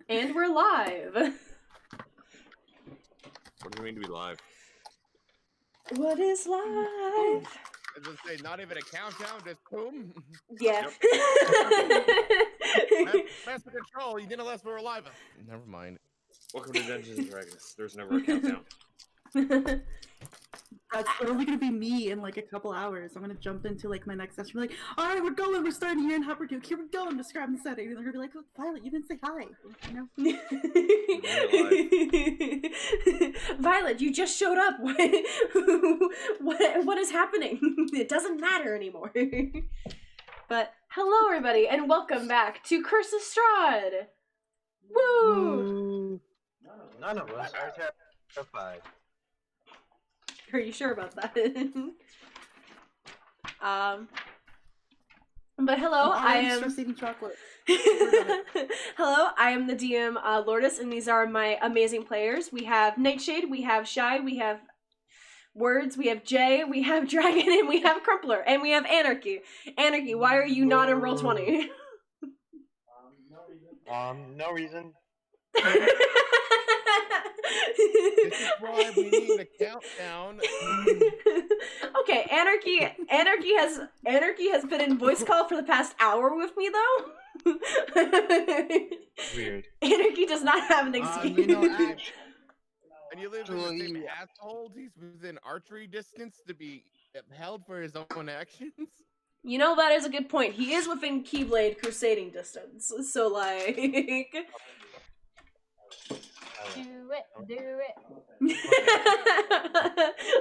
And we're live. What do you mean to be live? What is live? I was gonna say, not even a countdown, just boom. Yeah. Master Control, you didn't let us we're alive. Never mind. Welcome to Dungeons and Dragons. There's never a countdown. That's literally gonna be me in like a couple hours. I'm gonna jump into like my next session. Be like, all right, we're going. We're starting here in Hopperduke. Here we go. I'm describing the setting. And they're gonna be like, oh, Violet, you didn't say hi. You know? Violet, you just showed up. What is happening? It doesn't matter anymore. But hello, everybody, and welcome back to Curse of Strahd. Woo! None of us are terrified. Are you sure about that? But hello, I am just eating chocolate. Hello, I am the DM, Lourdes, and these are my amazing players. We have Nightshade, we have Shy, we have Words, we have Jay, we have Dragon, and we have Crumpler, and we have Anarchy. Anarchy, why are you not in Roll20? No reason. This is why we need a countdown. Okay, Anarchy has been in voice call for the past hour with me though. Weird. Anarchy does not have an excuse. You know, and you live in the same household. He's within archery distance to be held for his own actions. You know, that is a good point. He is within Keyblade crusading distance, so like. Do it.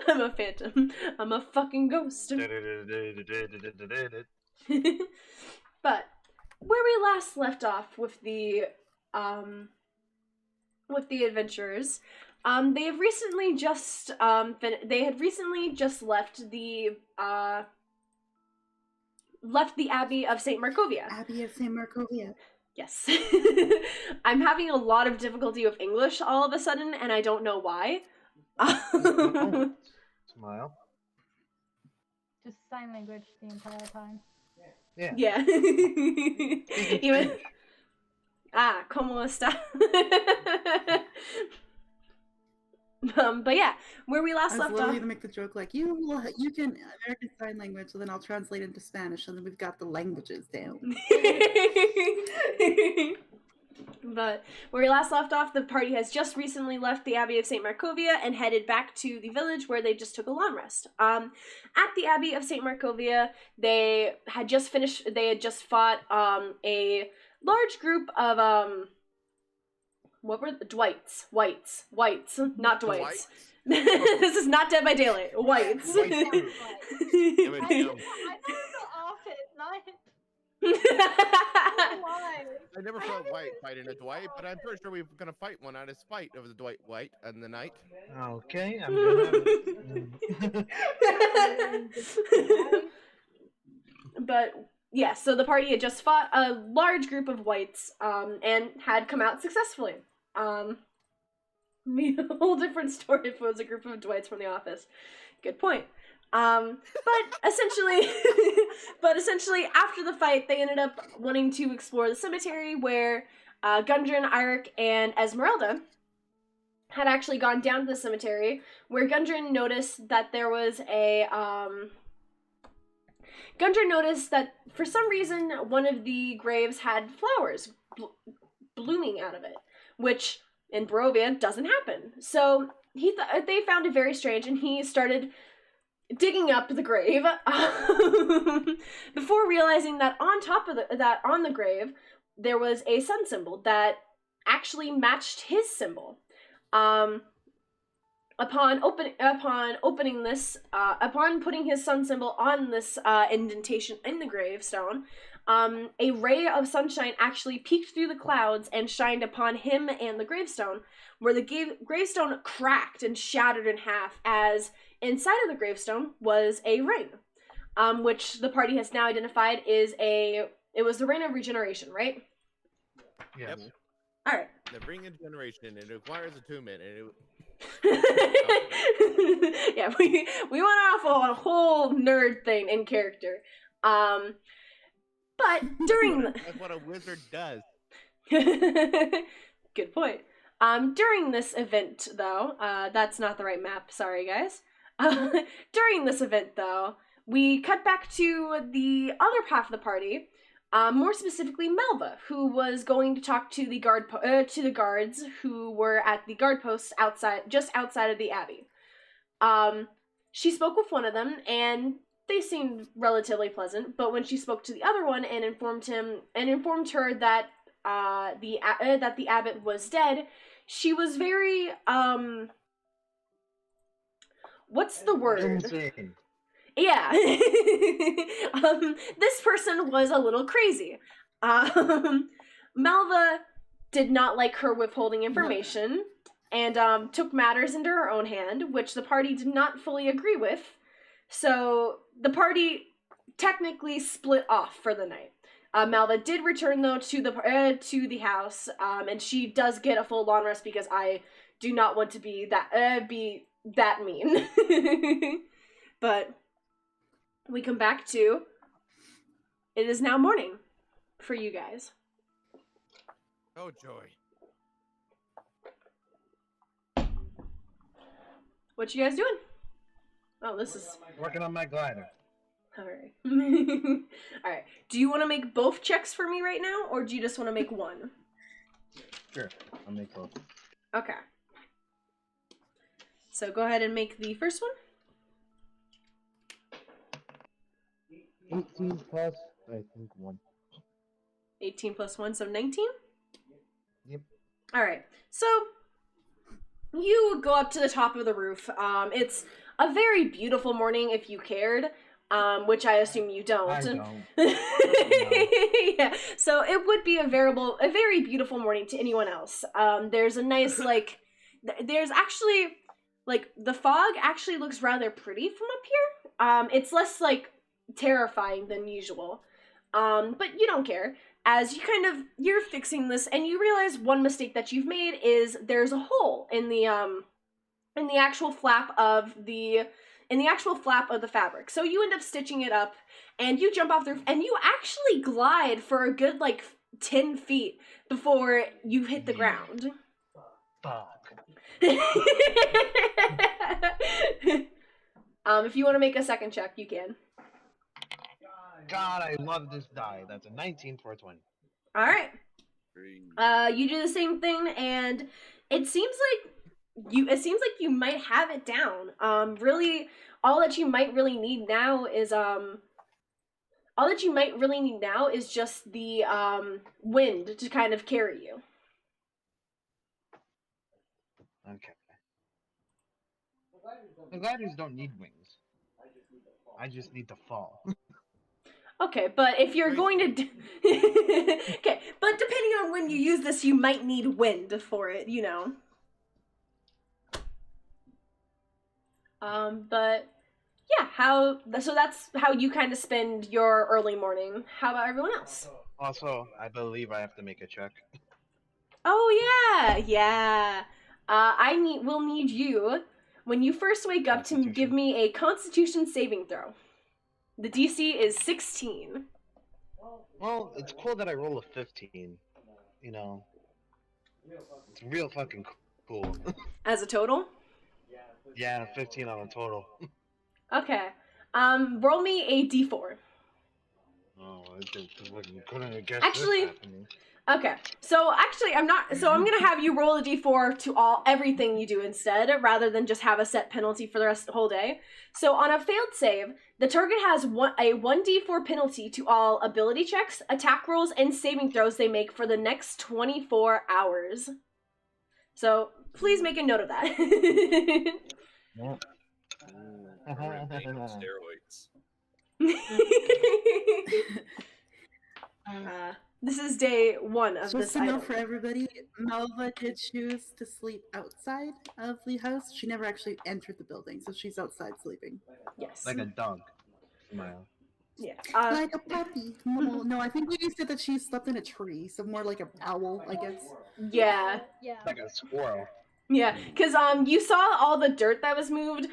I'm a phantom. I'm a fucking ghost. But where we last left off with the adventurers, they have recently just left the Abbey of St. Markovia. Abbey of St. Markovia. Yes. I'm having a lot of difficulty with English all of a sudden, and I don't know why. Smile. Just sign language the entire time. Yeah. Even... ¿Cómo está? But yeah, where we last left off. Literally to make the joke like you can American Sign Language, so then I'll translate into Spanish, and then we've got the languages down. But where we last left off, the party has just recently left the Abbey of St. Markovia and headed back to the village where they just took a long rest. At the Abbey of St. Markovia, they had just fought a large group of what were the Whites, not Dwights. This is not Dead by Daylight. Whites. I thought it was the office, not. I never felt White fighting a Dwight, but I'm pretty sure we're gonna fight one out of spite of the Dwight White and the Knight. Okay, I'm gonna. But yeah, so the party had just fought a large group of Whites, and had come out successfully. A whole different story if it was a group of Dwights from the office. Good point. But essentially after the fight, they ended up wanting to explore the cemetery where Gundren, Eirik, and Esmeralda had actually gone down to the cemetery, where Gundren noticed that there was Gundren noticed that for some reason one of the graves had flowers blooming out of it, which in Barovia doesn't happen. So they found it very strange, and he started digging up the grave before realizing that on top of on the grave there was a sun symbol that actually matched his symbol. Upon putting his sun symbol on this indentation in the gravestone, a ray of sunshine actually peeked through the clouds and shined upon him and the gravestone, where the gravestone cracked and shattered in half, as inside of the gravestone was a ring, which the party has now identified it was the ring of regeneration, right? Yes. Yep. All right. The ring of generation, it requires attunement, and yeah, we went off on a whole nerd thing in character. But during that's what a wizard does. Good point. During this event, though, that's not the right map. Sorry, guys. During this event, though, we cut back to the other half of the party. More specifically, Melva, who was going to talk to the guards who were at the guard posts just outside of the abbey. She spoke with one of them, and they seemed relatively pleasant. But when she spoke to the other one and informed her that the abbot was dead, she was very what's the word? Insane. Yeah. This person was a little crazy. Malva did not like her withholding information and took matters into her own hand, which the party did not fully agree with. So the party technically split off for the night. Malva did return though to the house, and she does get a full long rest because I do not want to be that mean. But we come back to it is now morning for you guys. Oh joy. What you guys doing? Oh, this is Working on my glider. alright. Alright. Do you want to make both checks for me right now, or do you just want to make one? Sure, I'll make both. Okay. So go ahead and make the first one. 18 plus, I think 1. 18 plus 1, so 19? Yep. Alright, so you go up to the top of the roof. It's a very beautiful morning if you cared, which I assume you don't. I don't. Yeah, so it would be a very beautiful morning to anyone else. There's a nice, there's actually, the fog actually looks rather pretty from up here. It's less, terrifying than usual. But you don't care. As you're fixing this, and you realize one mistake that you've made is there's a hole in the actual flap of the fabric. So you end up stitching it up, and you jump off the roof, and you actually glide for a good 10 feet before you hit the ground. Fuck. If you want to make a second check, you can. God, I love this die. That's a 19 for a 20. All right. Three. You do the same thing, and it seems like you might have it down. Really, all that you might really need now is just the wind to kind of carry you. Okay. The gliders don't need wings. I just need to fall. Okay, but if you're going to okay, but depending on when you use this, you might need wind for it, you know. But yeah, so that's how you kind of spend your early morning. How about everyone else? Also, I believe I have to make a check. Oh yeah. We'll need you when you first wake up to give me a Constitution saving throw. The DC is 16. Well, it's cool that I roll a 15. You know, it's real fucking cool. As a total? Yeah, 15 on a total. Okay. Roll me a D4. Oh, I just couldn't guess Actually, this happening. Okay. So I'm gonna have you roll a D4 to everything you do instead, rather than just have a set penalty for the rest of the whole day. So on a failed save, the target has a 1d4 penalty to all ability checks, attack rolls, and saving throws they make for the next 24 hours. So please make a note of that. Yep. I'm gonna take steroids. This is day 1 of Supposed this to know item. for everybody, Malva did choose to sleep outside of the house. She never actually entered the building, so she's outside sleeping. Yes. Like a dog. Smile. Yeah. Like a puppy. No, I think you said that she slept in a tree, so more like an owl, I guess. Yeah. Yeah. Like a squirrel. Yeah, because you saw all the dirt that was moved,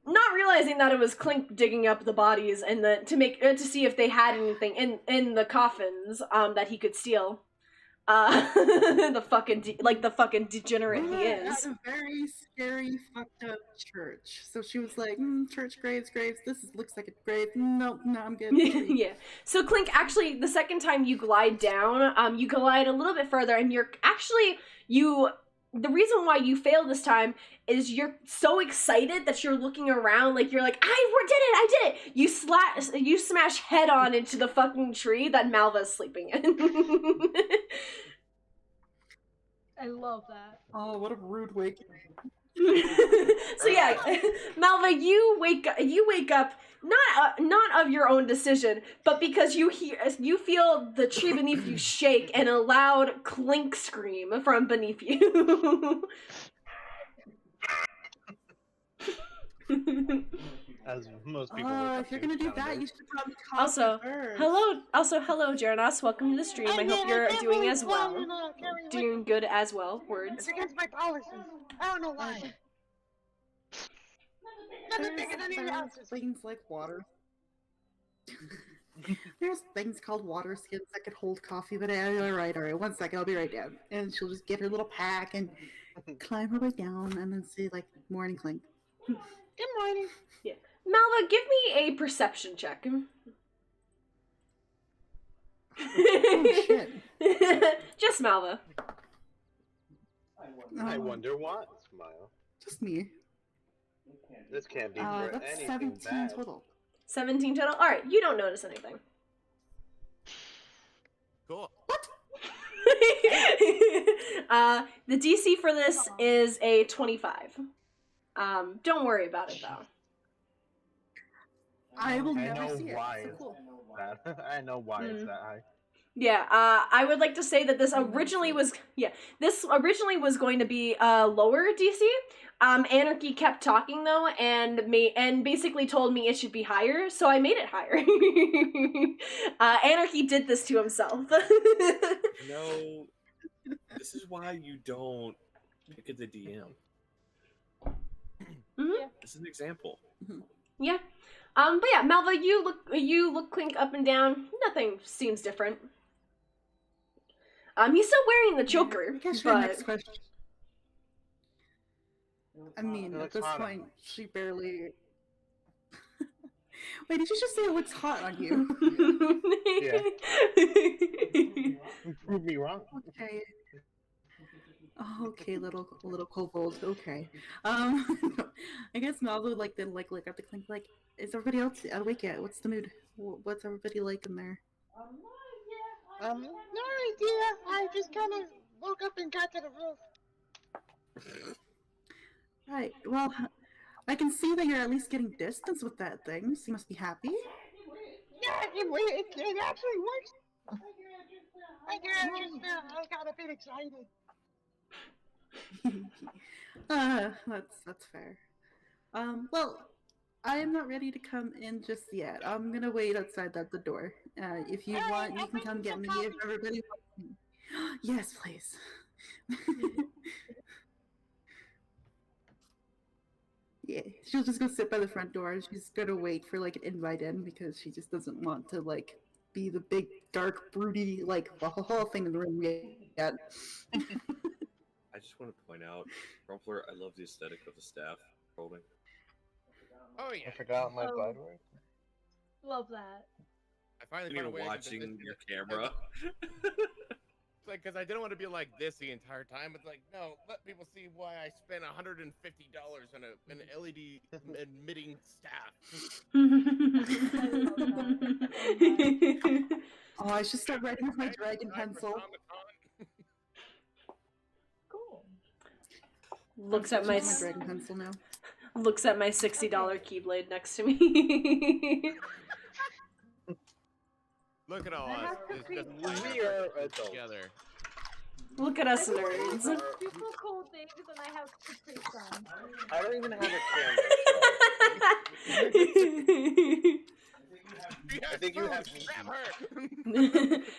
not realizing that it was Clink digging up the bodies and to see if they had anything in the coffins that he could steal. The fucking the fucking degenerate he At is. a very scary, fucked up church. So she was like, church graves. Looks like a grave. Nope, no, I'm good. Yeah. So Clink, actually, the second time you glide down, you glide a little bit further, and the reason why you fail this time is you're so excited that you're looking around, like you're like, I did it! You smash head on into the fucking tree that Malva's sleeping in. I love that. Oh, what a rude wake. So yeah, Malva, you wake up not of your own decision, but because you feel the tree beneath you shake and a loud clink scream from beneath you. As most people. Oh, if you're gonna do that, you should probably call Also, first. hello, Jeranos. Welcome to the stream. I hope you're doing as well. Doing good as well. Words. It's against my policies. I don't know why. Nothing bigger than anything else. There's things like water. There's things called water skins that could hold coffee, but alright, 1 second, I'll be right down. And she'll just get her little pack and climb her way down and then say, like, morning clink. Good morning. Yeah. Malva, give me a perception check. Oh, shit. Just Malva. I wonder what, Smile. Just me. This can't be for That's anything 17 bad. total. 17 total? Alright, you don't notice anything. Cool. The DC for this is a 25. Don't worry about it though. I will I never know see why it. it's So cool. that. I know why it's that high. Yeah, I would like to say that this originally was going to be a lower DC. Anarchy kept talking though, and basically told me it should be higher, so I made it higher. Anarchy did this to himself. No, this is why you don't pick at the DM. Mhm. This is an example. Yeah. But yeah, Malva, you look Clink up and down. Nothing seems different. He's still wearing the choker, I guess but next question. I mean, It at looks this hot on point, she barely. Wait, did you just say it looks hot on you? Prove me wrong. Okay. Oh, okay, little kobold. Okay. I guess Malva would like look at the Clink like, is everybody else awake yet? What's the mood? What's everybody like in there? No idea. I just kind of woke up and got to the roof. Right. Well, I can see that you're at least getting distance with that thing. So you must be happy. Yeah, it actually works. I got a bit excited. That's fair. Well, I am not ready to come in just yet. I'm gonna wait outside at the door. If you want, you can come get me. If everybody wants me. Yes, please. Yeah, she'll just go sit by the front door. She's gonna wait for like an invite in because she just doesn't want to like be the big dark broody like the whole thing in the room yet. I just want to point out, Rumpler, I love the aesthetic of the staff holding. Oh yeah. I forgot my bud word. Love that. I finally You're found a way I watching can your camera. It's like, because I didn't want to be like this the entire time. It's like, no, let people see why I spent $150 on an LED emitting staff. Oh, I should start writing with my dragon pencil. Cool. Looks at my dragon pencil now. looks at my $60 keyblade next to me. Look at all I us. have to It's create just one. We are adults. together. Look at us I nerds. do super cool things and I have to create some. I don't even have a camera, I think you have me. Grab her.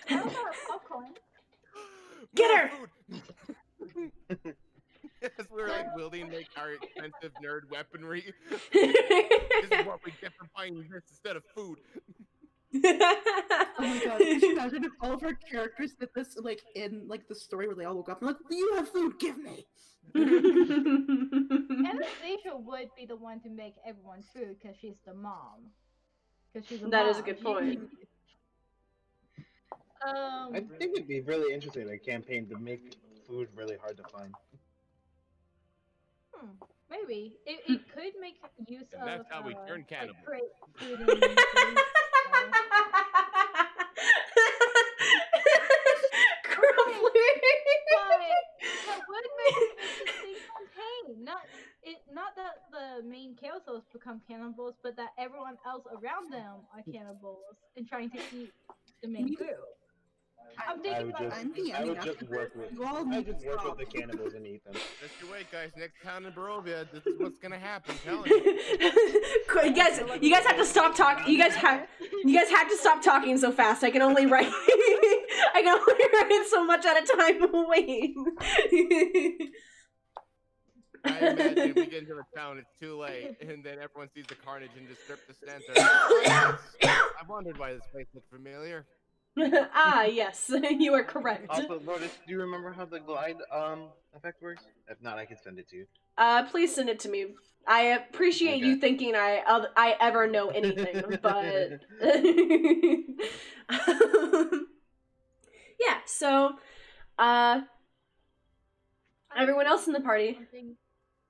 I also have popcorn. Get her! As we're like wielding like our expensive nerd weaponry. This is what we get for buying this instead of food. Oh my god, could you imagine if all of our characters did this, like, in, like, the story where they all woke up and like, you have food, give me! Anastasia would be the one to make everyone food because she's the mom. Because she's a That mom. is a good point. I think it'd be really interesting, a campaign to make food really hard to find. Maybe it could make use And of. that's how we turn cannibals. Like, food in Greece, Crumbler. but that would make an interesting campaign. Not that the main Chaosos become cannibals, but that everyone else around them are cannibals and trying to eat the main group. I'm thinking I would just work with the cannibals and eat them. Just you wait, guys. Next town in Barovia, this is what's gonna happen. I'm telling you. You guys have to stop talking. You guys have to stop talking so fast. I can only write. I can only write so much at a time. Wait. I imagine we get into the town, it's too late, and then everyone sees the carnage and just strip the stands. I wondered why this place looked familiar. Ah, yes, you are correct. Also, Lotus, do you remember how the glide effect works? If not, I can send it to you. Please send it to me. I appreciate you thinking I ever know anything, but yeah. So, everyone else in the party.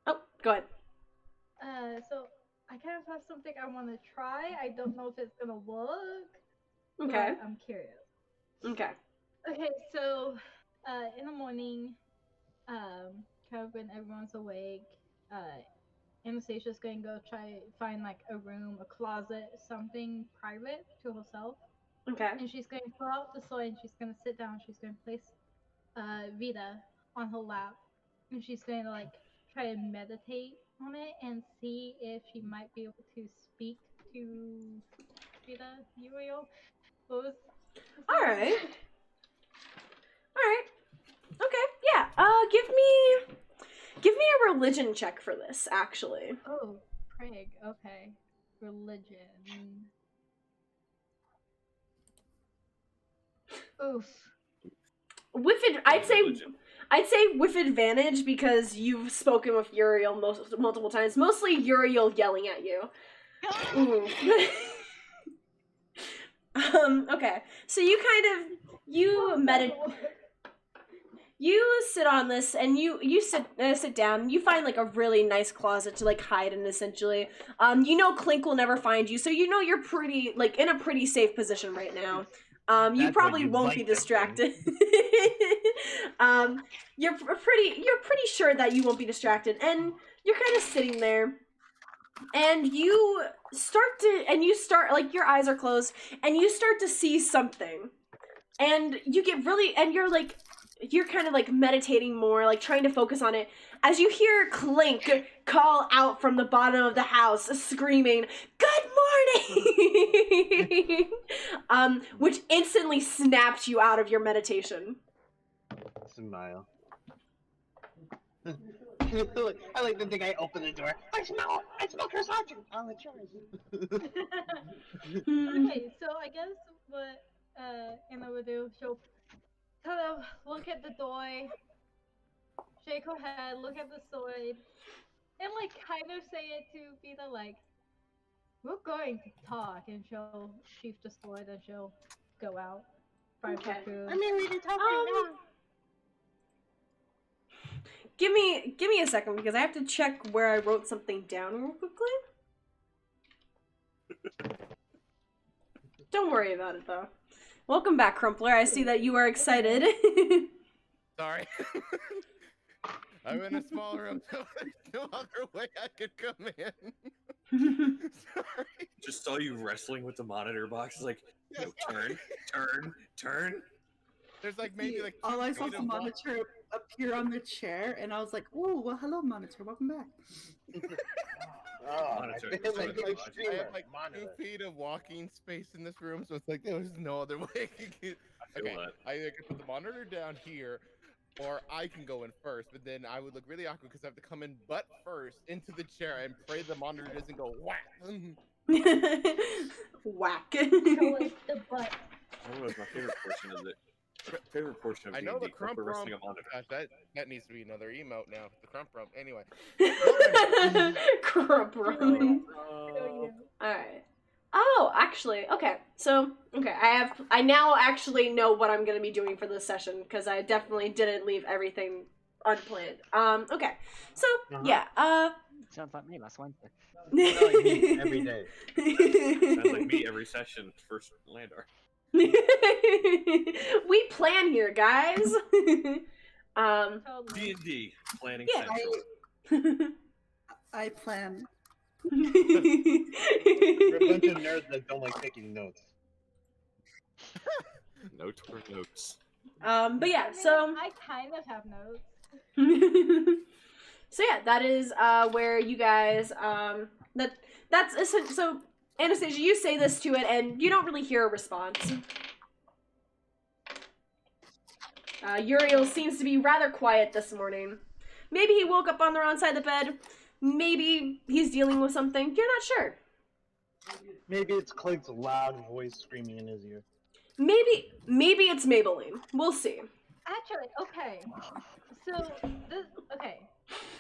Oh, go ahead. So I kind of have something I want to try. I don't know if it's gonna work. Okay. But I'm curious. Okay. Okay, so in the morning, kind of when everyone's awake, Anastasia's gonna go try find like a room, a closet, something private to herself. Okay. And she's going to pull out the sword and she's gonna sit down. She's gonna place Vita on her lap, and she's going to like try to meditate on it and see if she might be able to speak to Vita Uriel. Alright. Okay, yeah. Give me a religion check for this, actually. Oh, Craig, okay. Religion. Oof. I'd say with advantage because you've spoken with Uriel multiple times. Mostly Uriel yelling at you. Ooh. Okay. So you sit on this and you sit down. You find like a really nice closet to like hide in, essentially. Clink will never find you, so you're pretty like in a pretty safe position right now. You probably won't be distracted. You're pretty sure that you won't be distracted, and you're kind of sitting there. And you start like your eyes are closed and you start to see something. And you get you're kind of like meditating more, like trying to focus on it, as you hear Clink call out from the bottom of the house, screaming, "Good morning!" Which instantly snaps you out of your meditation. Smile. I like to think I open the door. I smell Khazaki! Oh, it's yours. Okay, so I guess what Anna would do, she'll kind of look at the door, shake her head, look at the sword, and like kind of say it to Vita like, "We're going to talk," and she'll sheath the sword and she'll go out. Find Okay. food. I mean, we can talk right now. Give me a second because I have to check where I wrote something down real quickly. Don't worry about it though. Welcome back, Crumpler. I see that you are excited. Sorry. I'm in a small room, so there's no other way I could come in. Sorry. Just saw you wrestling with the monitor box. Like, Yes, turn. There's like maybe like all I saw feet was of the monitor appear on the chair, and I was like, "Oh, well, hello, monitor. Welcome back." Oh, Monitor. I feel like I an streamer. have like 2 feet of walking space in this room, so it's like there's no other way I can get. I feel Okay, that. I either can put the monitor down here, or I can go in first, but then I would look really awkward because I have to come in butt first into the chair and pray the monitor doesn't go whack. Whack. Go like the butt. That was my favorite portion of it. Favorite portion of I know the D&D, crump Crumpler rump. resting a monitor. Gosh, that needs to be another emote now. The crump rump. Anyway. Crump run. Go you. Alright. Oh, actually, okay. So, I now actually know what I'm gonna be doing for this session, because I definitely didn't leave everything unplanned. Okay. So, yeah, Sounds like me last Wednesday. Every day. Sounds like me every session, first Landar. We plan here, guys. Totally. D&D, planning Yeah. central. I plan. We're a bunch of nerds that don't like taking notes. Note for notes. But yeah, I mean, so I kind of have notes. so yeah, that is where you guys that's so Anastasia, you say this to it and you don't really hear a response. Uriel seems to be rather quiet this morning. Maybe he woke up on the wrong side of the bed. Maybe he's dealing with something. You're not sure. Maybe it's Clink's loud voice screaming in his ear. Maybe it's Maybelline. We'll see. Actually, okay. So this, okay.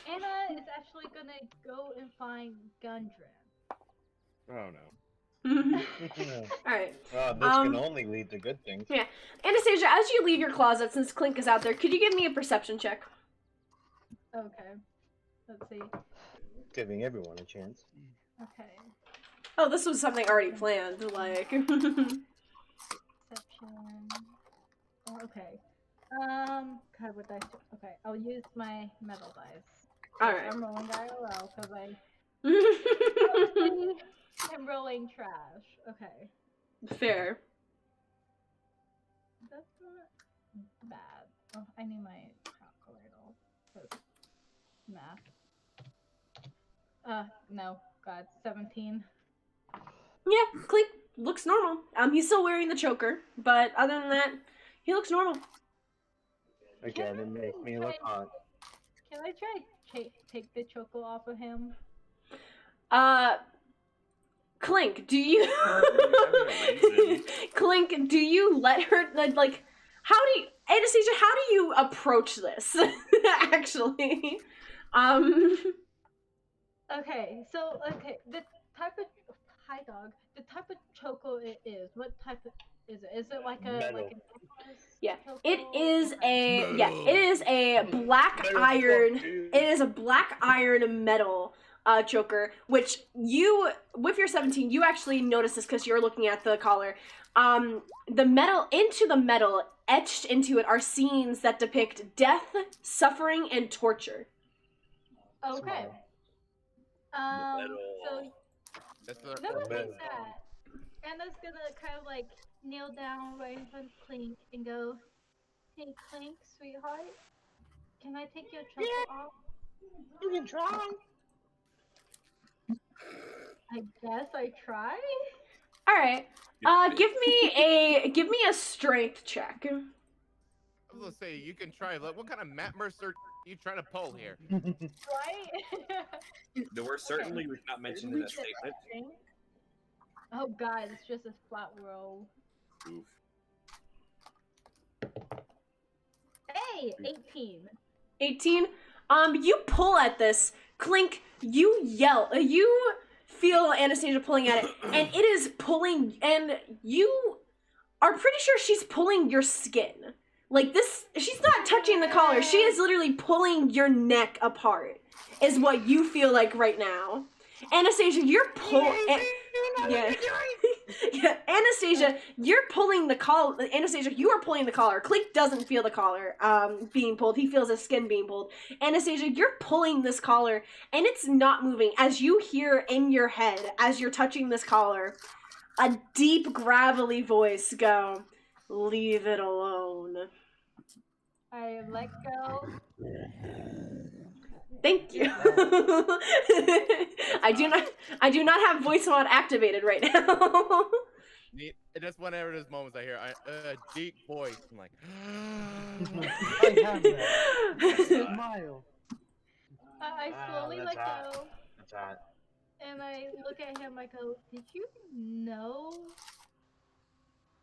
Anna is actually gonna go and find Gundren. Oh no. Alright. This can only lead to good things. Yeah. Anastasia, as you leave your closet, since Clink is out there, could you give me a perception check? Okay. Let's see. Giving everyone a chance. Okay. Oh, this was something already planned, like... Perception. Oh, okay. God, what dice? Okay, I'll use my metal dice. Alright. I'm rolling IRL because I am rolling trash. Okay. Fair. That's not bad. Oh, I need my calculator. 'Cause math. No. God, 17. Yeah, Clink looks normal. He's still wearing the choker, but other than that, he looks normal. Again, it makes me look hot. Can I try take the choco off of him? Clink, do you... Clink, do you let her, like, how do you... Anastasia, how do you approach this, actually? Okay, so, the type of... Hi, dog. The type of choco it is, what type of... Is it? Is it like a... Metal. Like an Yeah, choco? it is Okay. a... Yeah, it is a black Metal iron... fuck, dude. It is a black iron metal choker, which you, with your 17, you actually notice this because you're looking at the collar. The metal, into the metal, etched into it are scenes that depict death, suffering, and torture. Okay. So, That's the noticing metal. that, Anna's gonna kind of like kneel down right in front of Clink and go, "Hey Clink, sweetheart, can I take your choco off?" You can try. I guess I try. All right. Give me a strength check. I was gonna say you can try. Like, what kind of Matt Mercer are you trying to pull here? Right? No, we're certainly not mentioned in that statement. Oh god, it's just a flat roll. Oof. Hey, 18. 18. You pull at this. Clink, you yell. You feel Anastasia pulling at it, and it is pulling, and you are pretty sure she's pulling your skin. Like this, she's not touching the collar. She is literally pulling your neck apart, is what you feel like right now. Anastasia, you're yeah. Yeah, Anastasia, you're pulling the collar. Anastasia, you are pulling the collar. Clink doesn't feel the collar being pulled. He feels his skin being pulled. Anastasia, you're pulling this collar, and it's not moving. As you hear in your head, as you're touching this collar, a deep, gravelly voice go, "Leave it alone." I let go. Thank you. I do not have voice mod activated right now. Just whenever there's moments I hear a deep voice, I'm like, I have that. Smile. I slowly that's let hot. go, That's hot. and I look at him. I go, "Did you know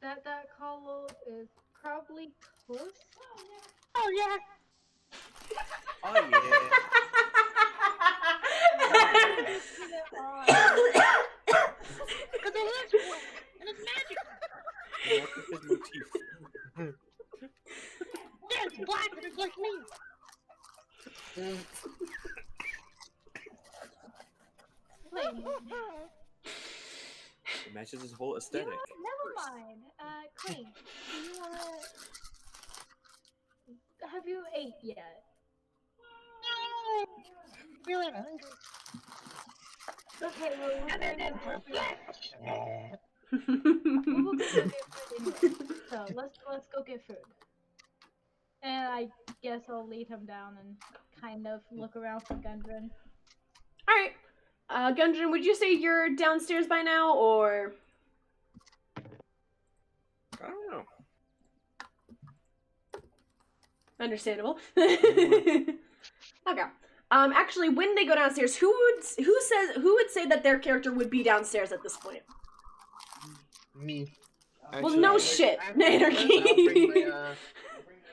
that that color is probably close?" Oh yeah. Oh yeah. Isn't it odd? Because it is black and it's magical. What is his motif? Yeah, it's black and it's like me. Wait, It matches his whole you aesthetic. know what? Never mind. Clink, do you wanna? Have you ate yet? No. Really hungry. Okay, well we're And going then to for flesh. we will go get food anyway. So let's go get food. And I guess I'll lead him down and kind of look around for Gundren. Alright. Gundren, would you say you're downstairs by now, or? I don't know. Understandable. Okay. Actually, when they go downstairs, who would say that their character would be downstairs at this point? Me. Well, no shit, Anarchy.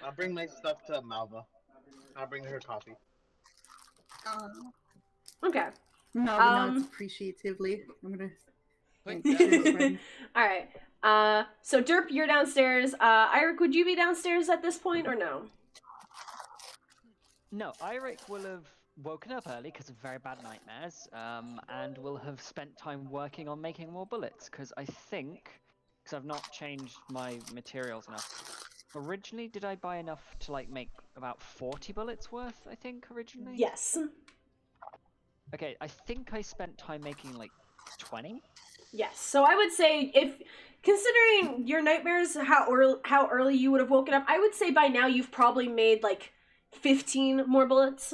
I'll bring my stuff to Malva. I'll bring her coffee. Okay. No, nods appreciatively. I'm gonna. Clink Like, down. cheers, friend. All right. So Derp, you're downstairs. Eirik, would you be downstairs at this point or no? No, Eirik will have woken up early because of very bad nightmares, and will have spent time working on making more bullets, because I think, because I've not changed my materials enough. Originally, did I buy enough to, like, make about 40 bullets worth, I think, originally? Yes. Okay, I think I spent time making, like, 20? Yes. So I would say, if considering your nightmares, how early you would have woken up, I would say by now you've probably made like 15 more bullets.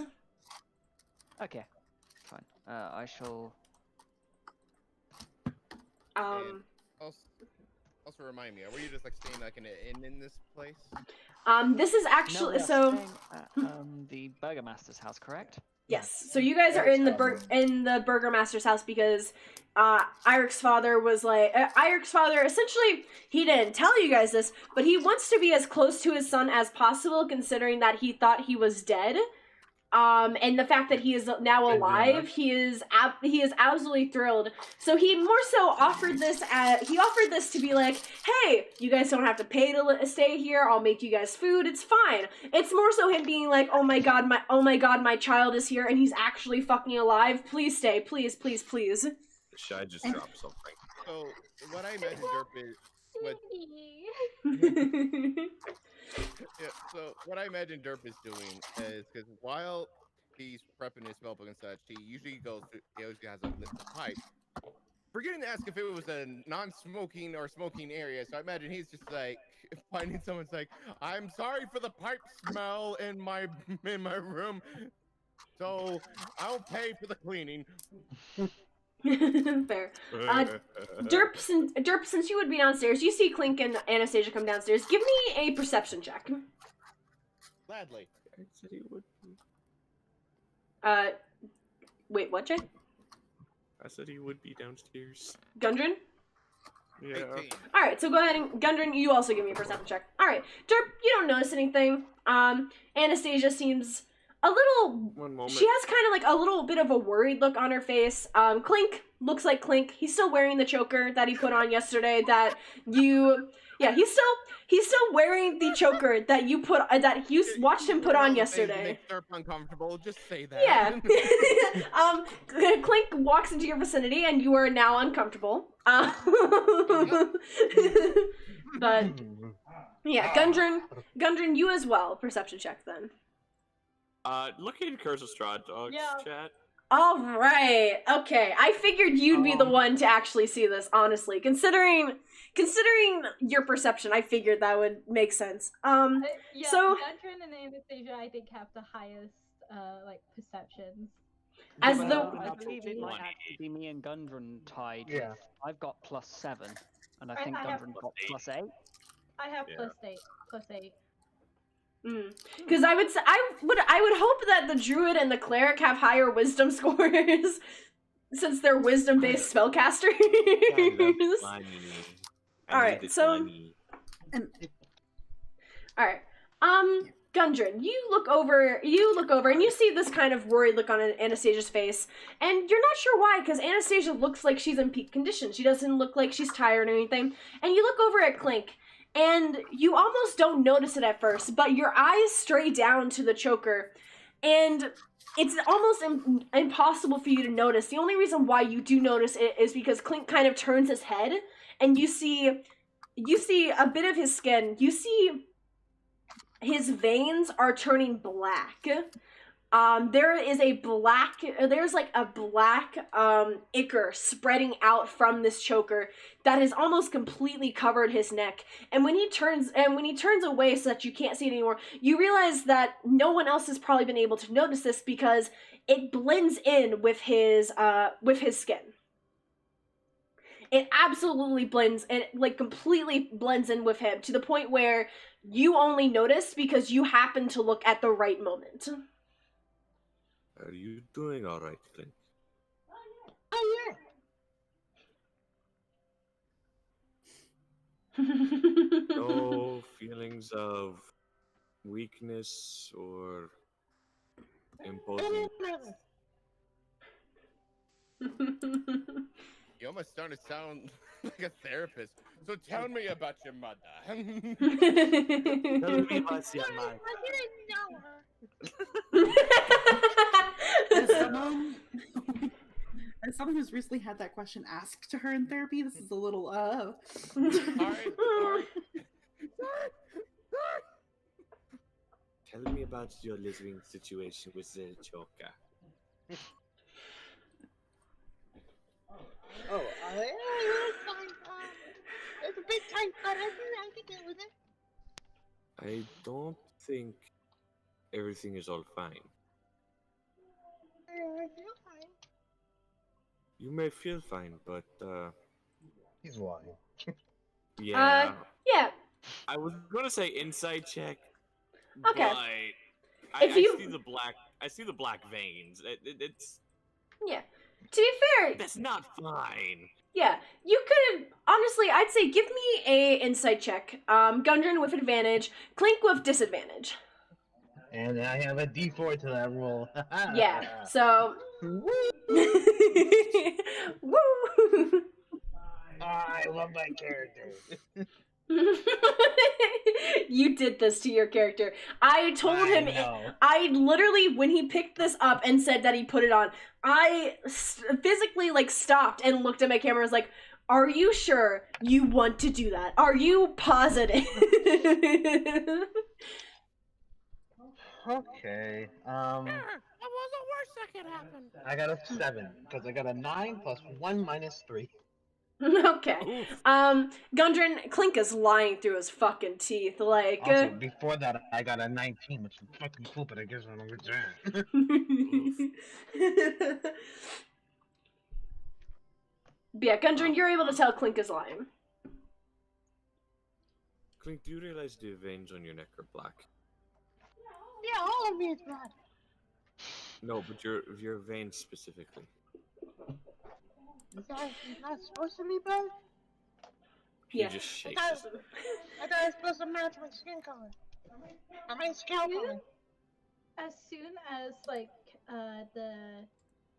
Okay, fine. I shall... And also remind me, were you just like staying like in an inn in this place? This is actually no, we are so. staying at, the Burgomaster's house, correct? Yes. So you guys are in the Burgomaster's house because Eirik's father was like Eirik's father. Essentially, he didn't tell you guys this, but he wants to be as close to his son as possible, considering that he thought he was dead. And the fact that he is now alive, he is absolutely thrilled. So he more so offered this to be like, hey, you guys don't have to pay to stay here. I'll make you guys food. It's fine. It's more so him being like, oh my god, my child is here and he's actually fucking alive. Please stay, please, please, please. Should I just drop something? So what I imagine Derp is what yeah, so what I imagine Derp is doing is because while he's prepping his spellbook and such, he usually goes through, he always has a lit pipe. Forgetting to ask if it was a non-smoking or smoking area, so I imagine he's just like finding someone's like, I'm sorry for the pipe smell in my room, so I'll pay for the cleaning. Fair. Derp, since you would be downstairs, you see Clink and Anastasia come downstairs. Give me a perception check. Gladly. I said he would be. Wait, what, Jay? I said he would be downstairs. Gundren? Yeah. 18. Alright, so go ahead and, Gundren, you also give me a perception check. Alright, Derp, you don't notice anything. Anastasia seems a little... One moment. She has kind of like a little bit of a worried look on her face. Clink looks like Clink. He's still wearing the choker that he put on yesterday that you... Yeah, he's still wearing the choker that you watched him put on yesterday. Make Derp uncomfortable. Just say that. Yeah. Clink walks into your vicinity and you are now uncomfortable. But yeah, Gundren, you as well. Perception check then. Looking at Curse of Strahd Dogs Yeah. chat. All right. Okay. I figured you'd be the one to actually see this, honestly. Considering your perception, I figured that would make sense. Yeah, So- Gundren and Anastasia, I think, have the highest, like, perceptions. As But, the- I believe it might actually be me and Gundren tied. Yeah. with- I've got +7, and I I think have Gundren got +8. I have Yeah. +8. Because I would hope that the druid and the cleric have higher wisdom scores. since they're wisdom-based spellcasters. I love money. All right, this so- money. And All right. Gundren, you look over, and you see this kind of worried look on Anastasia's face, and you're not sure why, because Anastasia looks like she's in peak condition. She doesn't look like she's tired or anything. And you look over at Clink, and you almost don't notice it at first, but your eyes stray down to the choker, and it's almost impossible for you to notice. The only reason why you do notice it is because Clink kind of turns his head, and you see a bit of his skin. You see his veins are turning black. There's like a black ichor spreading out from this choker that has almost completely covered his neck. And when he turns away so that you can't see it anymore, you realize that no one else has probably been able to notice this because it blends in with his skin. It absolutely blends, it like completely blends in with him to the point where you only notice because you happen to look at the right moment. Are you doing all right, Clint? Oh yeah. No feelings of weakness or imposing. You almost starting to sound like a therapist. So tell me about your mother. Tell me about your mom. I didn't know her. As someone who's recently had that question asked to her in therapy, this is a little Sorry. Tell me about your living situation with the choker. Oh, it's fine. It's a bit tight, but I can deal with it. I don't think everything is all fine. I feel fine. You may feel fine, but He's lying. yeah. Yeah. I was gonna say insight check. Okay. But If you- I see the black veins. It's Yeah. To be fair, that's not fine. yeah, you could honestly, I'd say give me a insight check. Gundren with advantage, Clink with disadvantage. And I have a D4 to that roll. Yeah. So Woo! woo. I love my character. You did this to your character. I told him. know. I literally, when he picked this up and said that he put it on, I physically like stopped and looked at my camera. and was like, "Are you sure you want to do that? Are you positive?" Okay. That was the worst that could happen. I got a 7 because I got a 9 plus 1 minus 3. Okay. Gundren, Clink is lying through his fucking teeth. Like. Also, before that, I got a 19, which is fucking cool, but I guess I don't return. Yeah, Gundren, you're able to tell Clink is lying. Clink, do you realize the veins on your neck are black? Yeah, all of me is blood. No, but your veins specifically. Is that supposed to be blood? He Yeah. just shakes. I his thought it was supposed to match my skin color. Or my scalp color. As soon as like the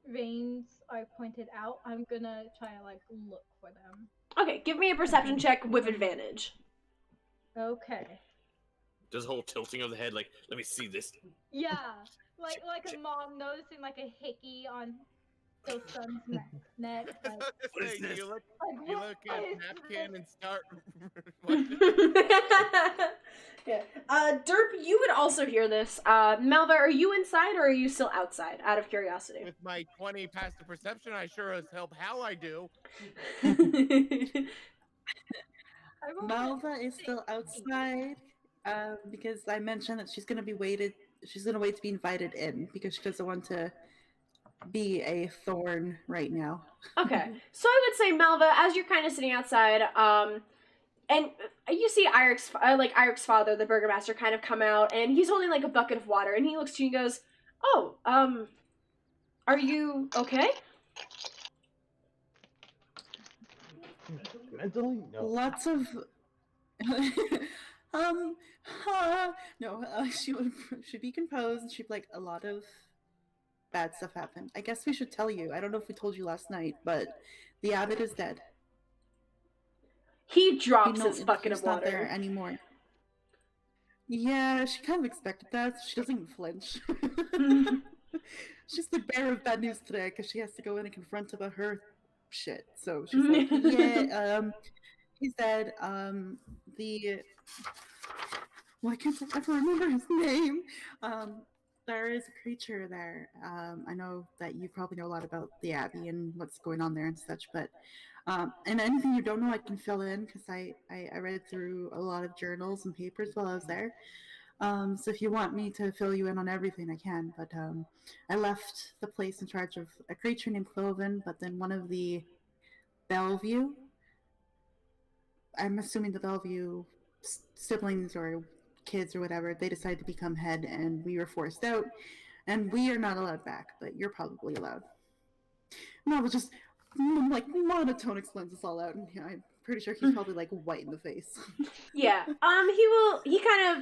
veins are pointed out, I'm gonna try to like look for them. Okay, give me a perception check with advantage. Okay. Does a whole tilting of the head, like, let me see this. Yeah, like a mom noticing like a hickey on their son's neck. Like, What is this? You look what at is napkin this? and start. Yeah. Derp, you would also hear this. Malva, are you inside or are you still outside? Out of curiosity. With my 20 past the perception, I sure as hell I do. I rolled Malva is still outside because I mentioned that she's gonna wait to be invited in because she doesn't want to be a thorn right now. Okay, so I would say Malva, as you're kind of sitting outside, and you see Irik's father, the burgomaster, kind of come out, and he's holding like a bucket of water, and he looks to you and goes, "Oh, are you okay?" Mentally? No. Lots of um no, she'd be composed and she'd be like, a lot of bad stuff happened. I guess we should tell you. I don't know if we told you last night, but the abbot is dead. He drops his bucket he's of not water. there anymore. Yeah, she kind of expected that. So she doesn't even flinch. She's the bearer of bad news today because she has to go in and confront about her shit. So she's like, yeah, he's dead. Why can't I ever remember his name? There is a creature there. I know that you probably know a lot about the Abbey and what's going on there and such, but and anything you don't know, I can fill in because I read through a lot of journals and papers while I was there. So if you want me to fill you in on everything, I can. But I left the place in charge of a creature named Cloven, but then one of the Bellevue, I'm assuming the Bellevue siblings or kids or whatever, they decided to become head, and we were forced out, and we are not allowed back, but you're probably allowed. No, it was just like monotone explains this all out, and I'm pretty sure he's probably like white in the face. Yeah.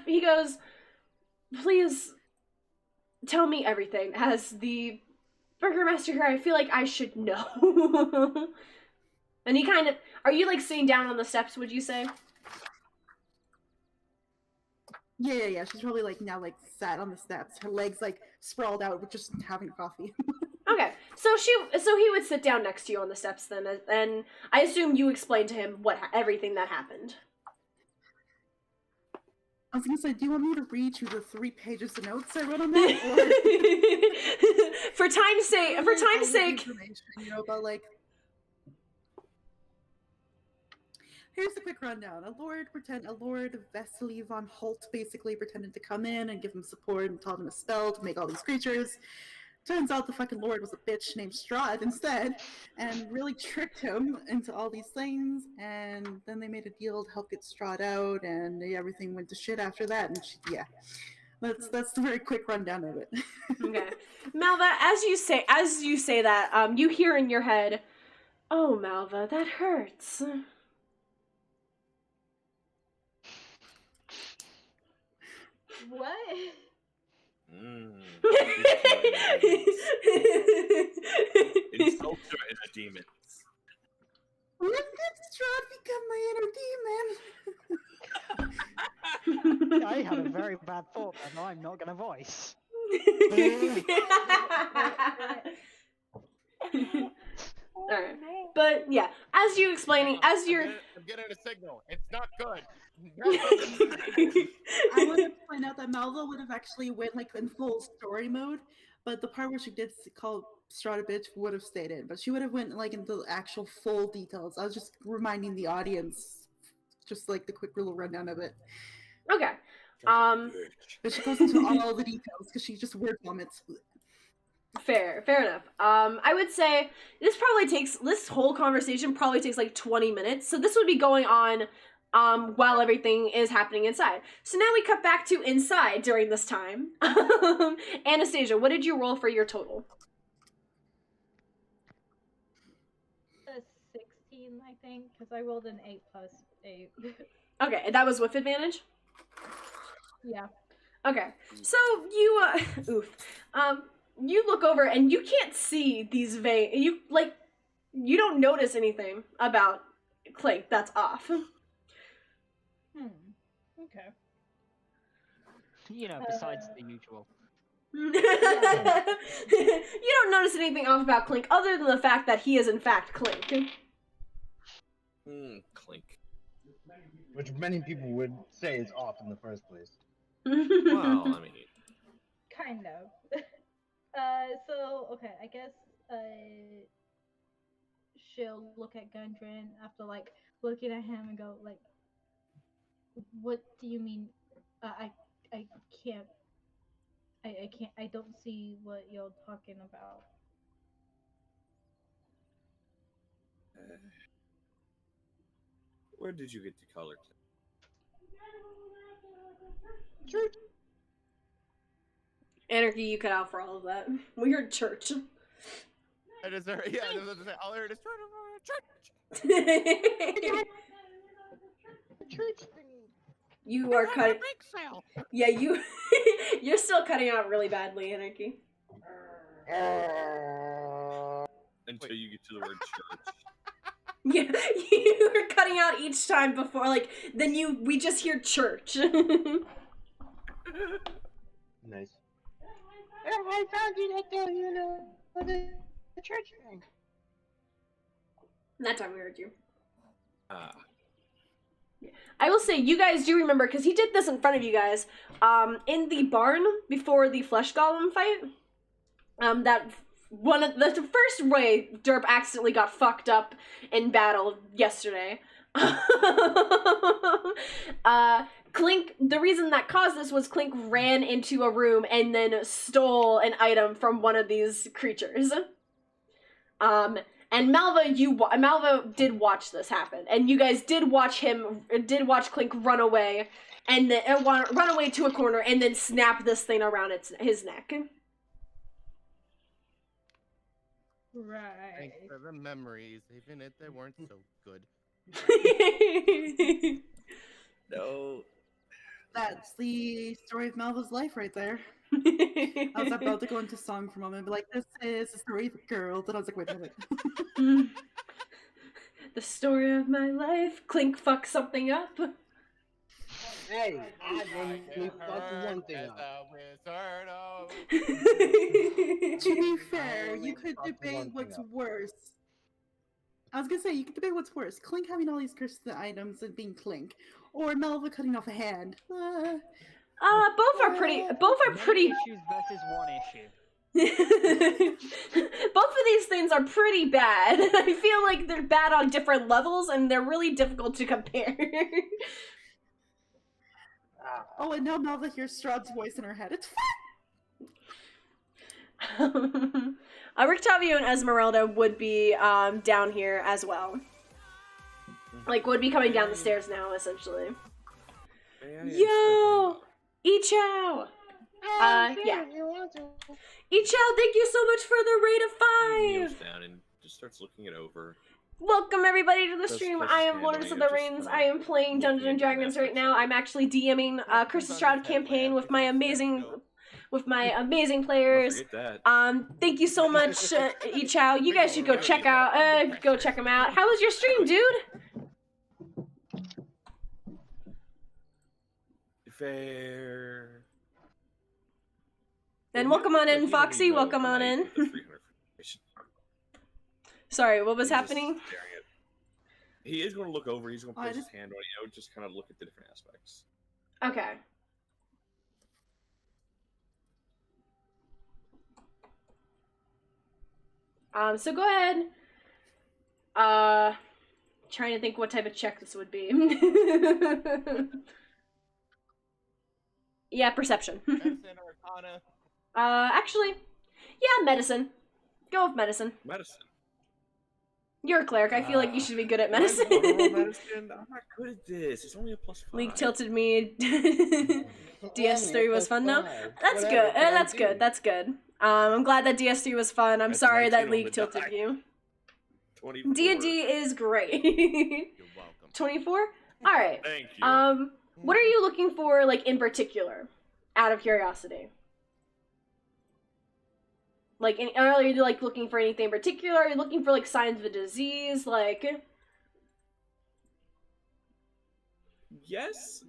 He goes, please tell me everything. As the burgermaster here, I feel like I should know. And he kind of, are you like sitting down on the steps, would you say? Yeah. She's probably like now like sat on the steps, her legs like sprawled out, with just having coffee. Okay, so he would sit down next to you on the steps then, and I assume you explained to him everything that happened. I was gonna say, do you want me to read you the 3 pages of notes I wrote on that? Or... for time's sake. You know, about like. Here's the quick rundown. A Lord Vesely von Holt basically pretended to come in and give him support and taught him a spell to make all these creatures. Turns out the fucking Lord was a bitch named Strahd instead, and really tricked him into all these things, and then they made a deal to help get Strahd out, and everything went to shit after that, and yeah. That's the very quick rundown of it. Okay. Malva, as you say that, you hear in your head, "Oh, Malva, that hurts." What? Insult your inner demons. When did Strahd become my inner demon? I had a very bad thought that I'm not going to voice. Alright. But yeah, as you explaining, as you're I'm getting a signal. It's not good. I want to point out that Malva would have actually went like in full story mode, but the part where she did call Strahd a bitch would have stayed in. But she would have went like into the actual full details. I was just reminding the audience, just like the quick little rundown of it. Okay. But she goes into all the details because she just word vomits. Fair enough. I would say this whole conversation probably takes like 20 minutes. So this would be going on while everything is happening inside. So now we cut back to inside during this time. Anastasia, what did you roll for your total? A 16, I think, because I rolled an 8 plus 8. Okay, that was with advantage? Yeah. Okay, so you, you look over and you can't see these veins. You don't notice anything about Clink that's off. Okay. You know, besides the usual. You don't notice anything off about Clink other than the fact that he is in fact Clink. Clink. Which many people would say is off in the first place. Well, I mean... Kind of. So, okay, I guess, she'll look at Gundren after, like, looking at him and go, like, what do you mean? I can't, I don't see what you're talking about. Where did you get the color? Church. Anarchy, you cut out for all of that. We heard church. I just heard, yeah, all I heard is church. Church thingy. You are cutting. Big sale. Yeah, you're still cutting out really badly, Anarchy. Until you get to the word church. Yeah, you were cutting out each time before, like, then we just hear church. Nice. I found it at the church thing. That time we heard you. Ah. I will say, you guys do remember, because he did this in front of you guys, in the barn before the flesh golem fight, that one of the first way Derp accidentally got fucked up in battle yesterday. Clink, the reason that caused this was Clink ran into a room and then stole an item from one of these creatures. And Malva did watch this happen, and you guys did watch Clink run away, and then run away to a corner, and then snap this thing around his neck. Right. Thanks for the memories, even if they weren't so good. No. That's the story of Malva's life right there. I was about to go into song for a moment, but like, this is the story of a girl. Then I was like, wait a minute. The story of my life. Clink fucks something up. Hey, I didn't fuck one thing up. To be fair, you could debate what's worse. I was gonna say, you could debate what's worse. Clink having all these cursed items and being Clink. Or Malva cutting off a hand. Both are pretty. Many issues versus one issue. Both of these things are pretty bad. I feel like they're bad on different levels, and they're really difficult to compare. Oh, and now Malva hears Strahd's voice in her head. It's Rictavio and Esmeralda would be down here as well. Like, would be coming down the stairs now, essentially. Yo! Ichao! Yeah. Ichao, thank you so much for the rate of 5! Kneels down and just starts looking it over. Welcome everybody to the Does stream. his I am hand Lotus on of the you, just Rings. kinda I am playing Dungeons and looking Dragons at right now. I'm actually DMing Curse of Strahd campaign with my amazing players. Forget that. Thank you so much, Ichao. You guys should go check them out. How was your stream, dude? Fair. And welcome on in, Foxy. Welcome on in. Sorry, what was happening? He is going to look over. He's going to Oh, place his hand on you. Just kind of look at the different aspects. Okay. So go ahead. Trying to think what type of check this would be. Yeah, perception. Medicine or Arcana? Actually, yeah, medicine. Go with medicine. Medicine. You're a cleric. I feel like you should be good at Do I medicine. wanna roll medicine? I'm not good at this. It's only a +5. League tilted me. DS3 was fun. No, that's good. That's good. That's good. I'm glad that DS3 was fun. I'm That's sorry 19 that on League the tilted die. you. 24. D&D is great. You're welcome. 24. All right. Thank you. What are you looking for, like, in particular, out of curiosity? Like, are you, like, looking for anything in particular? Are you looking for, like, signs of a disease? Like... Yes,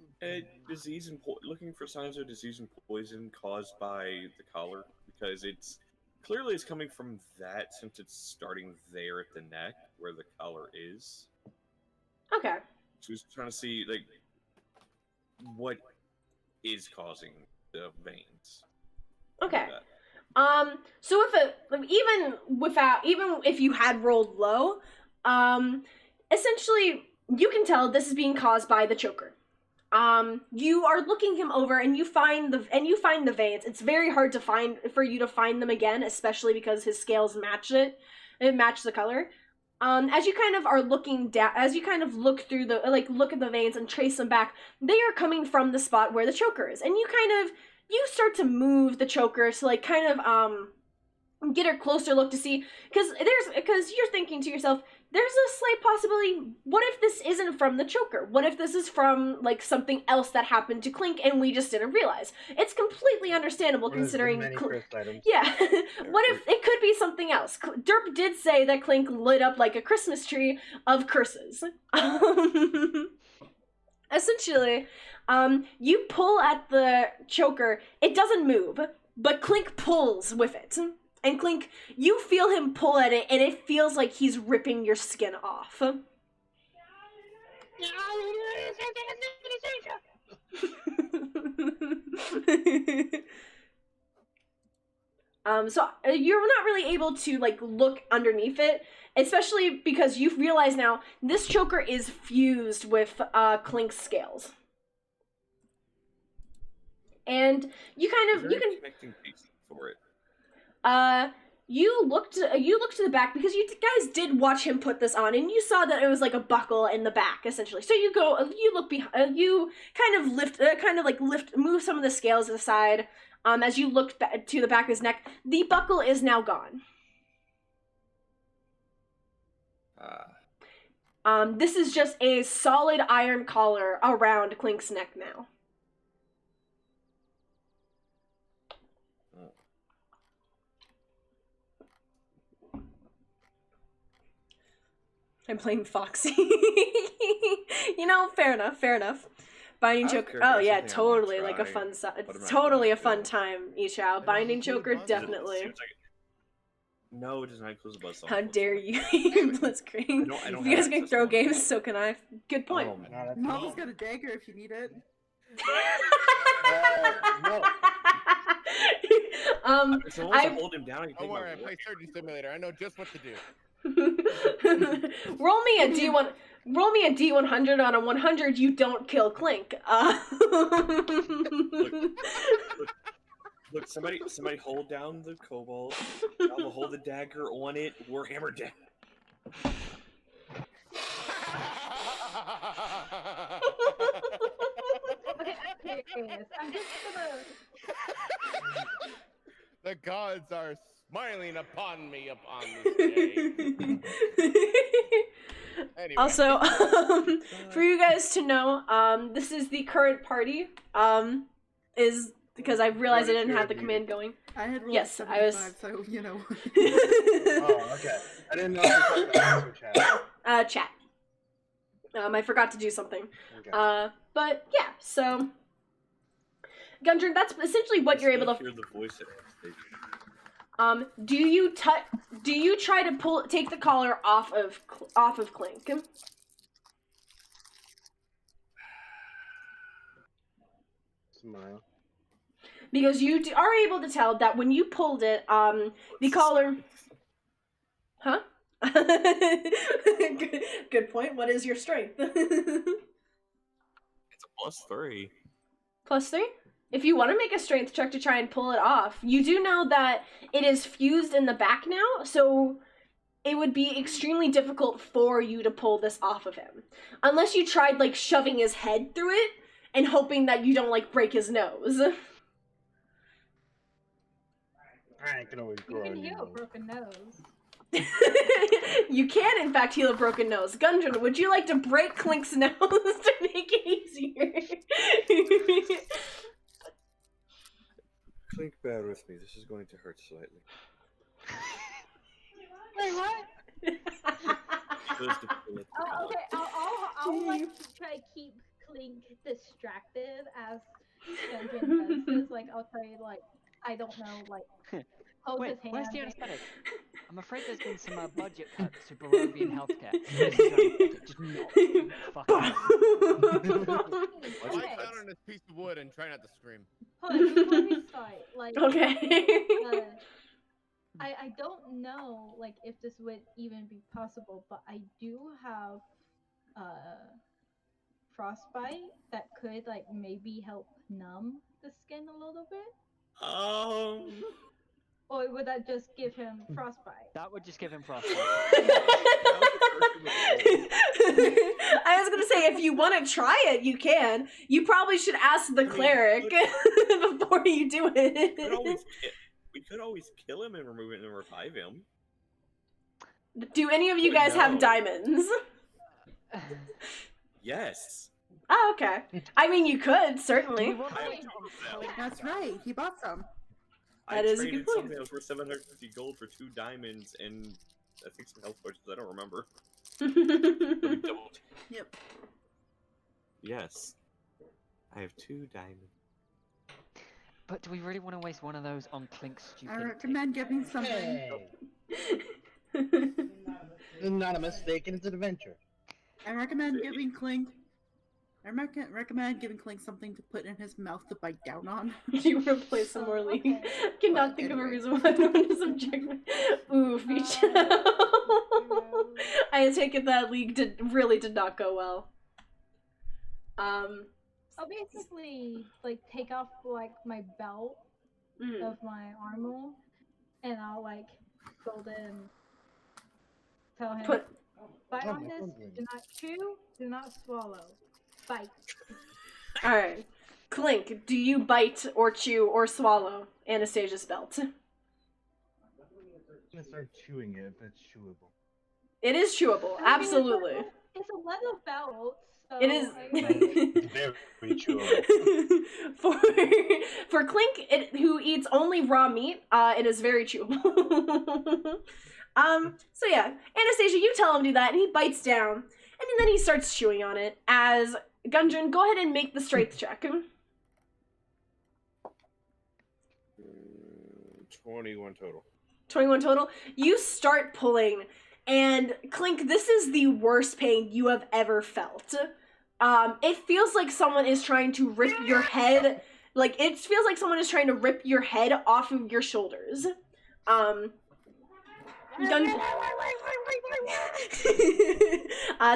disease and looking for signs of disease and poison caused by the collar, because it's clearly it's coming from that, since it's starting there at the neck where the collar is. Okay. So he's trying to see like what is causing the veins. Okay. That. So even if you had rolled low, essentially you can tell this is being caused by the choker. You are looking him over and you find the veins. It's very hard for you to find them again, especially because his scales match the color. As you kind of are looking down, as you kind of look through look at the veins and trace them back, they are coming from the spot where the choker is, and you start to move the choker to get a closer look to see, because you're thinking to yourself, there's a slight possibility, what if this isn't from the choker? What if this is from, like, something else that happened to Clink and we just didn't realize? It's completely understandable One of the considering... many cursed items. Yeah, what if it could be something else? Derp did say that Clink lit up like a Christmas tree of curses. Essentially, you pull at the choker, it doesn't move, but Clink pulls with it. And Clink, you feel him pull at it, and it feels like he's ripping your skin off. So you're not really able to, like, look underneath it, especially because you realize now this choker is fused with Clink's scales. And you kind of, you can... connecting pieces for it. You looked to the back because you guys did watch him put this on, and you saw that it was like a buckle in the back, essentially. So you look behind, you kind of move some of the scales aside. As you look to the back of his neck, the buckle is now gone. This is just a solid iron collar around Clink's neck now. I'm playing Foxy. You know, fair enough. Binding choker. Oh yeah, totally like a fun. It's totally a fun time, Ishao. Binding choker, definitely. No, it does not include the buzzsaw. How dare you, Blitzcrank? If you guys can throw games, so can I. Good point. Mama's got a dagger if you need it. No. I hold him down. Don't worry, I play Surgeon Simulator. I know just what to do. Roll me a D1. Roll me a D100 on a 100. You don't kill Clink. Look, somebody hold down the kobold. I'll hold the dagger on it. Warhammer down. Okay, I'm just gonna. The gods are smiling upon me upon this day. Anyway. Also, for you guys to know, this is the current party. Is because I realized I didn't have the command going. I had rolled yes, 75, I was. So you know. Oh, okay. I didn't know if it was chat. Chat. I forgot to do something. Okay. But yeah, so Gundren, that's essentially what you're able to. Hear the voice at Do you try to take the collar off of Clink? Smile. Because you are able to tell that when you pulled it, the collar. Huh? Good point. What is your strength? It's a +3. +3? If you want to make a strength check to try and pull it off, you do know that it is fused in the back now, so it would be extremely difficult for you to pull this off of him. Unless you tried, like, shoving his head through it and hoping that you don't, like, break his nose. I can always You grow can a new heal a nose. broken nose. You can, in fact, heal a broken nose. Gundren, would you like to break Clink's nose to make it easier? Clink, bear with me. This is going to hurt slightly. Wait, what? Okay, I'll like try to keep Clink distracted as Dungeon does this. Like, I'll try to, like, I don't know, like, hold Wait, his hand. where's the anesthetic? I'm afraid there's been some budget cuts to Barovian healthcare. Just not fucking. Lie down on this piece of wood and try not to scream. Hold on, before we start, like, Okay. I don't know, like, if this would even be possible, but I do have frostbite that could, like, maybe help numb the skin a little bit. Or would that just give him frostbite? That would just give him frostbite. I was gonna say, if you want to try it, you can. You probably should ask the cleric before you do it. We could always kill him and remove it and revive him. Do any of you guys have diamonds? Yes. Oh, okay. I mean, you could, Do certainly. we want to wait on Clink? That's right. He bought some. I That is a good traded point. something that was worth 750 gold for 2 diamonds and I think some health potions. I don't remember. Let me double check. Yep. Yes. I have 2 diamonds. But do we really want to waste one of those on Clink's I stupidity? recommend giving something. Hey, not a mistake, and it's an adventure. I recommend giving Clink. I recommend giving Clink something to put in his mouth to bite down on. You want to play some more League? Okay. I cannot think of a reason why I don't want to subject me. Ooh, I take it that League really did not go well. I'll basically like take off like my belt of my armor, and I'll like fold it and tell him, bite on this, do not chew, do not swallow, bite. Alright. Clink, do you bite or chew or swallow Anastasia's belt? I'm gonna start chewing it if it's chewable. It is chewable, absolutely. It's a leather belt. So It is. It's very chewable. for Clink, who eats only raw meat, it is very chewable. So yeah, Anastasia, you tell him to do that, and he bites down, and then he starts chewing on it. As Gundren, go ahead and make the strength check. 21 total. 21 total. You start pulling, and Clink, this is the worst pain you have ever felt. It feels like someone is trying to rip your head, like, it feels like someone is trying to rip your head off of your shoulders.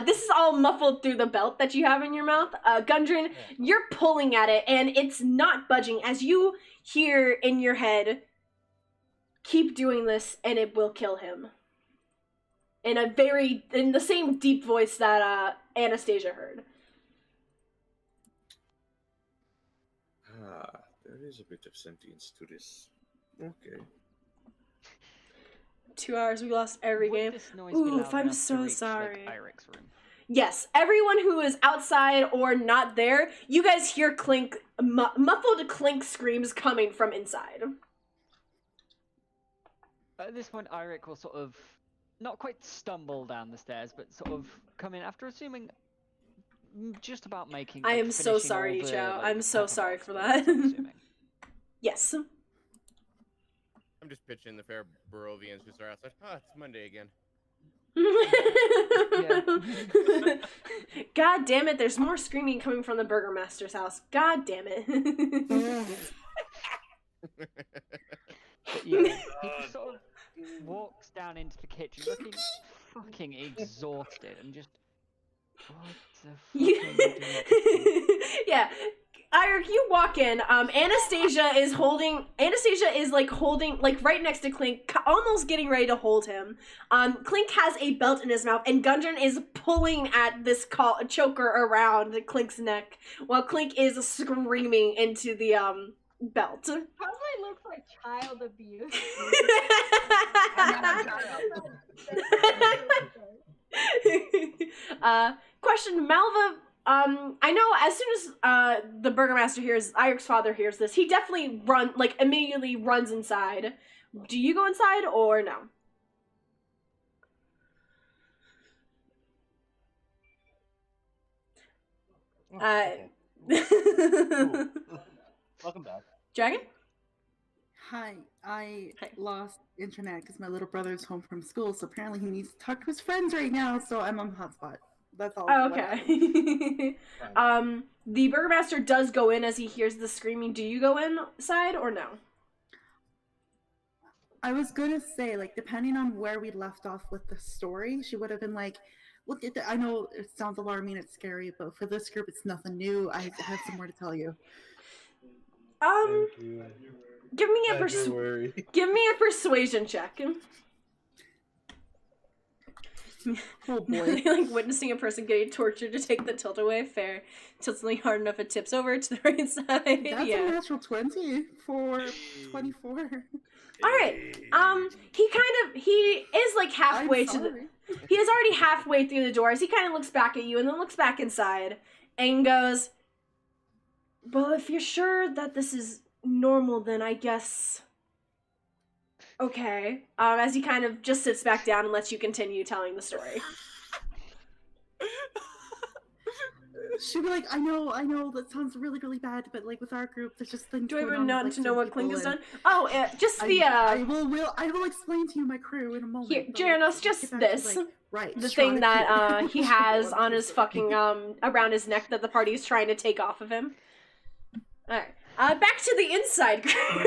This is all muffled through the belt that you have in your mouth. Gundren, you're pulling at it, and it's not budging, as you hear in your head, keep doing this, and it will kill him. In the same deep voice that, Anastasia heard. There is a bit of sentience to this. Okay. 2 hours, we lost every game. Would this noise be Oof, loud I'm enough to so reach, sorry. Like, Irik's room? Yes, everyone who is outside or not there, you guys hear Clink, muffled Clink screams coming from inside. At this point, Irik will sort of, not quite stumble down the stairs, but sort of come in after assuming just about making. I like, am so finishing sorry, all the, Chow. like, I'm so pepper sorry box for bullets, that. I'm assuming. Yes. I'm just pitching the fair Barovians just are outside. Ah, it's Monday again. God damn it, there's more screaming coming from the Burgermaster's house. God damn it. But yeah, he just sort of walks down into the kitchen looking fucking exhausted and just, what the fuck are you doing? Yeah. Irik, you walk in. Anastasia is holding, like, right next to Clink, almost getting ready to hold him. Clink has a belt in his mouth, and Gundren is pulling at this choker around Clink's neck, while Clink is screaming into the, belt. Probably looks like child abuse. Question, Malva, I know as soon as the Burgermaster hears, Irik's father hears this, he definitely immediately runs inside. Do you go inside or no? Okay. Welcome back. Dragon? Hi, I lost internet because my little brother's home from school, so apparently he needs to talk to his friends right now, so I'm on hotspot. That's all. Oh, okay. The Burgermaster does go in as he hears the screaming. Do you go inside or no? I was gonna say, like, depending on where we left off with the story, she would have been like, look at I know it sounds alarming, it's scary, but for this group, it's nothing new. I have some more to tell you. Thank you. Give me a Don't worry. give me a persuasion check. Oh boy. Like witnessing a person getting tortured to take the tilt away. Fair. Tilts only hard enough it tips over to the right side. That's Yeah. a natural 20 for 24. All right. He is like halfway I'm to the. sorry. He is already halfway through the doors. He kind of looks back at you and then looks back inside and goes, "Well, if you're sure that this is normal, then I guess." Okay. As he kind of just sits back down and lets you continue telling the story. She'd be like, I know, that sounds really, really bad, but like with our group, there's just things Do I going even on know with, like, to know certain what Clink people, has and done? Oh, just the I will explain to you my crew in a moment. here, but Jeranos, let's just get back to, this. like, right, The Strahd thing that here. he has on his fucking around his neck that the party's trying to take off of him. Alright. Back to the inside crew.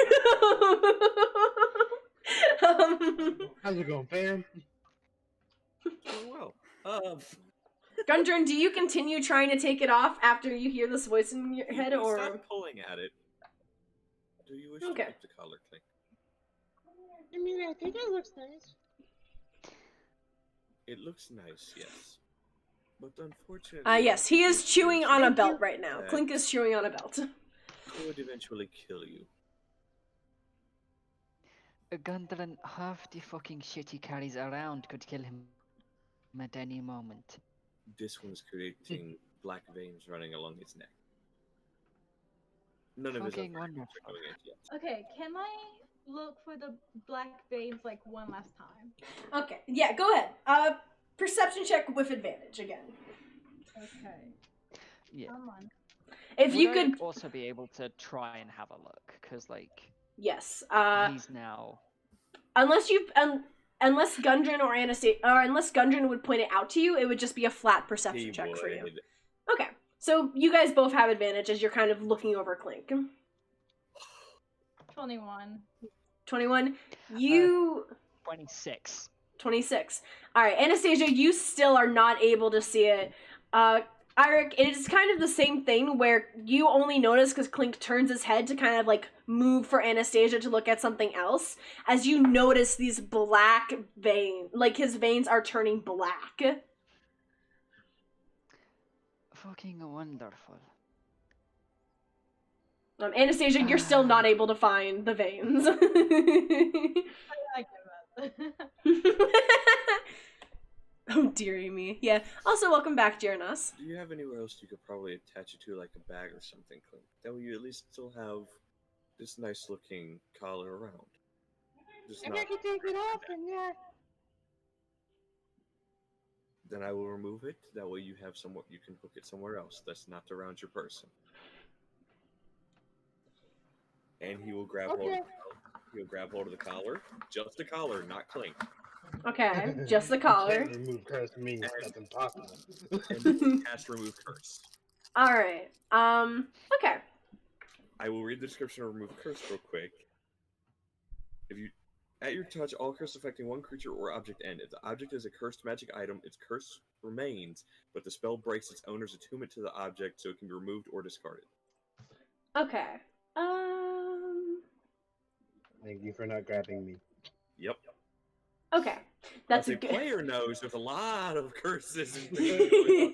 How's it going, fam? Well, Gundren, do you continue trying to take it off after you hear this voice in your head, you or start pulling at it. Do you wish Okay. to keep the collar, Clink? I mean, I think it looks nice. It looks nice, yes. But unfortunately... yes, he is chewing on a Thank belt you. right now. Clink is chewing on a belt. It would eventually kill you. Gundren, half the fucking shit he carries around could kill him at any moment. This one's creating black veins running along his neck. None of his other Fucking items wonderful. are doing it yet. Okay, can I look for the black veins like one last time? Okay, yeah, go ahead. Perception check with advantage again. Okay. Yeah. Come on. If you Would I could, also be able to try and have a look, because like yes. he's now. Unless unless Gundren or Anastasia, or unless Gundren would point it out to you, it would just be a flat perception He check for you. would. Okay, so you guys both have advantage as you're kind of looking over Clink. 21. 21. You 26. 26. All right, Anastasia, you still are not able to see it. Eric, it is kind of the same thing where you only notice because Clink turns his head to kind of like move for Anastasia to look at something else. As you notice these black veins, like his veins are turning black. Fucking wonderful. Anastasia, you're still not able to find the veins. I give up. Oh, dearie me. Yeah. Also, welcome back, Jeranos. Do you have anywhere else you could probably attach it to, like a bag or something, Clink? That way you at least still have this nice looking collar around. Just If not... I can take it off, then yeah. Then I will remove it. That way you have somewhere you can hook it somewhere else that's not around your person. And he will grab hold of Okay. he'll grab hold of the collar. Just the collar, not Clink. Okay, just the collar. Can't remove curse means that's impossible. And cast remove curse. Alright. Okay. I will read the description of remove curse real quick. If you at your touch, all curse affecting one creature or object end. If the object is a cursed magic item, its curse remains, but the spell breaks its owner's attunement to the object, so it can be removed or discarded. Okay. Thank you for not grabbing me. Yep. Okay. That's As a a good. player knows, there's a lot of curses and things going on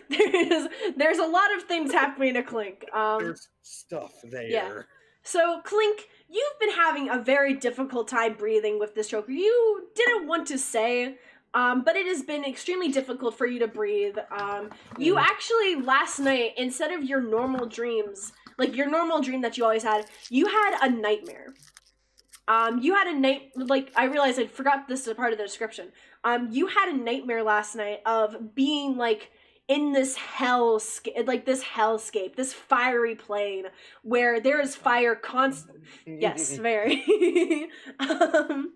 there. There's a lot of things happening to Clink. There's stuff there. Yeah. So, Clink, you've been having a very difficult time breathing with this choker. You didn't want to say, but it has been extremely difficult for you to breathe. You actually, last night, instead of your normal dreams, like your normal dream that you always had, you had a nightmare. You had a night, like, I realized I forgot this is a part of the description. You had a nightmare last night of being, like, in this hellscape, this fiery plane, where there is fire constant. Yes, very. And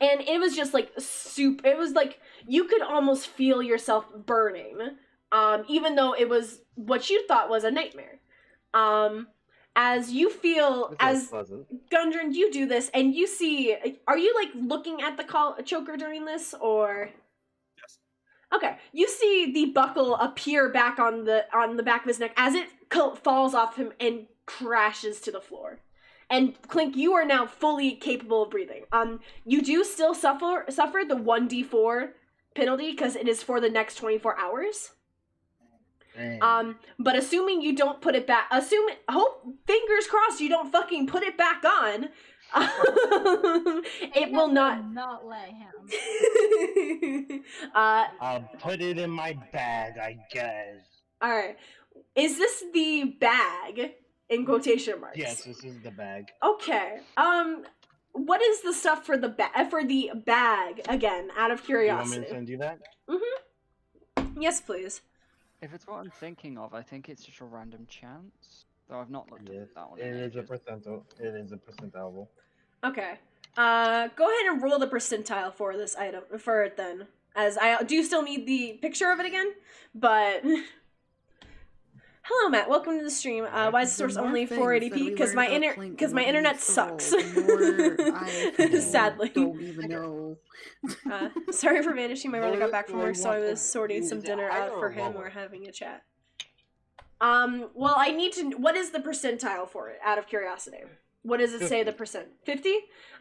it was just, like, it was, like, you could almost feel yourself burning, even though it was what you thought was a nightmare. As you feel, as Gundren, you do this, and you see, are you, like, looking at the choker during this, or? Yes. Okay, you see the buckle appear back on the back of his neck as it falls off him and crashes to the floor. And Clink, you are now fully capable of breathing. You do still suffer the 1d4 penalty because it is for the next 24 hours. But assuming you don't put it back, fingers crossed you don't fucking put it back on. It will not. Not let him. I'll put it in my bag, I guess. All right. Is this the bag in quotation marks? Yes, this is the bag. Okay. What is the stuff for the bag again? Out of You curiosity. want me to send you that? Yes, please. If it's what I'm thinking of, I think it's just a random chance. Though I've not looked Yes, at that one. it in is a ages. percentile. It is a percentile. Okay. Go ahead and roll the percentile for this item for it then, as I do still need the picture of it again. But hello, Matt. Welcome to the stream. Why is the source only 480p? Because my internet sucks. Sadly. Don't even know. Sorry for vanishing. My brother got back from work, so I was sorting Is some it dinner higher out for or him. lower? We're having a chat. Well, I need to. What is the percentile for it? Out of curiosity, what does it say? The percent? 50.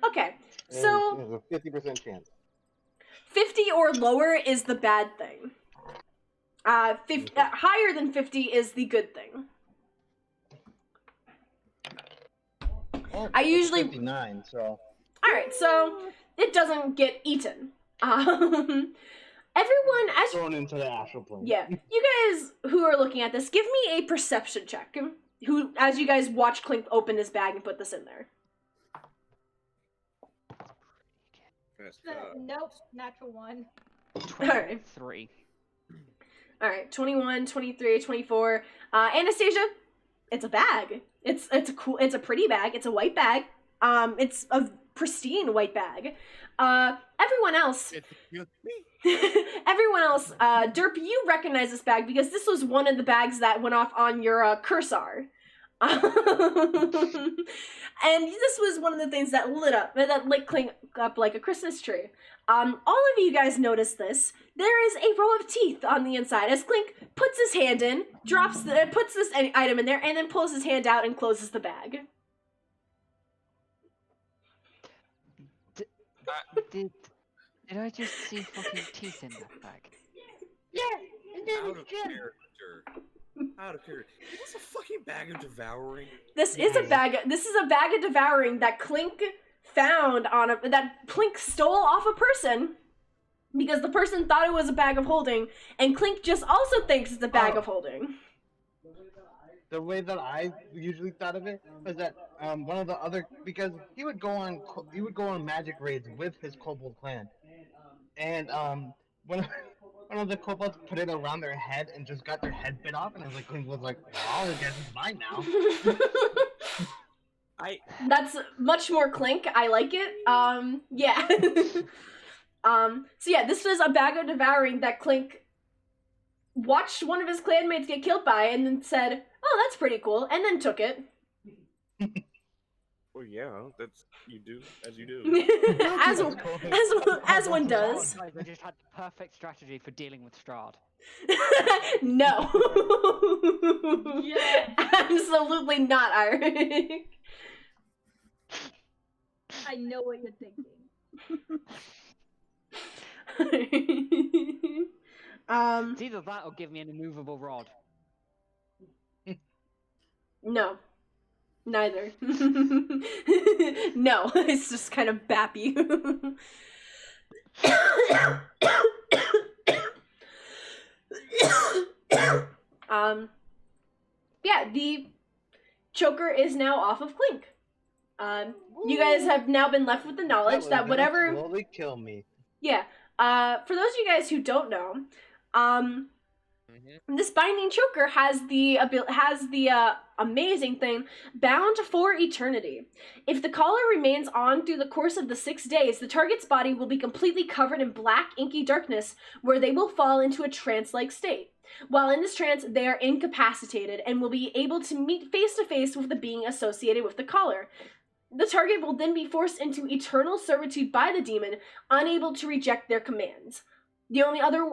Okay, so There's a 50% chance. 50 or lower is the bad thing. 50, higher than 50 is the good thing. Oh, I usually- 59. So All right, so it doesn't get eaten. Everyone, as thrown into the astral plane. yeah, you guys who are looking at this, give me a perception check. Who, as you guys watch Clink open his bag and put this in there. That's, Nope, natural one. 23. All right, 21, 23, 24. Anastasia, it's a bag. It's a pretty bag. It's a white bag. It's a pristine white bag. Everyone else, Derp, you recognize this bag because this was one of the bags that went off on your cursor. And this was one of the things that lit Clink up like a Christmas tree. All of you guys notice this. There is a row of teeth on the inside as Clink puts his hand in, puts this item in there, and then pulls his hand out and closes the bag. Did I just see fucking teeth in that bag? Yeah, and then out of it's Jim. character. Out of character. Is this a fucking bag of devouring? This is a bag of devouring that Clink found that Clink stole off a person because the person thought it was a bag of holding, and Clink just also thinks it's a bag of holding. The way that I usually thought of it was that one of the other, because he would go on magic raids with his kobold clan, and one of the kobolds put it around their head and just got their head bit off, and I was like, "Oh, I guess it's mine now." That's much more Clink. I like it. Yeah. So yeah, this was a bag of devouring that Clink watched one of his clanmates get killed by, and then said, "Oh, that's pretty cool," and then took it. Well, yeah, that's you do as you do. as one does. Oh, guys, I just had the perfect strategy for dealing with Strahd. No. Yes. Absolutely not, Eric. I know what you're thinking. It's either that or give me an immovable rod. No. Neither. No, it's just kind of bappy. Yeah, the choker is now off of Clink. You guys have now been left with the knowledge that whatever slowly kill me. Yeah. For those of you guys who don't know, this binding choker has the amazing thing, bound for eternity. If the collar remains on through the course of the 6 days, the target's body will be completely covered in black, inky darkness, where they will fall into a trance-like state. While in this trance, they are incapacitated and will be able to meet face-to-face with the being associated with the collar. The target will then be forced into eternal servitude by the demon, unable to reject their commands. The only other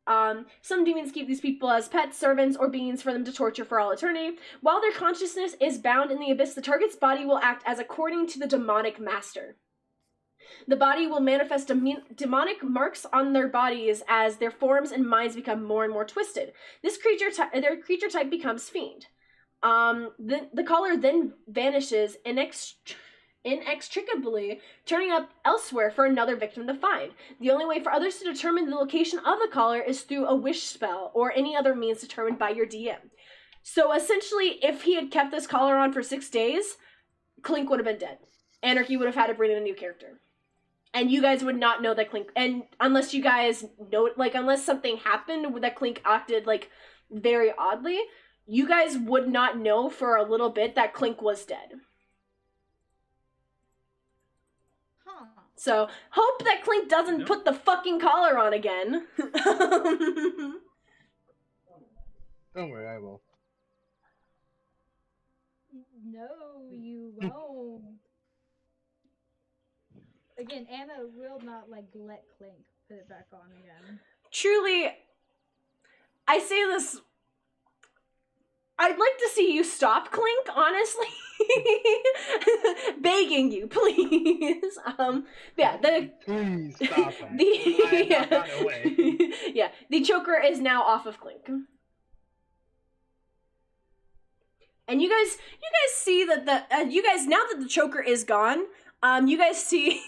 Some demons keep these people as pets, servants, or beings for them to torture for all eternity. While their consciousness is bound in the abyss, the target's body will act as according to the demonic master. The body will manifest demonic marks on their bodies as their forms and minds become more and more twisted. Their creature type becomes fiend. The caller then vanishes inextricably, turning up elsewhere for another victim to find. The only way for others to determine the location of the caller is through a wish spell or any other means determined by your DM. So essentially, if he had kept this caller on for 6 days, Clink would have been dead. Anarchy would have had to bring in a new character. And you guys would not know that Clink, and unless you guys know, like, unless something happened that Clink acted, like, very oddly, you guys would not know for a little bit that Clink was dead. Huh. So, hope that Clink doesn't put the fucking collar on again. Don't worry, I will. No, you won't. Again, Anna will not, like, let Clink put it back on again. Truly, I say this, I'd like to see you stop, Clink, honestly. Begging you, please. Yeah, Please stop him. the, I got it away. yeah, the choker is now off of Clink. And you guys see that you guys, now that the choker is gone, you guys see,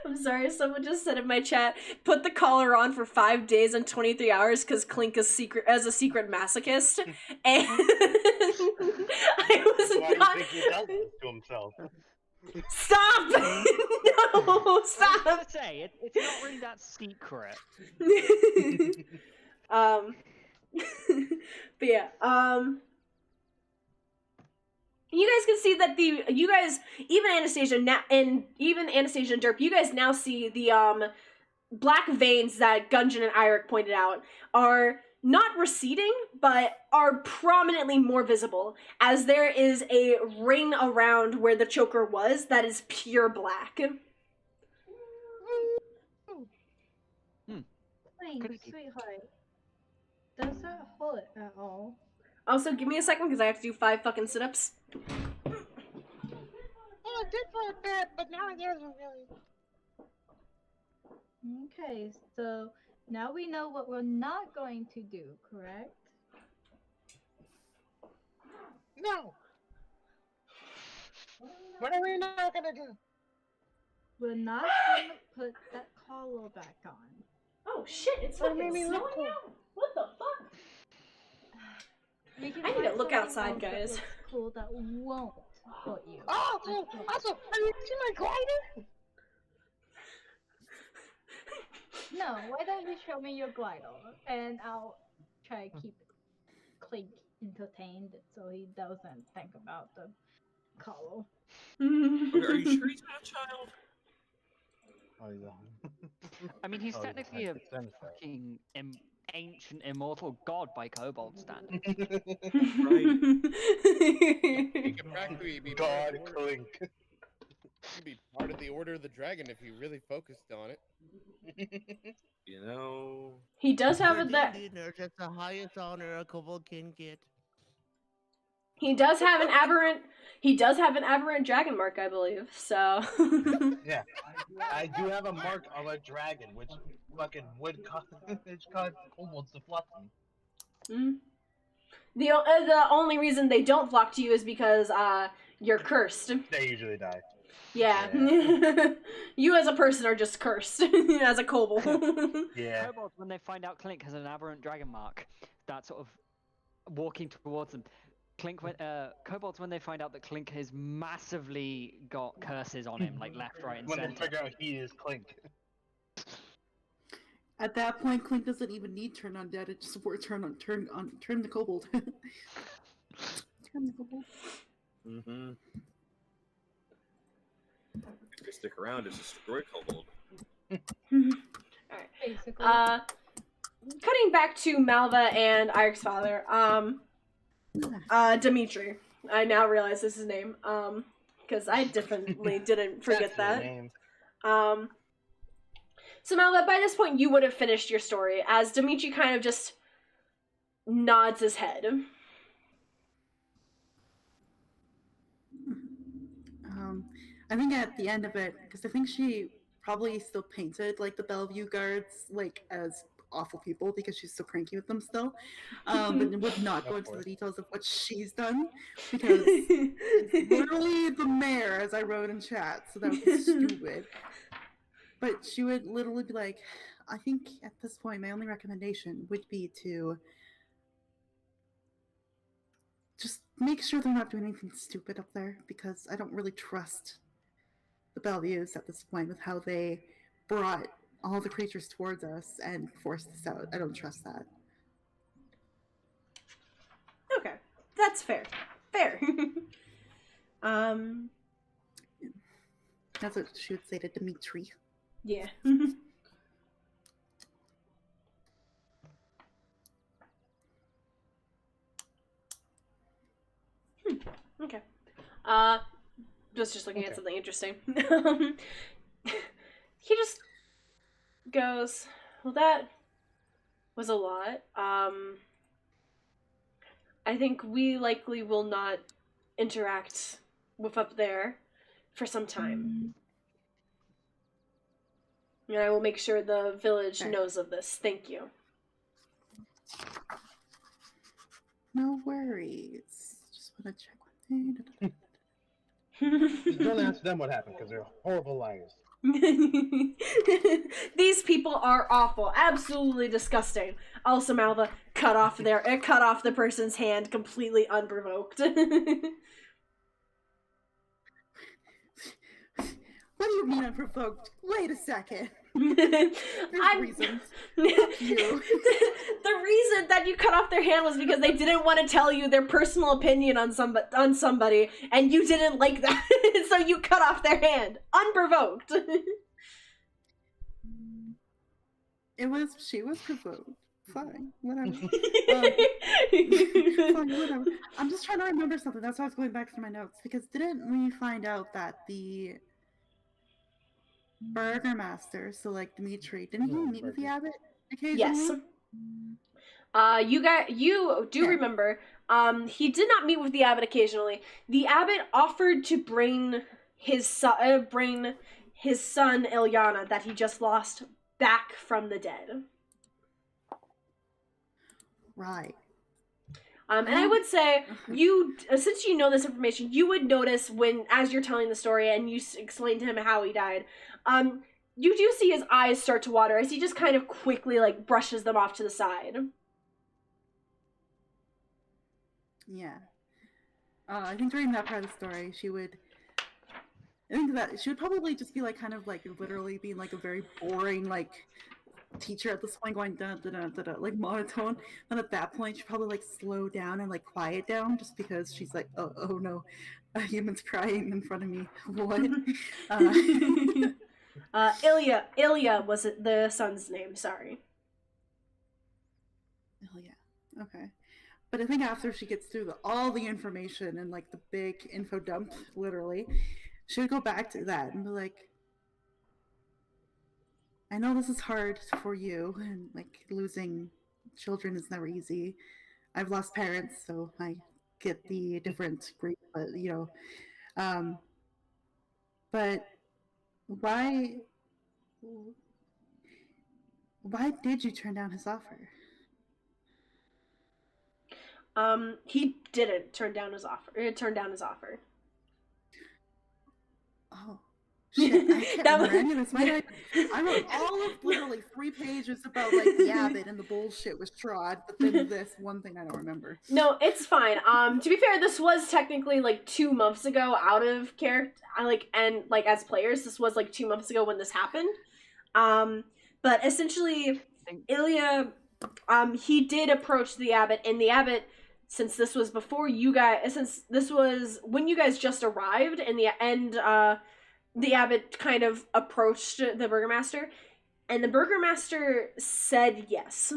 I'm sorry, someone just said in my chat, put the collar on for 5 days and 23 hours because Clink is a secret masochist. And I was Why not... do you think he does this to himself? Stop! No, stop! I was gonna say, it's not really that secret. But yeah, you guys can see that even Anastasia and Derp, you guys now see the black veins that Gungeon and Eirik pointed out are not receding, but are prominently more visible, as there is a ring around where the choker was that is pure black. Clink, sweetheart. Does that hurt at all? Also, give me a second because I have to do 5 fucking sit-ups. Well, it did for a bit, but now it doesn't really. Okay, so now we know what we're not going to do, correct? No. What are we not gonna do? We're not going to put that collar back on. Oh shit, it's What fucking made me snowing look cool? out? What the fuck? We can I need to find look something outside, else that guys. looks cool that won't hurt you. Oh, cool. Also, have you seen my glider? No, why don't you show me your glider, and I'll try to keep Clink entertained so he doesn't think about the collar. Okay, are you sure he's not a child? Oh, yeah. I mean, he's Oh, technically a that's the sense, fucking ancient immortal god by kobold standards. He could practically be God Clink. He'd be part of the Order of the Dragon if he really focused on it. You know... He does have a that. That's the highest honor a kobold can get. He does have an aberrant. He does have an aberrant dragon mark, I believe. So. Yeah, I do have a mark of a dragon, which fucking would cause kobolds to flock them. The only reason they don't flock to you is because you're cursed. They usually die. Yeah. You as a person are just cursed as a kobold. Yeah. Kobolds, when they find out Clink has an aberrant dragon mark, that sort of walking towards them. Kobolds, when they find out that Clink has massively got curses on him, like left, right, and When they center. figure out he is Clink. At that point, Clink doesn't even need turn undead. It just turn the kobold. Turn the kobold. Mm-hmm. If they stick around, it's destroy kobold. Alright. Basically. Cutting back to Malva and Irik's father, Dimitri. I now realize this is his name, because I definitely didn't forget That's that. his name. So Malva, by this point, you would have finished your story, as Dimitri kind of just nods his head. I think at the end of it, because I think she probably still painted like the Bellevue guards like as awful people because she's so cranky with them still, but would not go into the details of what she's done because it's literally the mayor, as I wrote in chat, so that would be stupid. But she would literally be like, I think at this point my only recommendation would be to just make sure they're not doing anything stupid up there, because I don't really trust the Bellevues at this point with how they brought all the creatures towards us and forced us out. I don't trust that. Okay, that's fair. Fair. That's what she would say to Dimitri. Yeah. Okay. Just looking at something interesting. He just goes, well, that was a lot. I think we likely will not interact with up there for some time. And I will make sure the village knows of this. Thank you. No worries. Just want to check one thing. Just don't ask them what happened, because they're horrible liars. These people are awful. Absolutely disgusting. Also, Malva cut off the person's hand completely unprovoked. What do you mean unprovoked? Wait a second. There's reasons. The reason that you cut off their hand was because they didn't want to tell you their personal opinion on somebody, and you didn't like that, so you cut off their hand unprovoked. She was provoked. Fine, whatever. Fine, whatever. I'm just trying to remember something. That's why I was going back to my notes, because didn't we find out that the Burgermaster, so like Dimitri, didn't he meet with the abbot occasionally? Yes. You do remember, he did not meet with the abbot occasionally. The abbot offered to bring his son Ilyana, that he just lost, back from the dead. Right. And I would say, since you know this information, you would notice as you're telling the story and you explain to him how he died, you do see his eyes start to water as he just kind of quickly, like, brushes them off to the side. Yeah. I think during that part of the story, she would probably just be, like, kind of, like, literally being, like, a very boring, like, teacher at this point, going da da da da da, like monotone. And at that point, she'd probably like slow down and like quiet down, just because she's like, oh no, a human's crying in front of me. What? Ilya was the son's name. Sorry. Ilya. Okay. But I think after she gets through all the information and like the big info dump, literally, she would go back to that and be like, I know this is hard for you, and like losing children is never easy. I've lost parents, so I get the different grief, but but why did you turn down his offer? He didn't turn down his offer. Oh. Shit, I can't remember any of this. I wrote all of literally 3 pages about like the abbot and the bullshit with Strahd, but then this one thing I don't remember. No, it's fine. To be fair, this was technically like 2 months ago out of character. And as players, this was like 2 months ago when this happened. But essentially, Ilya, he did approach the abbot, and the abbot, since this was before you guys, since this was when you guys just arrived, the abbot kind of approached the burgomaster, and the burgomaster said yes.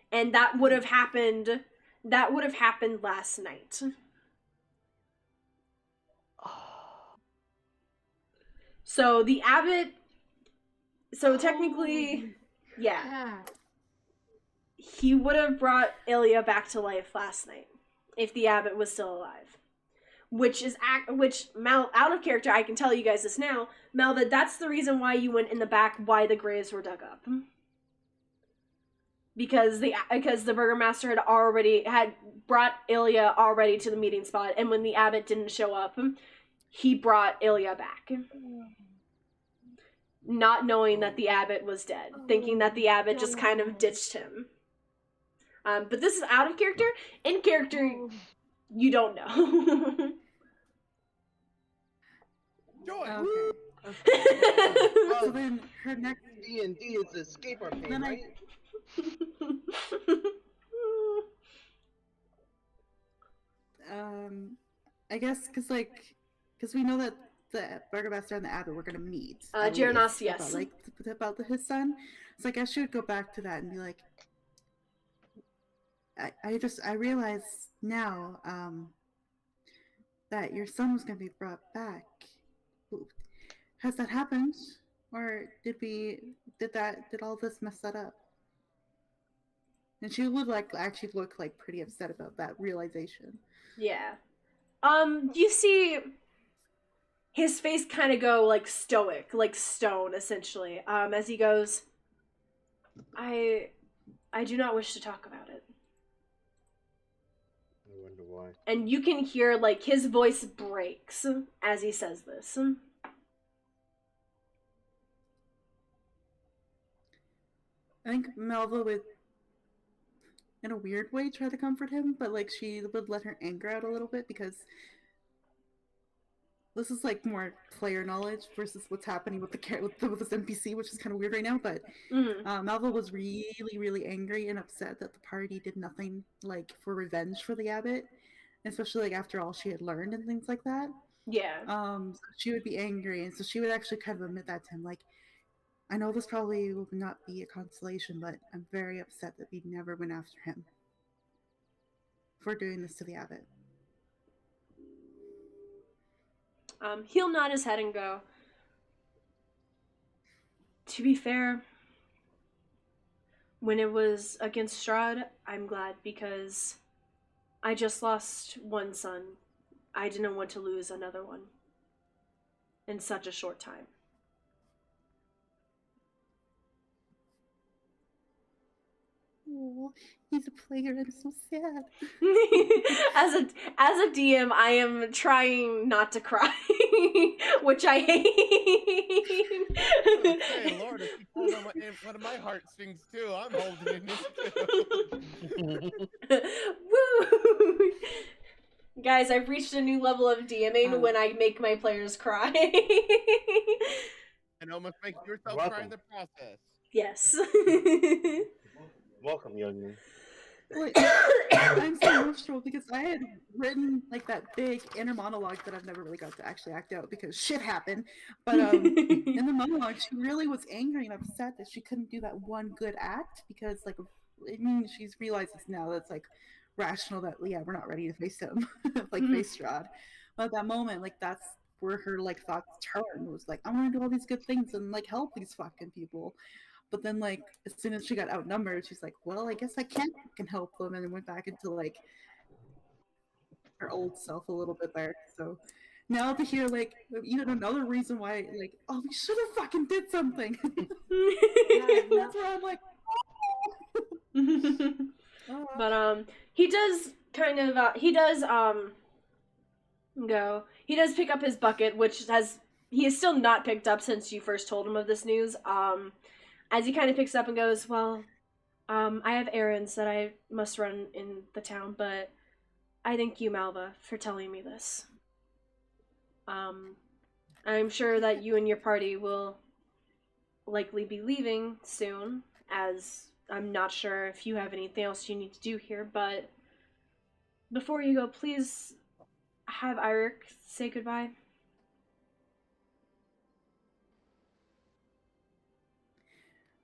And that would have happened last night. So the abbot So technically, yeah. He would have brought Ilya back to life last night if the abbot was still alive. Mal, out of character, I can tell you guys this now, Malva, that's the reason why you went in the back, why the graves were dug up. Because the burgomaster had brought Ilya already to the meeting spot, and when the abbot didn't show up, he brought Ilya back. Not knowing that the abbot was dead, thinking that the abbot just kind of ditched him. But this is out of character. In character, you don't know. Joy. So then her next D&D is escape our pain, right? I guess because we know that the burgomaster and the abbot were gonna meet. Jeranos, yes. About his son. So I guess she would go back to that and be like, I realize now, that your son was gonna be brought back. Has that happened? Or did all this mess that up? And she would actually look pretty upset about that realization. Yeah. You see his face kind of go stoic, like stone, essentially. As he goes, I do not wish to talk about it. I wonder why. And you can hear his voice breaks as he says this. I think Malva would, in a weird way, try to comfort him, but she would let her anger out a little bit because this is more player knowledge versus what's happening with this NPC, which is kind of weird right now. But Malva was really, really angry and upset that the party did nothing for revenge for the abbot, especially after all she had learned and things like that. Yeah. So she would be angry, and so she would actually kind of admit that to him, I know this probably will not be a consolation, but I'm very upset that we never went after him for doing this to the abbot. He'll nod his head and go, to be fair, when it was against Strahd, I'm glad because I just lost one son. I didn't want to lose another one in such a short time. Oh, he's a player. I'm so sad. As a DM, I am trying not to cry, which I hate. Hey, Lord, if you pulled on one of my heartstrings too, I'm holding in this too. Woo! Guys, I've reached a new level of DMing when I make my players cry. And almost make yourself cry in the process. Yes. Welcome, youngling. I'm so emotional because I had written that big inner monologue that I've never really got to actually act out because shit happened. But in the monologue, she really was angry and upset that she couldn't do that one good act because she realizes now that's rational that we're not ready to face him, face Strahd. But at that moment, that's where her thoughts turned. Was I want to do all these good things and help these fucking people. But then, as soon as she got outnumbered, she's like, well, I guess I can help them, and then went back into, her old self a little bit there. So now to hear, even another reason why, oh, we should have fucking did something. That's where I'm like, oh. But, he does kind of, he does pick up his bucket, which he has still not picked up since you first told him of this news, as he kind of picks up and goes, well, I have errands that I must run in the town, but I thank you, Malva, for telling me this. I'm sure that you and your party will likely be leaving soon, as I'm not sure if you have anything else you need to do here, but before you go, please have Eirik say goodbye.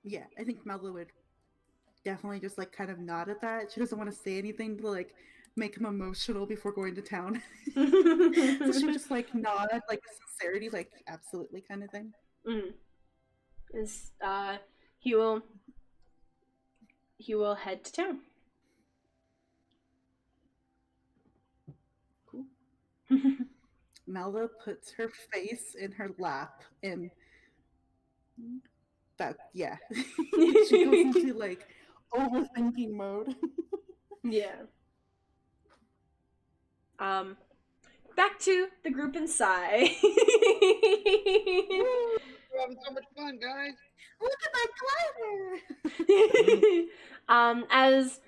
Yeah, I think Malva would definitely just kind of nod at that. She doesn't want to say anything to make him emotional before going to town. So she just nod at sincerity, absolutely kind of thing. is he will head to town. Cool. Melda puts her face in her lap and that, yeah. She goes into like overthinking mode. Yeah. Back to the group inside. We're having so much fun, guys. Look at my glider! As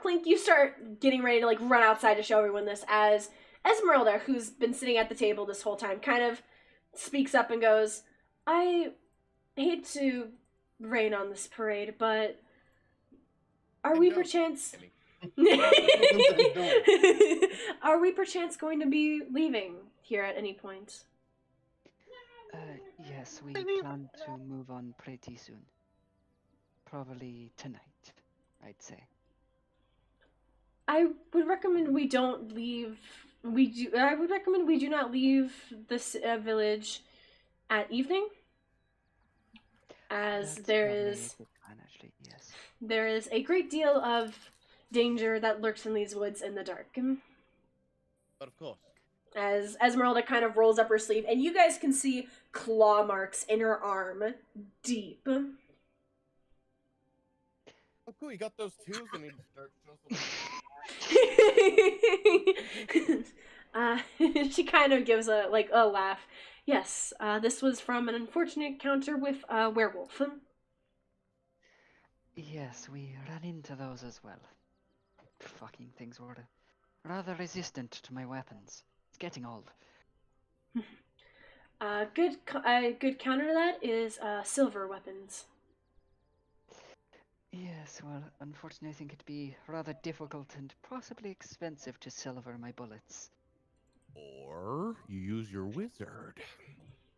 Clink, you start getting ready to like run outside to show everyone this. As Esmeralda, who's been sitting at the table this whole time, kind of speaks up and goes, "I hate to rain on this parade, but are we perchance are we perchance going to be leaving here at any point?" Yes, we plan to move on pretty soon. Probably tonight, I'd say. I would recommend we don't leave. I would recommend we do not leave this village at evening, as That's there probably is a good plan, actually, yes. there is a great deal of danger that lurks in these woods in the dark. But of course. As Esmeralda kind of rolls up her sleeve, and you guys can see claw marks in her arm, deep. Oh, cool, you got those too? Let me start She kind of gives a laugh. Yes, this was from an unfortunate encounter with a werewolf. Yes, we ran into those as well. Fucking things were rather resistant to my weapons. It's getting old. Good counter to that is silver weapons. Yes, well, unfortunately I think it'd be rather difficult and possibly expensive to silver my bullets. Or you use your wizard.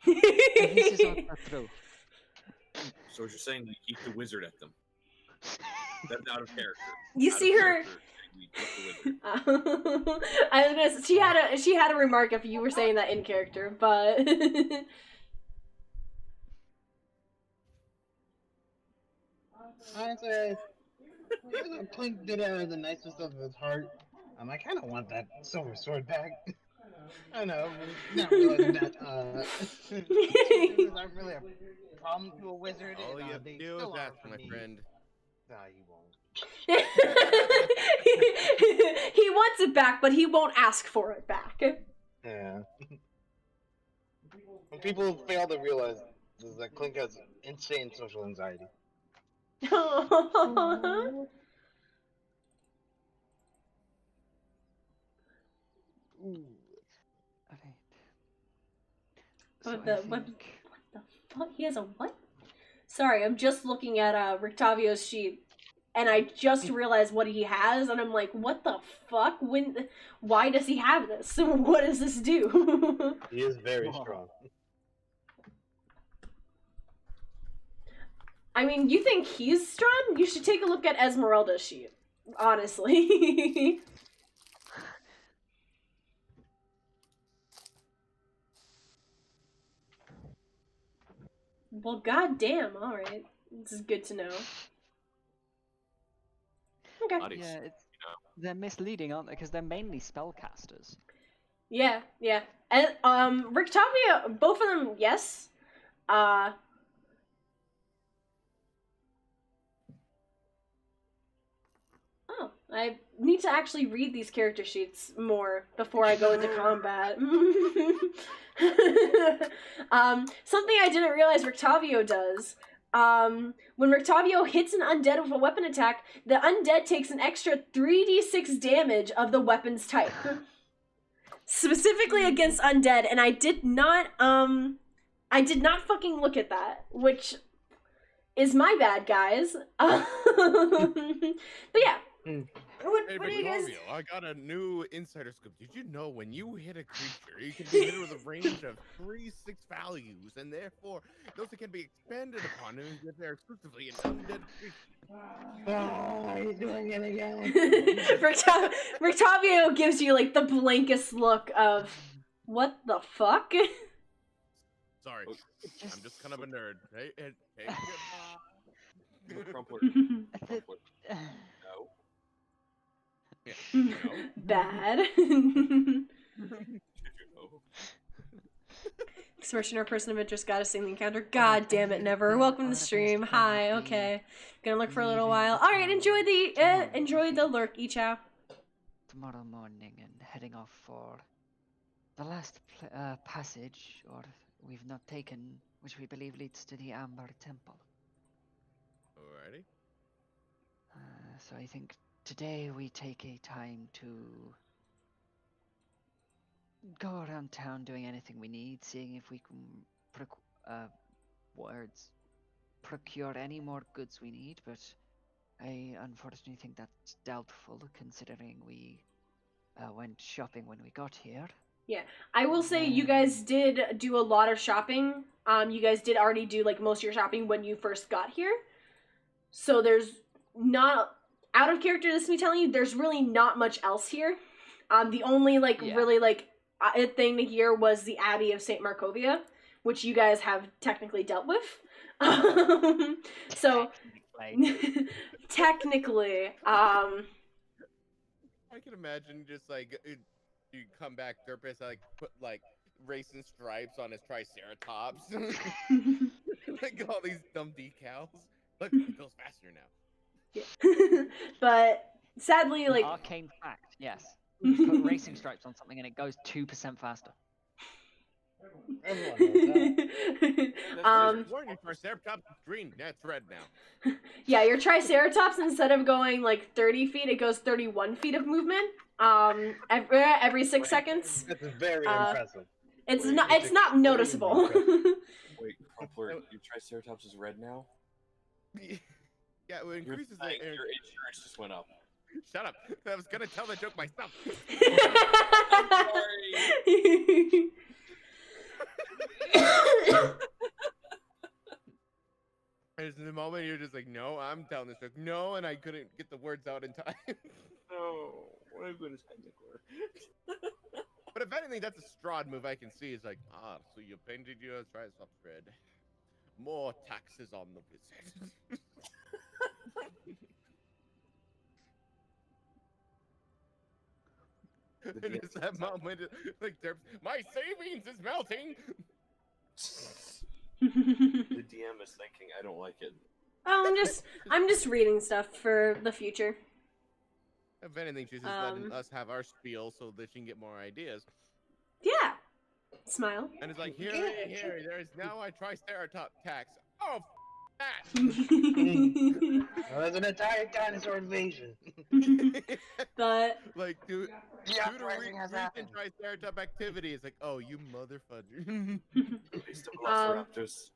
This is all thought through. So what you're saying, you keep the wizard at them. That's out of character. You Out see of her. character, you keep the wizard. I was gonna. She had a remark if you were saying that in character, but. I say, even though Clink did it out of the nicest of his heart, I kind of want that silver sword back. I know, not realizing that swords aren't really a problem to a wizard. All you have they to do still is are ask, for my me. friend. Nah, you won't. He wants it back, but he won't ask for it back. Yeah. When people fail to realize is that Clink has insane social anxiety. Alright. What the fuck? He has a what? Sorry, I'm just looking at Rictavio's sheet, and I just realized what he has, and I'm like, what the fuck? Why does he have this? What does this do? He is very strong. I mean, you think he's strong? You should take a look at Esmeralda's sheet. Honestly. Well, goddamn. All right, this is good to know. Okay. Yeah, they're misleading, aren't they? Because they're mainly spellcasters. Yeah. And Rictavio, both of them, yes. Oh, I need to actually read these character sheets more before I go into combat. Something I didn't realize Rictavio does. When Rictavio hits an undead with a weapon attack, the undead takes an extra 3d6 damage of the weapon's type. Specifically against undead, and I did not fucking look at that, which is my bad, guys. But yeah. Hey, Victorio, I got a new insider scoop. Did you know when you hit a creature, you can be hit with a range of 3-6 values, and therefore those can be expanded upon if they're exclusively an undead creature? Oh, he's doing it again. Rictavio gives you like the blankest look of what the fuck? Sorry, I'm just kind of a nerd. Hey, The Crumpler. Crumpler. No. Yeah, no. Bad. Did you know? Expression or person of interest gotta sing the encounter. God damn it, never. Welcome to stream. Hi, okay. Gonna look for a little while. Alright, enjoy the lurk, Ichao. Tomorrow morning and heading off for the last passage, or we've not taken, which we believe leads to the Amber Temple. Alrighty. So I think today we take a time to go around town doing anything we need, seeing if we can procure any more goods we need, but I unfortunately think that's doubtful considering we went shopping when we got here. Yeah, I will say you guys did do a lot of shopping. You guys did already do like most of your shopping when you first got here. So there's not, out of character, this is me telling you, there's really not much else here. The only really thing here was the Abbey of St. Markovia, which you guys have technically dealt with. So technically, I can imagine just like you come back, Derpus like put like racing stripes on his Triceratops, like all these dumb decals. Look, it goes faster now. Yeah. But sadly, like arcane fact, yes. You put racing stripes on something and it goes 2% faster. Warning, your Triceratops is green. That's red now. Yeah, your Triceratops, instead of going like 30 feet, it goes 31 feet of movement. Every 6 seconds. That's very impressive. It's not noticeable. Wait, Crumpler, your Triceratops is red now? Yeah, it increases your insurance just went up. Shut up. I was gonna tell the joke myself. I'm sorry. There's the moment you're just like, no, I'm telling this joke. No, and I couldn't get the words out in time. No, what am I going to say? But if anything, that's a Strahd move I can see. Is like, so you painted your Triceratops red. More taxes on the visit. And it's that moment, like, my savings is melting. The DM is thinking, I don't like it. Oh, I'm just reading stuff for the future. If anything, she's just letting us have our spiel so that she can get more ideas. Yeah. Smile. And it's like, here, there is now a Triceratops tax. Oh, that. There's an entire dinosaur invasion. But like, due to uprising has happened. Triceratops activity, it's like, oh, you motherfucker. Velociraptors.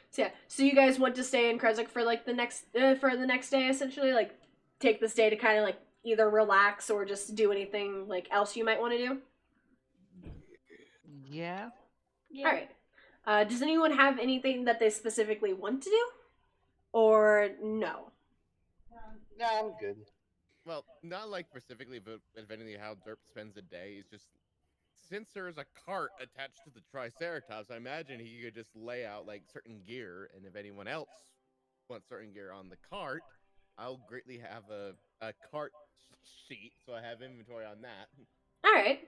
So yeah, so you guys want to stay in Kresik for like the next day, essentially, like take this day to kind of like either relax or just do anything like else you might want to do. Yeah. All right. Does anyone have anything that they specifically want to do, or no? No, I'm good. Well, not like specifically, but if anything, how Derp spends a day is just, since there's a cart attached to the Triceratops, I imagine he could just lay out like certain gear, and if anyone else wants certain gear on the cart, I'll greatly have a cart sheet, so I have inventory on that. All right.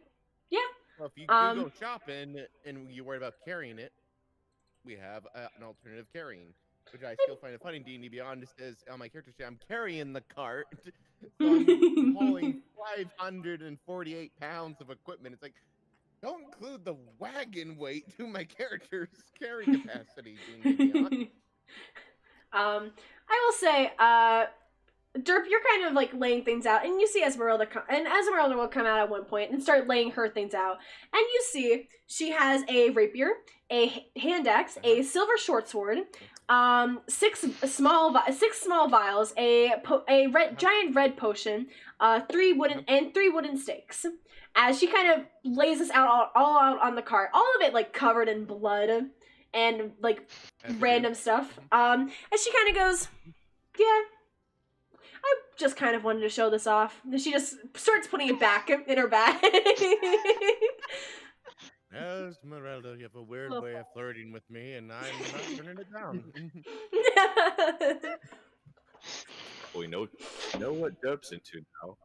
Yeah. Well, if you do go shopping and you worry about carrying it, we have an alternative carrying, which I still find it funny. D&D Beyond says on my character sheet, I'm carrying the cart, so I'm hauling 548 pounds of equipment. It's like, don't include the wagon weight to my character's carry capacity. D&D Beyond. I will say, Derp, you're kind of like laying things out, and you see Esmeralda Esmeralda will come out at one point and start laying her things out, and you see she has a rapier, a hand axe, a silver short sword, six small vials, a giant red potion, three wooden stakes. As she kind of lays this out all out on the cart, all of it like covered in blood and like random stuff. And she kind of goes, yeah. I just kind of wanted to show this off. And she just starts putting it back in her bag. Esmeralda, you have a weird way of flirting with me, and I'm not turning it down. We know what Derp's into now.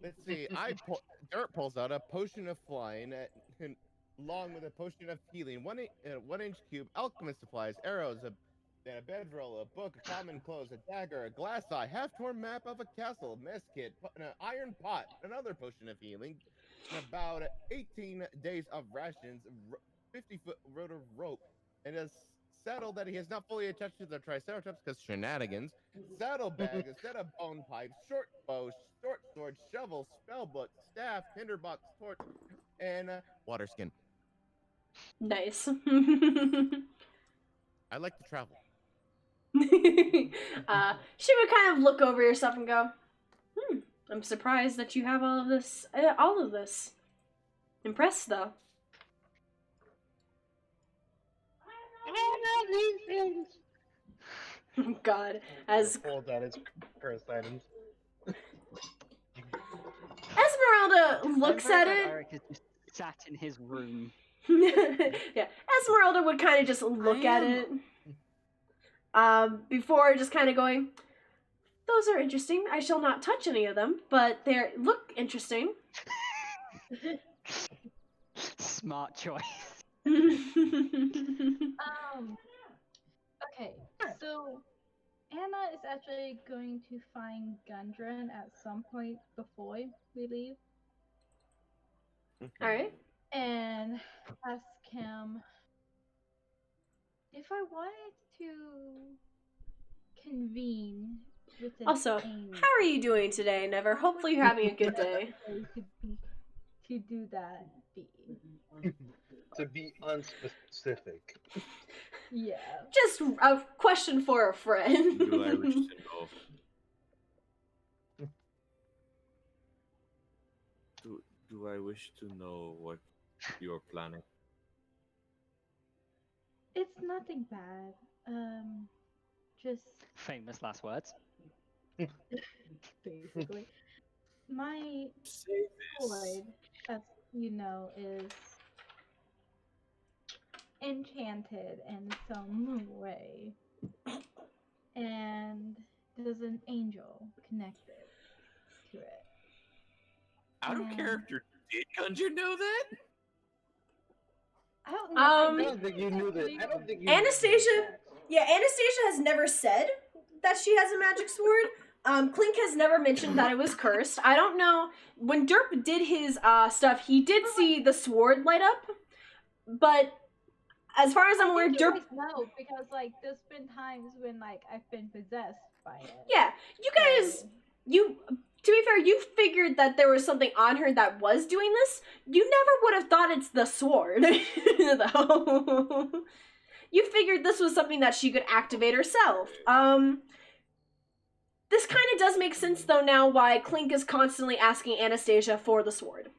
Let's see. Dirt pulls out a potion of flying, and along with a potion of healing, 1-inch cube, alchemist supplies, arrows, a bedroll, a book, a common clothes, a dagger, a glass eye, half-torn map of a castle, a mess kit, an iron pot, another potion of healing, and about 18 days of rations, 50-foot rotor rope, and a saddle that he has not fully attached to the Triceratops because shenanigans, saddlebag, a set of bone pipes, short bow, short sword, shovel, spellbook, staff, tinderbox, torch, and water skin. Nice. I like to travel. She would kind of look over your stuff and go, I'm surprised that you have all of this. Impressed, though. I love these things. God, as Pulls out his cursed items. Esmeralda looks I'm very at glad it. Eric has just sat in his room. Yeah, Esmeralda would kind of just look at it. Before just kind of going, those are interesting. I shall not touch any of them, but they look interesting. Smart choice. Okay, so Anna is actually going to find Gundren at some point before we leave. Alright. And ask him if I wanted to convene with an Also, angel. how are you doing today, Never? Hopefully you're having a good day. To do that, To be unspecific. yeah. Just a question for a friend. Do I wish to know? Do I wish to know what you're planning? It's nothing bad. Just Famous last words. basically. My Say this. sword, as you know, is enchanted in some way. And there's an angel connected to it. Out of character, did Gunja know that? I don't know. I don't think you knew that. I don't think you Anastasia, Anastasia has never said that she has a magic sword. Clink has never mentioned that it was cursed. I don't know. When Derp did his stuff, he did see the sword light up, but as far as I'm aware, Derp. No, because like there's been times when like I've been possessed by it. Yeah, you guys, to be fair, you figured that there was something on her that was doing this. You never would have thought it's the sword, though. You figured this was something that she could activate herself. This kind of does make sense, though, now why Clink is constantly asking Anastasia for the sword.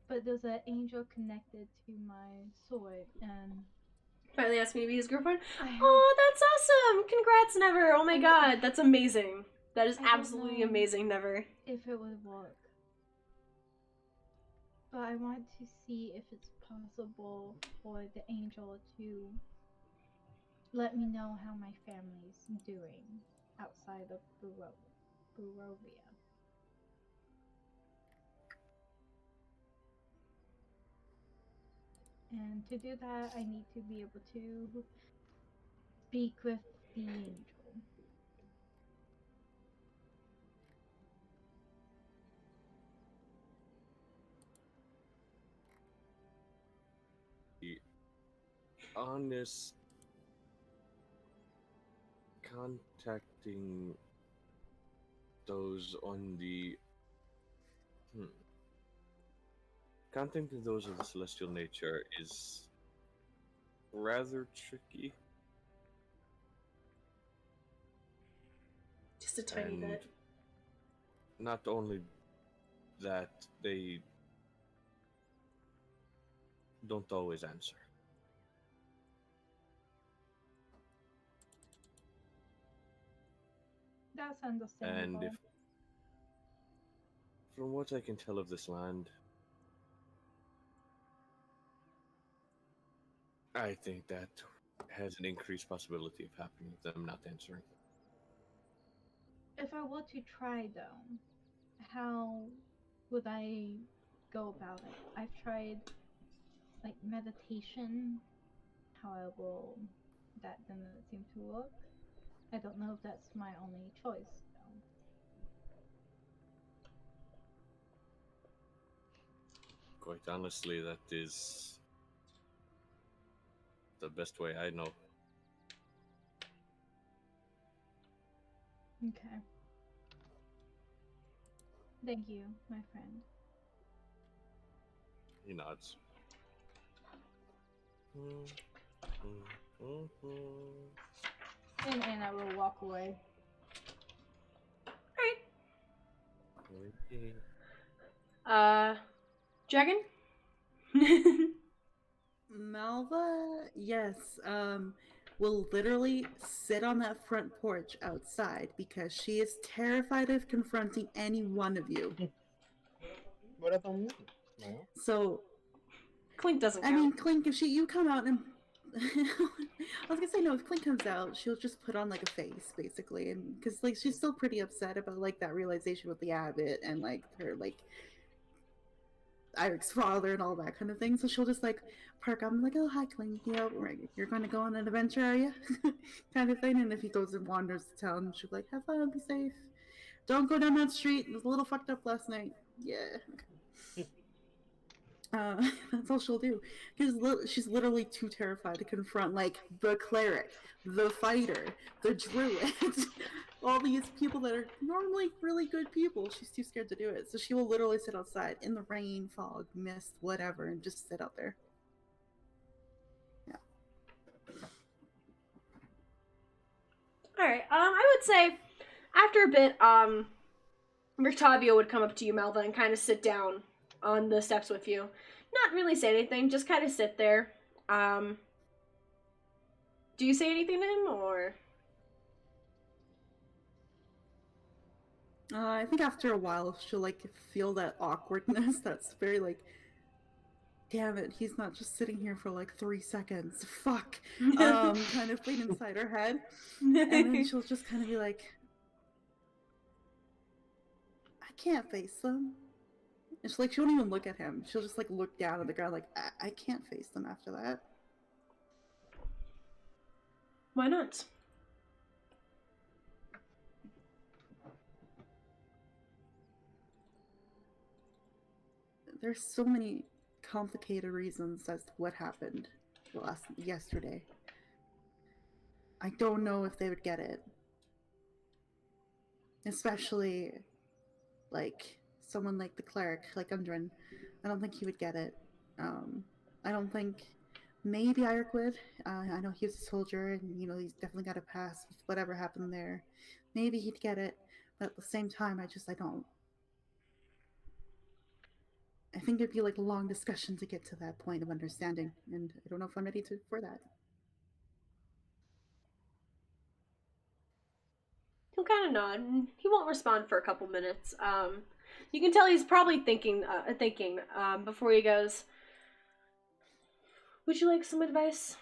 But there's an angel connected to my sword, and Finally asked me to be his girlfriend. Oh, that's awesome! Congrats, Never! Oh my god, that's amazing. That is absolutely amazing, Never. If it would work. But I want to see if it's possible for the angel to let me know how my family's doing outside of Barovia. And to do that, I need to be able to speak with the angel. The honest contacting those on the contacting those of the celestial nature is rather tricky. Just a tiny And bit. not only that, they don't always answer. That's And understandable. if, from what I can tell of this land, I think that has an increased possibility of happening with them not answering. If I were to try though, how would I go about it? I've tried like meditation. However, that didn't seem to work. I don't know if that's my only choice though. Quite honestly, that is the best way I know. Okay. Thank you, my friend. He nods. And Anna will walk away. Dragon? Malva, yes, will literally sit on that front porch outside because she is terrified of confronting any one of you. What about me? No. So, Clink doesn't I count. mean, Clink, if you come out and I was gonna say no. If Clink comes out, she'll just put on like a face, basically, and because like she's still pretty upset about like that realization with the abbot and like her like Irik's father and all that kind of thing. So she'll just like perk up and like, oh hi Clink, you know, you're going to go on an adventure, are you? Kind of thing. And if he goes and wanders the town, she'll be like, have fun, be safe. Don't go down that street. It was a little fucked up last night. Yeah. That's all she'll do because she's literally too terrified to confront like the cleric, the fighter, the druid, all these people that are normally really good people. She's too scared to do it, so she will literally sit outside in the rain, fog, mist, whatever, and just sit out there. Yeah. All right. I would say after a bit, Rictavio would come up to you, Malva, and kind of sit down on the steps with you. Not really say anything, just kind of sit there. Do you say anything to him, or? I think after a while she'll like feel that awkwardness that's very like, damn it, he's not just sitting here for like 3 seconds. Fuck. Kind of thing inside her head. And then she'll just kind of be like, I can't face them. And she won't even look at him. She'll just like look down at the ground like, I can't face them after that. Why not? There's so many complicated reasons as to what happened yesterday. I don't know if they would get it. Especially like someone like the cleric, like Undren. I don't think he would get it. I don't think maybe Eirik would. I know he was a soldier and, you know, he's definitely got a pass with whatever happened there. Maybe he'd get it, but at the same time, I don't. I think it'd be like a long discussion to get to that point of understanding, and I don't know if I'm ready for that. He'll kind of nod, and he won't respond for a couple minutes. You can tell he's probably thinking before he goes, would you like some advice?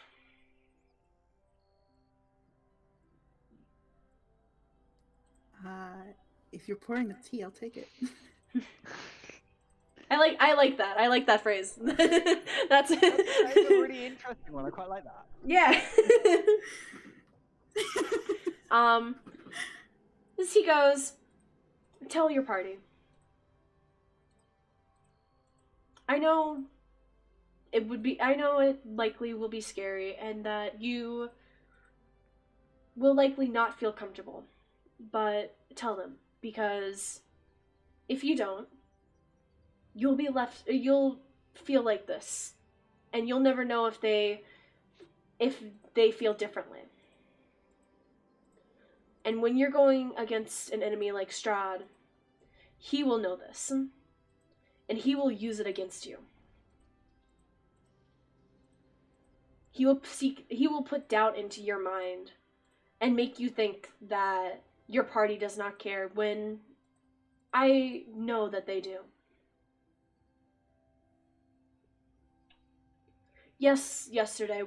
If you're pouring the tea, I'll take it. I like that. I like that phrase. That's That's a really interesting one. I quite like that. Yeah. As he goes, tell your party. I know it likely will be scary and that you will likely not feel comfortable. But tell them, because if you don't, you'll feel like this. And you'll never know if they feel differently. And when you're going against an enemy like Strahd, he will know this. And he will use it against you. He will put doubt into your mind and make you think that your party does not care when I know that they do. Yes, yesterday,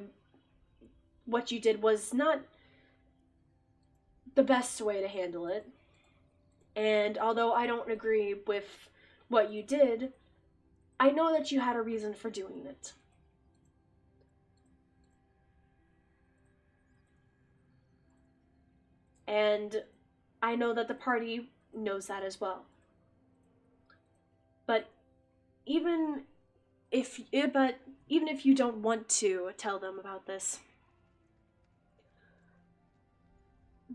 what you did was not the best way to handle it. And although I don't agree with what you did, I know that you had a reason for doing it. And I know that the party knows that as well. But even even if you don't want to tell them about this,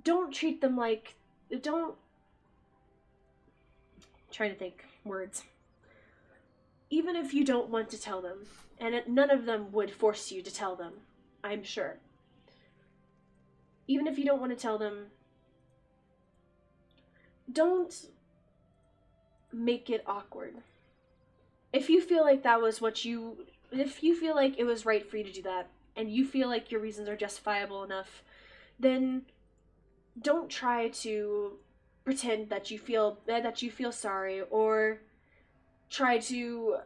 don't treat them like don't I'm trying to think words. Even if you don't want to tell them, and none of them would force you to tell them, I'm sure. Even if you don't want to tell them, don't make it awkward. If you feel like if you feel like it was right for you to do that, and you feel like your reasons are justifiable enough, then don't try to pretend that you feel sorry, or try to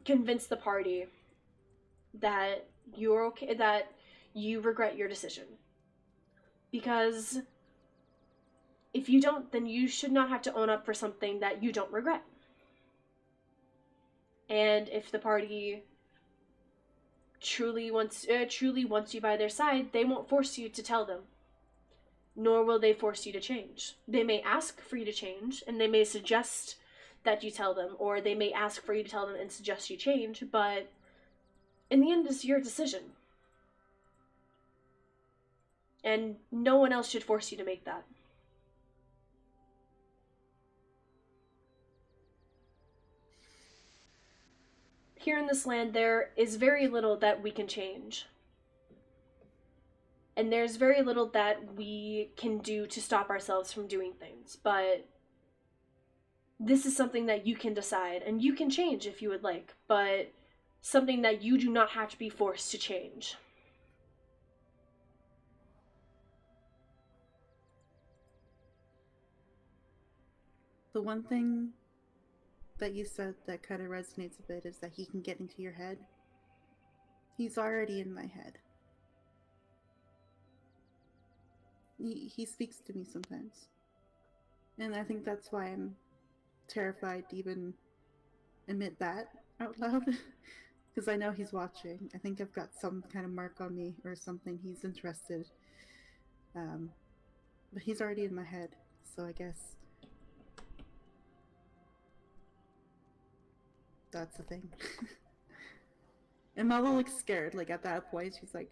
convince the party that you're okay, that you regret your decision. Because if you don't, then you should not have to own up for something that you don't regret. And if the party truly wants you by their side, they won't force you to tell them. Nor will they force you to change. They may ask for you to change, and they may suggest that you tell them, or they may ask for you to tell them and suggest you change, but in the end, it's your decision. And no one else should force you to make that. Here in this land, there is very little that we can change. And there's very little that we can do to stop ourselves from doing things. But this is something that you can decide, and you can change if you would like, but something that you do not have to be forced to change. The one thing that you said that kind of resonates a bit is that he can get into your head. He's already in my head. He speaks to me sometimes. And I think that's why I'm terrified to even admit that out loud. Because I know he's watching. I think I've got some kind of mark on me or something. He's interested. But he's already in my head, so I guess that's the thing. And Mala looks scared, like at that point. She's like,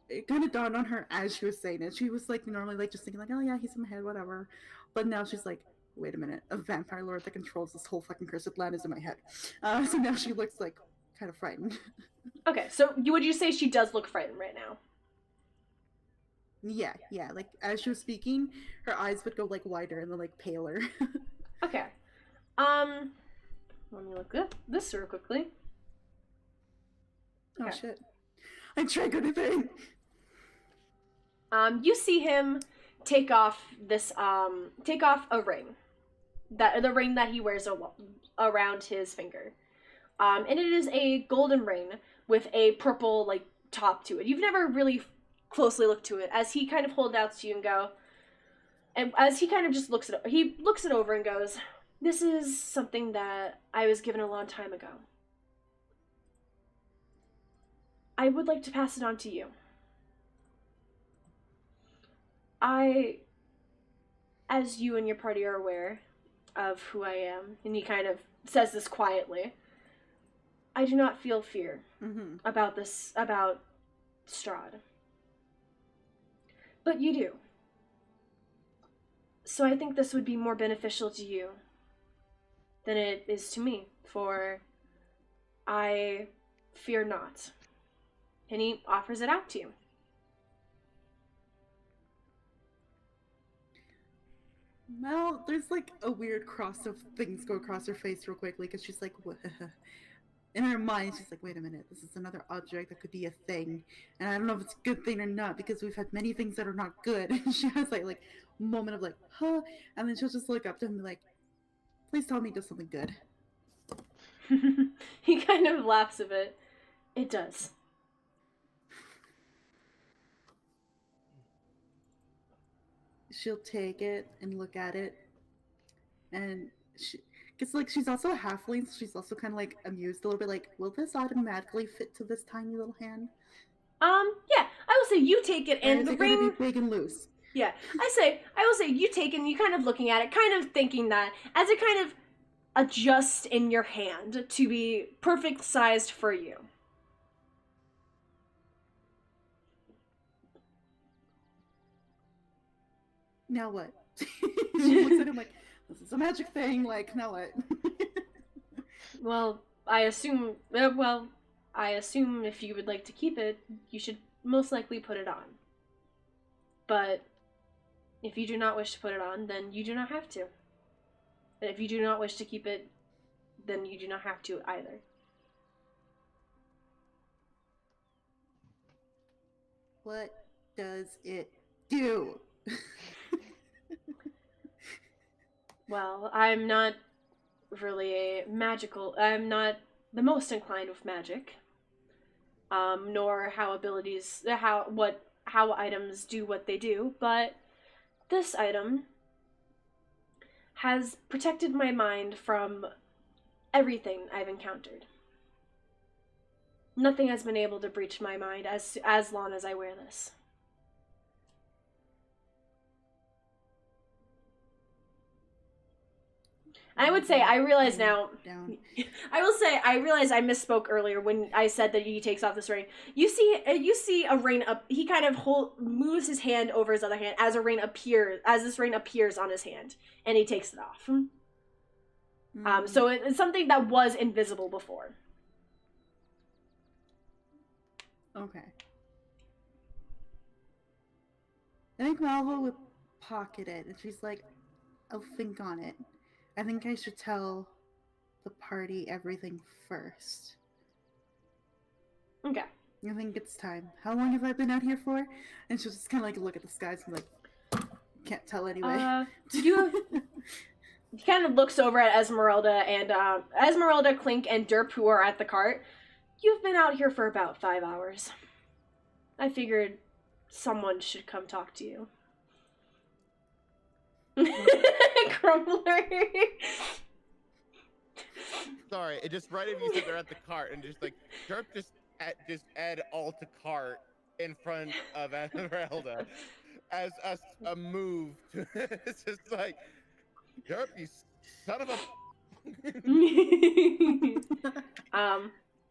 it kind of dawned on her as she was saying it. She was like normally like just thinking like, oh yeah, he's in my head, whatever. But now she's like, wait a minute, a vampire lord that controls this whole fucking cursed land is in my head. So now she looks like kind of frightened. Okay, so would you say she does look frightened right now? Yeah, like as she was speaking, her eyes would go like wider and then like paler. Okay. Let me look at this real quickly. Oh shit. I triggered a thing. You see him take off a ring. The ring that he wears around his finger. And it is a golden ring with a purple like top to it. You've never really closely looked to it, as he kind of holds out to you and go, and as he kind of just looks it over and goes, this is something that I was given a long time ago. I would like to pass it on to you. As you and your party are aware of who I am, and he kind of says this quietly, I do not feel fear about Strahd. But you do. So I think this would be more beneficial to you than it is to me, for I fear not. And he offers it out to you. Well, there's like a weird cross of things go across her face real quickly because she's like, what? in her mind, she's like, wait a minute, this is another object that could be a thing. And I don't know if it's a good thing or not, because we've had many things that are not good. And she has like a moment of like, huh? And then she'll just look up to him and be like, please tell me he does something good. He kind of laughs a bit. It does. She'll take it and look at it. And it's like she's also a halfling, so she's also kind of like amused a little bit, like, will this automatically fit to this tiny little hand? Yeah, I will say you take it, Or and is the it ring. gonna be big and loose? Yeah, I will say you take it, and you kind of looking at it, kind of thinking that as it kind of adjusts in your hand to be perfect sized for you. Now what? She looks at him like, this is a magic thing, like, now what? Well, I assume if you would like to keep it, you should most likely put it on. But if you do not wish to put it on, then you do not have to. And if you do not wish to keep it, then you do not have to either. What does it do? Well, I'm not really I'm not the most inclined with magic. Nor how items do what they do, but this item has protected my mind from everything I've encountered. Nothing has been able to breach my mind as long as I wear this. I would say, I realize now, I will say, I realize I misspoke earlier when I said that he takes off this ring. You see a ring up, he kind of moves his hand over his other hand as this ring appears on his hand, and he takes it off. So it's something that was invisible before. Okay. I think Malva would pocket it, and she's like, I'll think on it. I think I should tell the party everything first. Okay. I think it's time. How long have I been out here for? And she'll just kind of like look at the skies and be like, can't tell anyway. He kind of looks over at Esmeralda and Esmeralda, Clink, and Derp, who are at the cart. You've been out here for about 5 hours. I figured someone should come talk to you. Crumbler. Sorry, it just right if you said they're at the cart and just like Derp just add all to cart in front of Esmeralda as a move. It's just like Derp, you son of a.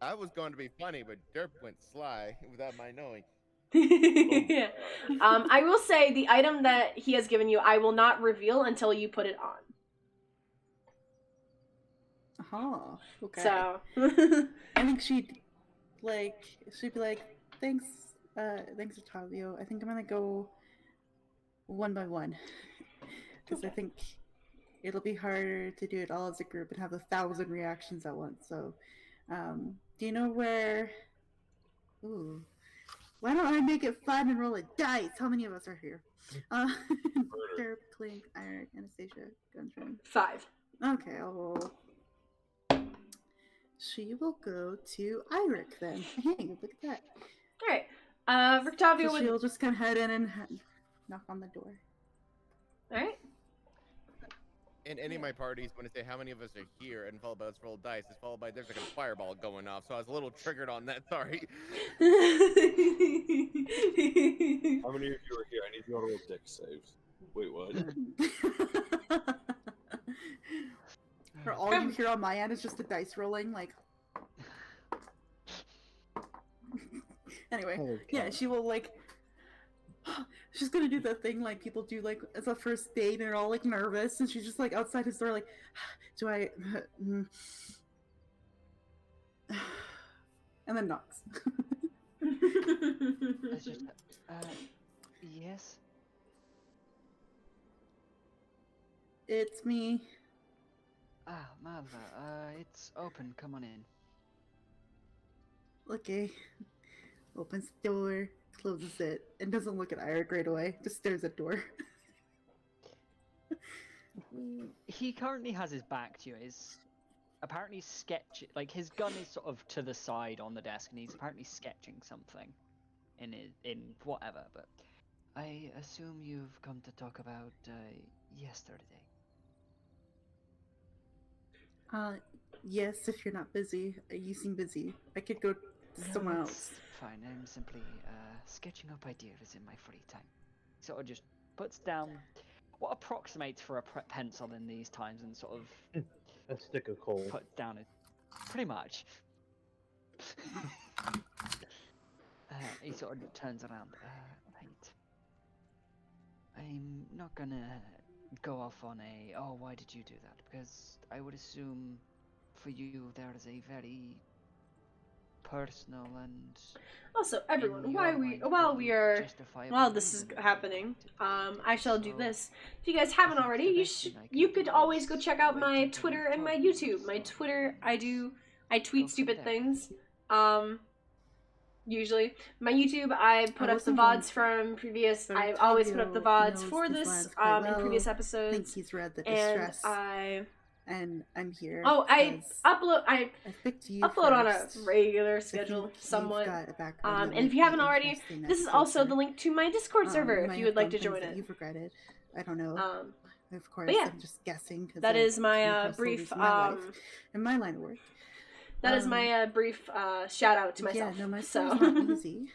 I was going to be funny, but Derp went sly without my knowing. Yeah. I will say the item that he has given you, I will not reveal until you put it on. Oh, okay. So I think she'd be like, thanks, Ottavio. I think I'm gonna go one by one. Because I think it'll be harder to do it all as a group and have 1,000 reactions at once. So, do you know where... Ooh. Why don't I make it fun and roll a dice? How many of us are here? Derp, Clink, Iron, Anastasia, Gundren. 5. Okay, I'll roll. She will go to Iric then. Hey, look at that. Alright. Rictavio so she'll just kind of head in and knock on the door. Alright. In any of my parties, when I say how many of us are here and followed by let's roll dice, it's followed by there's like a fireball going off. So I was a little triggered on that. Sorry. How many of you are here? I need you to roll dex saves. Wait, what? For all you hear on my end is just the dice rolling, like. Anyway, yeah, she will like. She's gonna do that thing like people do like as a first date and they're all like nervous and she's just like outside his door like, do I and then knocks. It's just, yes? It's me. Ah, Malva, it's open, come on in. Okay. Opens the door, closes it, and doesn't look at Eric right away. Just stares at door. He currently has his back to you. He's apparently like his gun is sort of to the side on the desk, and he's apparently sketching something in whatever. But I assume you've come to talk about yesterday. Yes, if you're not busy. You seem busy. I could go somewhere No, else. it's fine. I'm simply sketching up ideas in my free time. Sort of just puts down what approximates for a pencil in these times, and sort of A stick of coal. puts down it pretty much. He sort of turns around. Right. I'm not gonna go off on a, oh, why did you do that? Because I would assume for you there is a very personal and Also, everyone, in while your mind, we very are justifiable while this is reason. happening, I shall do So, this. If you guys haven't I think already, the you best thing I can you do could always go is check out wait my until Twitter you've and my told me, YouTube. My so Twitter, I go tweet from stupid there. things. Usually, my YouTube, I put up the wasn't going VODs to, from previous. but I always put up the Octavio VODs knows for these this lands quite in well. previous I think episodes, he's read the and distress, I'm here. oh I because I picked you upload on a first. regular I schedule think you've somewhat. got a background that And if might you be haven't already, interesting this as is also closer. the link to my Discord server You if might you have would like done to things join that it. you've regretted. I don't know. Of course, But yeah, I'm just guessing because that I've is my come across brief soldiers in my life and my line of work. that is my brief shout out to Yeah, myself. no, my So story's not easy.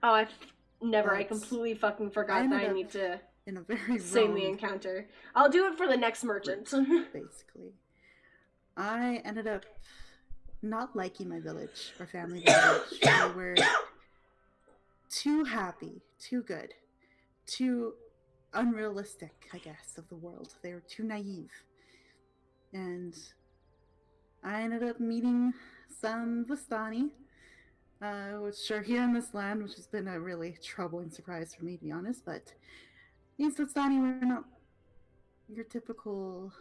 I but completely fucking I forgot that ended I up need to in a very sing the wrong encounter. I'll do it for the next merchant. route, basically. I ended up not liking my village or family village. They were too happy, too good, too unrealistic, I guess, of the world. They were too naive. And I ended up meeting some Vistani, which are here in this land, which has been a really troubling surprise for me, to be honest. But these Vistani were not your typical,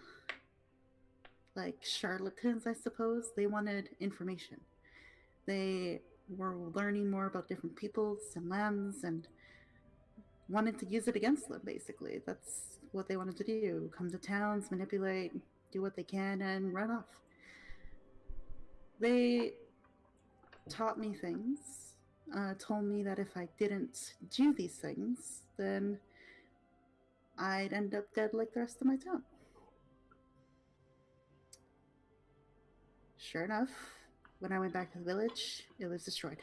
like, charlatans, I suppose. They wanted information. They were learning more about different peoples and lands and wanted to use it against them, basically. That's what they wanted to do. Come to towns, manipulate, do what they can, and run off. They taught me things, told me that if I didn't do these things, then I'd end up dead like the rest of my town. Sure enough, when I went back to the village, it was destroyed.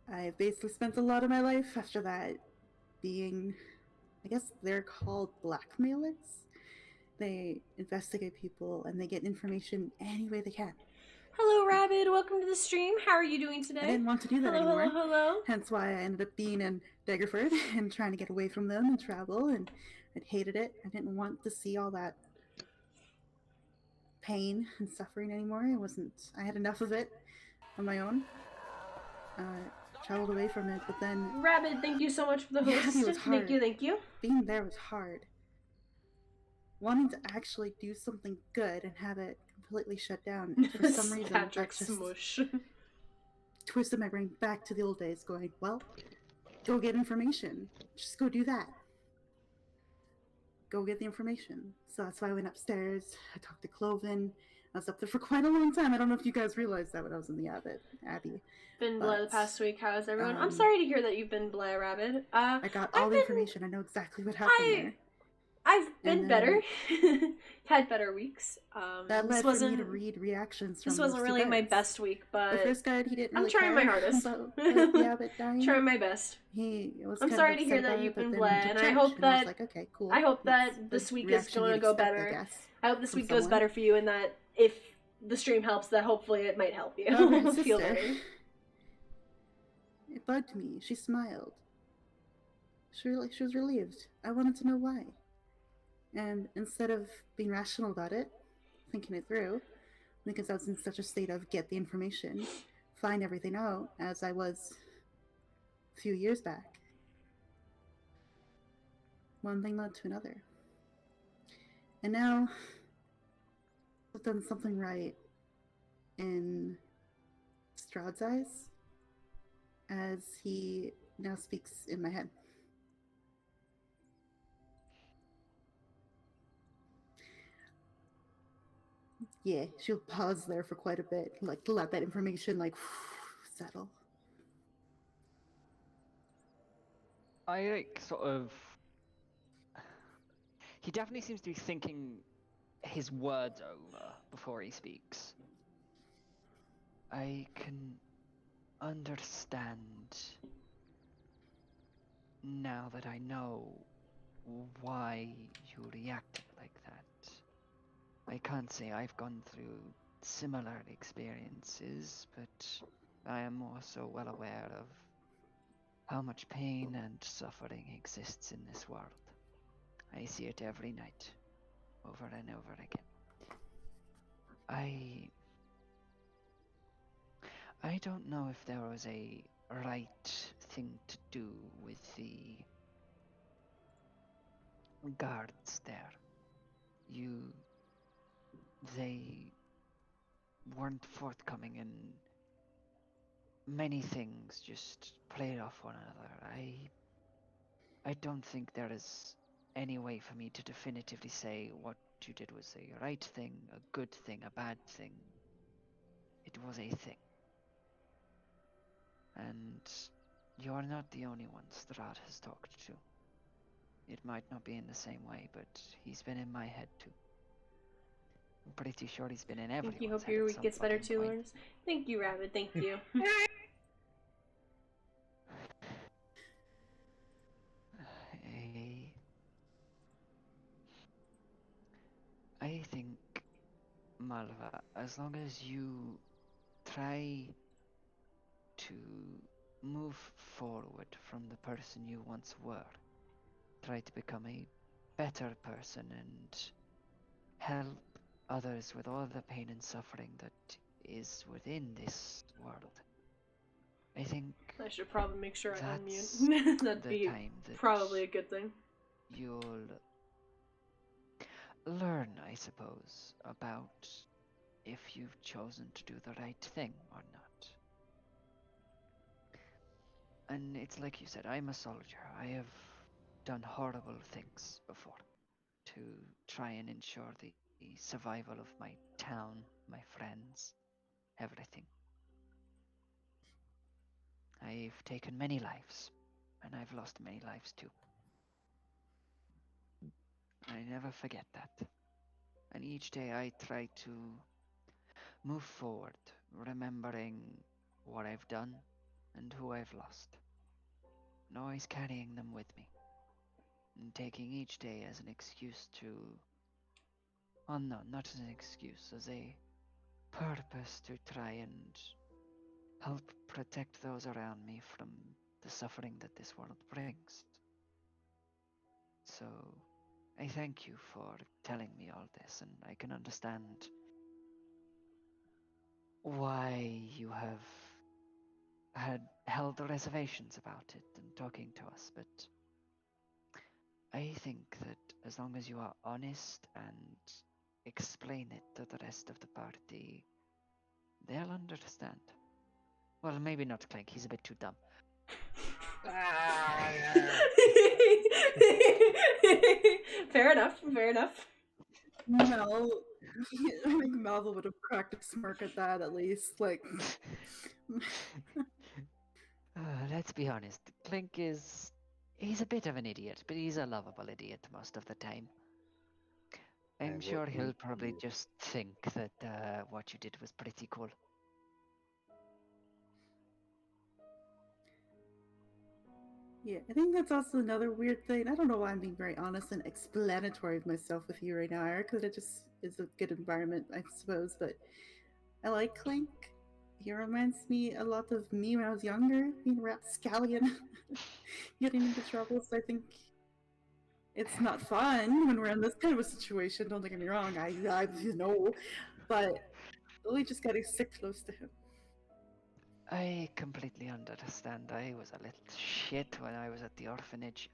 I basically spent a lot of my life after that being, I guess they're called blackmailers. They investigate people and they get information any way they can. Hello, Rabbit. Welcome to the stream. How are you doing today? I didn't want to do that hello, anymore. Hello. Hence why I ended up being in Daggerford and trying to get away from them and travel, and I hated it. I didn't want to see all that pain and suffering anymore. I had enough of it on my own. Traveled away from it, but then Rabbit, thank you so much for the host. Yeah, it was hard. Thank you. Being there was hard. Wanting to actually do something good and have it completely shut down for some reason. Patrick that just Smush. twisted my brain back to the old days, going, well, go get information. Just go do that. Go get the information. So that's why I went upstairs. I talked to Cloven. I was up there for quite a long time. I don't know if you guys realized that when I was in the Abbey. Been But, blah the past week. How's everyone? I'm sorry to hear that you've been blah, Rabbit. I got all the information. I know exactly what happened there. I've been And better. Had better weeks. That this led for wasn't me to read reactions from this wasn't those really two my guards. best week, but The first guard, he didn't really I'm trying care my hardest. about the Abbot dying. Trying my best. He was I'm kind sorry of to hear upset that about you've it, but been then blah, went to and I church, hope and I was that like, okay, cool. I hope That's that the this week is reaction going to you'd go expect, I better. guess, I hope this from week goes someone. better for you, and that if the stream helps, that hopefully it might help you However, his feel sister, better. it bugged me. She smiled. She was relieved. I wanted to know why. And instead of being rational about it, thinking it through, because I was in such a state of get the information, find everything out, as I was a few years back, one thing led to another. And now, have done something right in Strahd's eyes, as he now speaks in my head. Yeah, she'll pause there for quite a bit, like to let that information like settle. I like sort of. He definitely seems to be thinking his words over before he speaks. I can understand now that I know why you reacted like that. I can't say I've gone through similar experiences, but I am also well aware of how much pain and suffering exists in this world. I see it every night, over and over again. I don't know if there was a right thing to do with the guards there. They weren't forthcoming, and many things just played off one another. I don't think there is any way for me to definitively say what you did was a right thing, a good thing, a bad thing. It was a thing. And you're not the only one Strahd has talked to. It might not be in the same way, but he's been in my head too. I'm pretty sure he's been in Thank you. everyone's Hope head your at week some gets better fucking too, point. Lawrence. Thank you, Rabbit. Thank you. I think, Malva, as long as you try to move forward from the person you once were, try to become a better person and help others with all the pain and suffering that is within this world. I think I should probably make sure I that's unmute. That'd the be time that probably a good thing. you'll learn, I suppose, about if you've chosen to do the right thing or not. And it's like you said, I'm a soldier. I have done horrible things before to try and ensure the survival of my town, my friends, everything. I've taken many lives, and I've lost many lives too. I never forget that. And each day I try to move forward, remembering what I've done and who I've lost, and always carrying them with me, and taking each day as an excuse to. Well, no, not as an excuse, as a purpose to try and help protect those around me from the suffering that this world brings. So, I thank you for telling me all this, and I can understand why you have had held reservations about it and talking to us, but I think that as long as you are honest and explain it to the rest of the party, they'll understand. Well, maybe not Clink, he's a bit too dumb. Fair enough, fair enough. Mel, I think Malva would have cracked a smirk at that at least. Like, Let's be honest, Clink is. He's a bit of an idiot, but he's a lovable idiot most of the time. I'm sure he'll probably just think that what you did was pretty cool. yeah, I think that's also another weird thing. I don't know why I'm being very honest and explanatory of myself with you right now, Eric, because it just is a good environment, I suppose. But I like Clink. He reminds me a lot of me when I was younger, being a rapscallion, getting into trouble. So I think it's not fun when we're in this kind of a situation. Don't get me wrong. I know, but really just gotta stick close to him. I completely understand. I was a little shit when I was at the orphanage.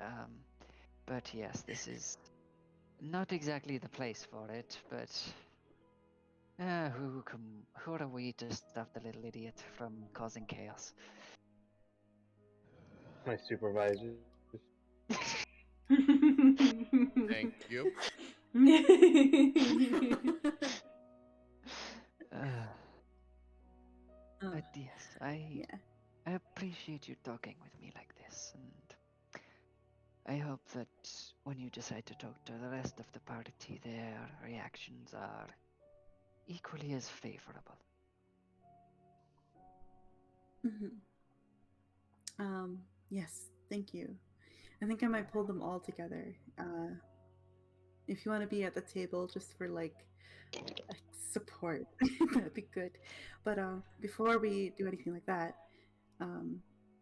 But yes, this is not exactly the place for it, but Who are we to stop the little idiot from causing chaos? My supervisor. Thank you. Uh, Oh, but yes, I yeah. appreciate you talking with me like this, and I hope that when you decide to talk to the rest of the party, their reactions are equally as favorable. Mhm. Yes, thank you. I think I might pull them all together. If you want to be at the table just for like support, that'd be good. But before we do anything like that, um,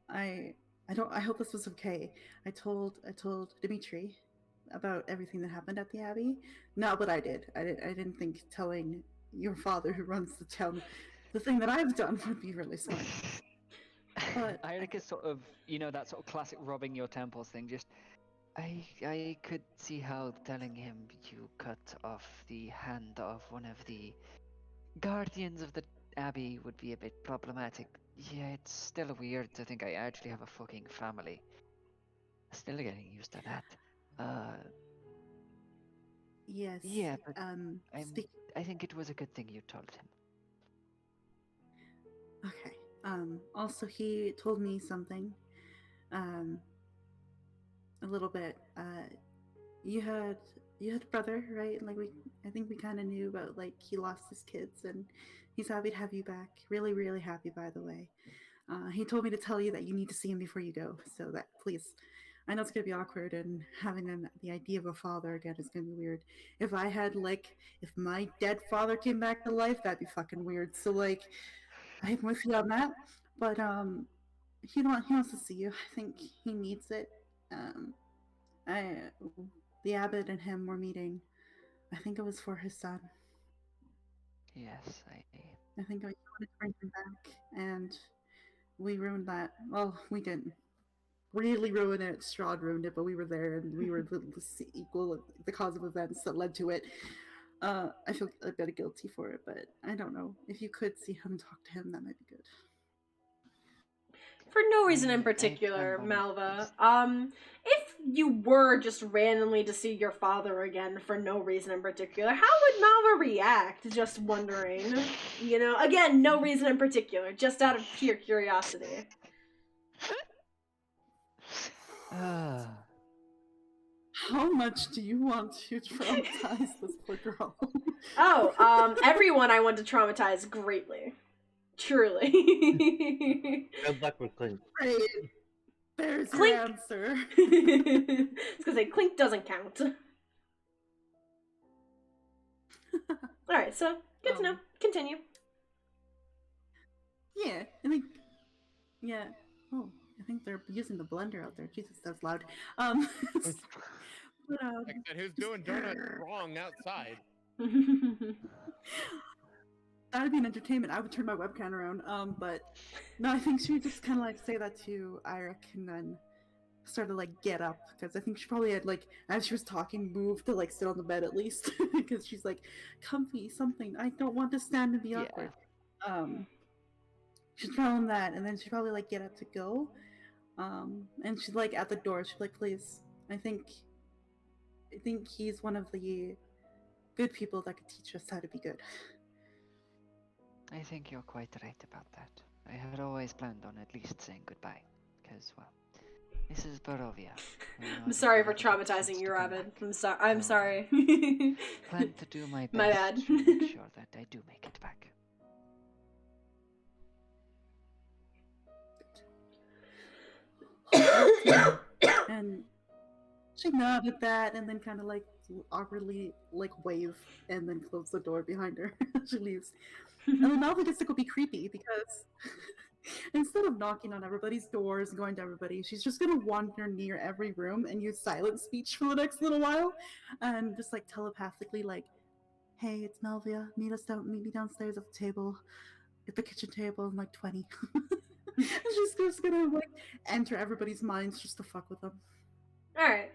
I I hope this was okay. I told Dimitri about everything that happened at the Abbey. Not what I did. I didn't think telling your father who runs the town the thing that I've done would be really smart. But Eirik is sort of, that sort of classic robbing your temples thing. Just, I could see how telling him you cut off the hand of one of the guardians of the abbey would be a bit problematic. Yeah, it's still weird to think I actually have a fucking family. Still getting used to that. yes, Yeah, but speak. I think it was a good thing you told him. Okay. Also, he told me something. Um, a little bit. You had you had a brother, right? Like I think we kind of knew about like he lost his kids, and he's happy to have you back. Really, really happy, by the way. He told me to tell you that you need to see him before you go. So that please. I know it's gonna be awkward, and having the idea of a father again is gonna be weird. If I had like, if my dead father came back to life, that'd be fucking weird. So like, I'm with you on that. But he wants to see you. I think he needs it. Um, I the abbot and him were meeting. I think it was for his son. Yes, I think I wanted to bring him back, and we ruined that. Well, we didn't really ruin it. Strahd ruined it, but we were there, and we were the equal the cause of events that led to it. I feel a bit guilty for it, but I don't know. If you could see him and talk to him, that might be good. For no reason in I particular, planned on it at Malva. least. If you were just randomly to see your father again for no reason in particular, how would Malva react? Just wondering. Again, no reason in particular, just out of pure curiosity. How much do you want to traumatize this poor girl? Everyone I want to traumatize greatly. Truly. Good luck with Clink. Great. There's Clink. your answer. It's gonna say Clink doesn't count. Alright, so good to know. Continue. Yeah, I think. Yeah. Oh, I think they're using the blender out there. Jesus, that's loud. But, Like I said, who's doing donuts wrong outside? That'd be an entertainment. I would turn my webcam around. But no, I think she would just kind of like say that to Eirik and then sort of like get up because I think she probably had like as she was talking moved to like sit on the bed at least because she's like comfy something. I don't want to stand and be awkward. She'd tell him that, and then she'd probably like get up to go. And she'd like at the door. She'd be like, "Please, I think he's one of the good people that could teach us how to be good." I think you're quite right about that. I had always planned on at least saying goodbye, because, well, this is Barovia. I'm sorry for traumatizing you, Rabbit. I'm sorry. Plan to do my best My bad. to make sure that I do make it back. And she nodded that and then kind of like awkwardly like wave and then close the door behind her. She leaves. And then Malva gets to go be creepy because instead of knocking on everybody's doors and going to everybody, she's just gonna wander near every room and use silent speech for the next little while and just like telepathically like, "Hey, it's Malvia. Meet me downstairs at the table. At the kitchen table in like 20." And she's just gonna like enter everybody's minds just to fuck with them. All right.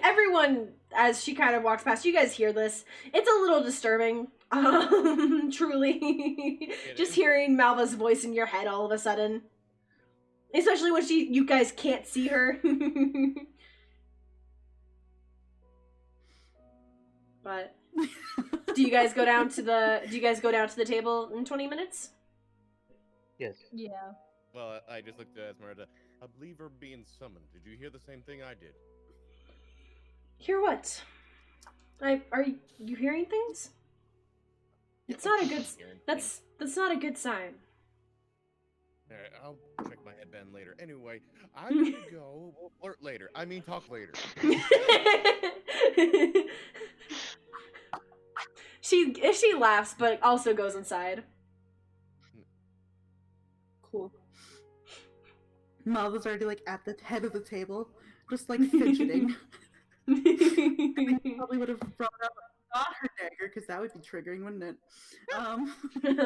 Everyone, as she kind of walks past, you guys hear this. It's a little disturbing. Truly, just hearing Malva's voice in your head all of a sudden, especially when you guys can't see her. But do you guys go down to the table in 20 minutes? Yes. Yeah. Well, I just looked at Esmeralda. I believe we're being summoned. Did you hear the same thing I did? Hear what? Are you hearing things? It's not a good. That's not a good sign. Alright, I'll check my headband later. Anyway, I'm gonna go. We'll flirt later. I mean, talk later. She laughs, but also goes inside. Cool. Malva's already like at the head of the table, just like fidgeting. Probably would have brought up not her dagger because that would be triggering, wouldn't it? A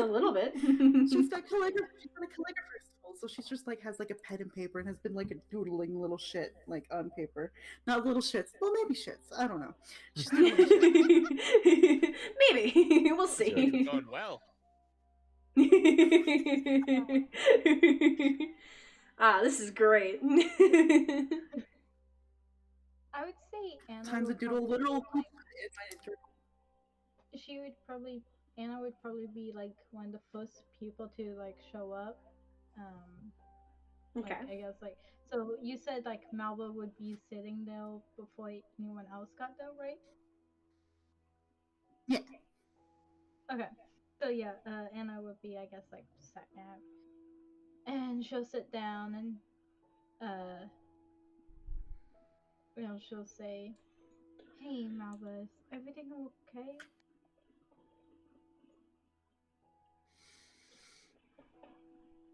little bit. She's got calligraphy school, so she's just like has like a pen and paper and has been like doodling little shit like on paper. Not little shits, well maybe shits. I don't know. She's maybe we'll see. It's going well. This is great. I would say Anna. Times a would doodle probably- literal. Anna would probably be like one of the first people to like show up. Okay. Like, I guess like so. You said like Malva would be sitting there before anyone else got there, right? Yeah. Okay. So yeah, Anna would be, I guess, like second, and she'll sit down and she'll say, "Hey, Malva, is everything okay?"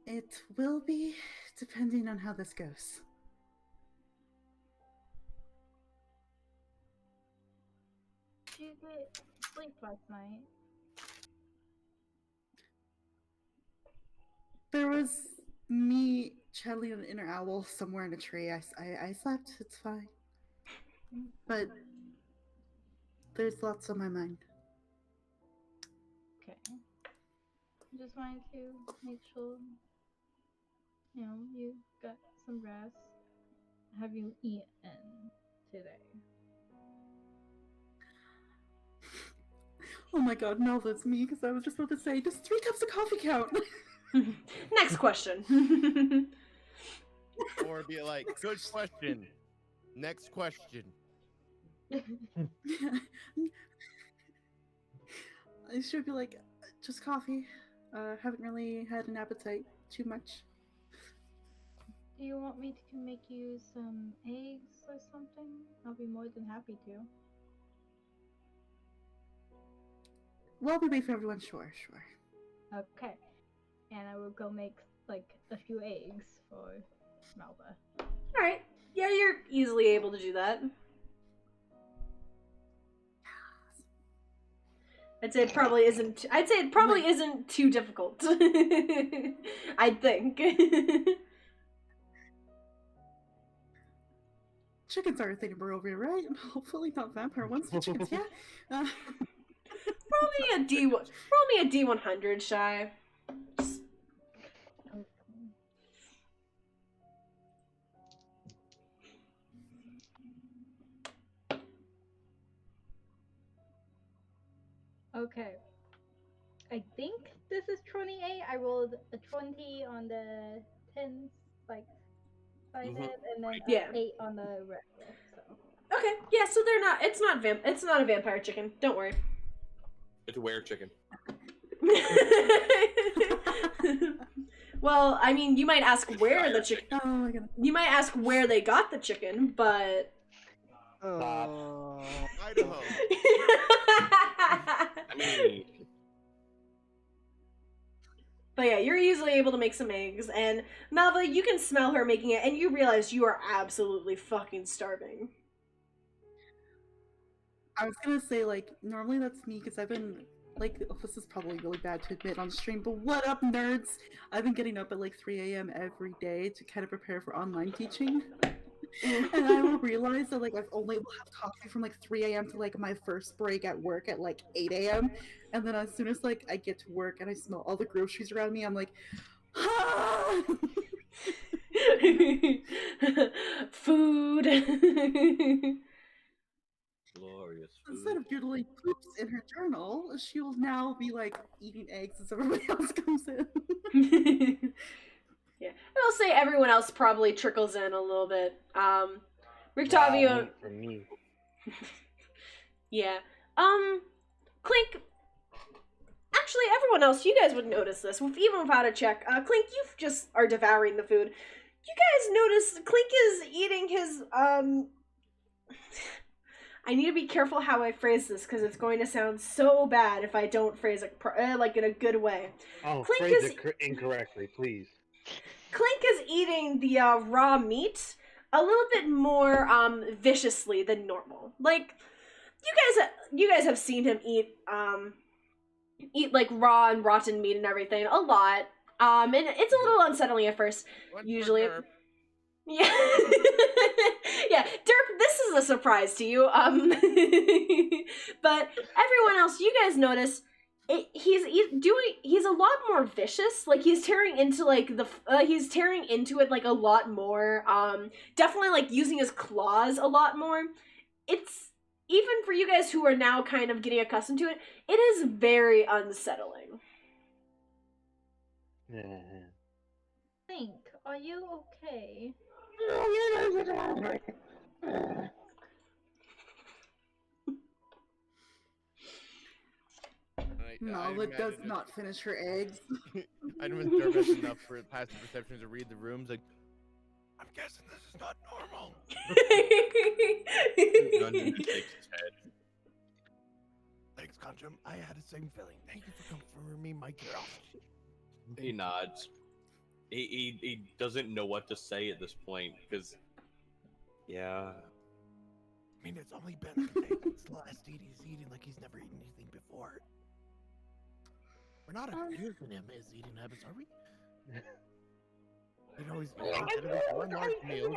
It will be, depending on how this goes. Did you get sleep last night? There was me channeling an inner owl somewhere in a tree. I slept. It's fine. But there's lots on my mind. Okay. Just wanted to make sure, you got some rest. Have you eaten today? Oh my god, no, that's me, because I was just about to say, does 3 cups of coffee count? Next question. Or be like, good question. Next question. I should be like, just coffee. Haven't really had an appetite too much. Do you want me to make you some eggs or something? I'll be more than happy to. While we wait for everyone, sure. Okay. And I will go make like a few eggs for Malva. Alright. Yeah, you're easily able to do that. I'd say it probably isn't too difficult. I'd think. Chickens are a thing we're over here, right? Hopefully not vampire ones, but chickens, yeah. Roll me a D100, Shy. Just... Okay. I think this is 28. I rolled a 20 on the 10 like side head, and then Yeah. 8 on the regular. So. Okay, yeah, so they're not. It's not a vampire chicken. Don't worry. It's a were chicken. Well, I mean, you might ask where the chicken. Oh my god. You might ask where they got the chicken, but. Idaho. I mean, But yeah, you're easily able to make some eggs, and Malva, you can smell her making it, and you realize you are absolutely fucking starving. I was gonna say, like, normally that's me, because I've been, like, this is probably really bad to admit on stream, but what up, nerds? I've been getting up at, like, 3 a.m. every day to kind of prepare for online teaching. And I will realize that like I've only will have coffee from like 3 a.m. to like my first break at work at like 8 a.m. And then as soon as like I get to work and I smell all the groceries around me, I'm like, ah! Food. Glorious Instead food. of doodling poops in her journal, she will now be like eating eggs as everybody else comes in. Yeah, I'll say everyone else probably trickles in a little bit. Rictavio. Meat for me. Yeah. Clink. Actually, everyone else, you guys would notice this, even without a check. Clink, you just are devouring the food. You guys notice Clink is eating his, I need to be careful how I phrase this, because it's going to sound so bad if I don't phrase it, like, in a good way. Oh, Clink phrase is... it incorrectly, please. Clink is eating the, raw meat a little bit more, viciously than normal. Like, you guys have seen him eat like raw and rotten meat and everything a lot. And it's a little unsettling at first. Usually, yeah, yeah. Derp, this is a surprise to you. But everyone else, you guys notice. He's a lot more vicious. Like he's tearing into like he's tearing into it like a lot more. Definitely like using his claws a lot more. It's even for you guys who are now kind of getting accustomed to it, it is very unsettling. Yeah. Think, are you okay? Nala does not finish her eggs. I don't know if Derp has enough for passive perception to read the rooms. Like, I'm guessing this is not normal. Gungeon just shakes his head. Thanks, Conjum. I had the same feeling. Thank you for confirming my curiosity. He nods. He doesn't know what to say at this point because, yeah. I mean, it's only been a day since the last eat. He's eating like he's never eaten anything before. We're not accusing him of eating habits, are we? You know, he's one large meal.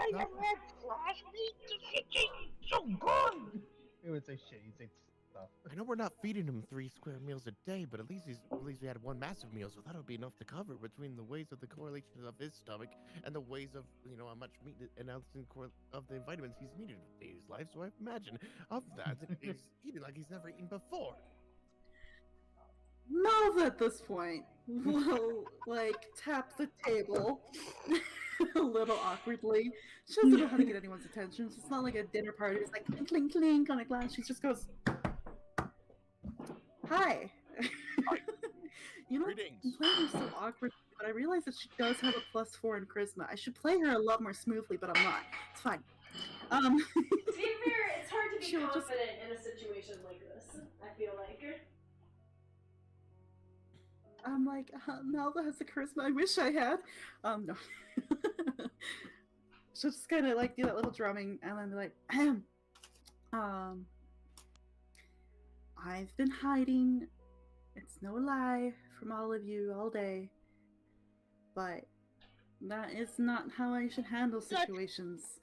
So good. He would say shit. He'd say stuff. I know we're not feeding him 3 square meals a day, but at least we had 1 massive meal, so that'll be enough to cover between the ways of the correlation of his stomach and the ways of how much meat and of the vitamins he's needed in his life. So I imagine of that he's eating like he's never eaten before. Nala at this point will like tap the table a little awkwardly. She doesn't know how to get anyone's attention. It's not like a dinner party. It's like clink, clink, clink on a glass. She just goes, "Hi." Greetings. I'm playing her so awkward, but I realize that she does have a +4 in charisma. I should play her a lot more smoothly, but I'm not. It's fine. To be fair, it's hard to be confident in a situation like this, I feel like. I'm like, Nala has the charisma I wish I had. No. She'll just kind of like do that little drumming and then be like, I've been hiding. It's no lie from all of you all day. But that is not how I should handle situations.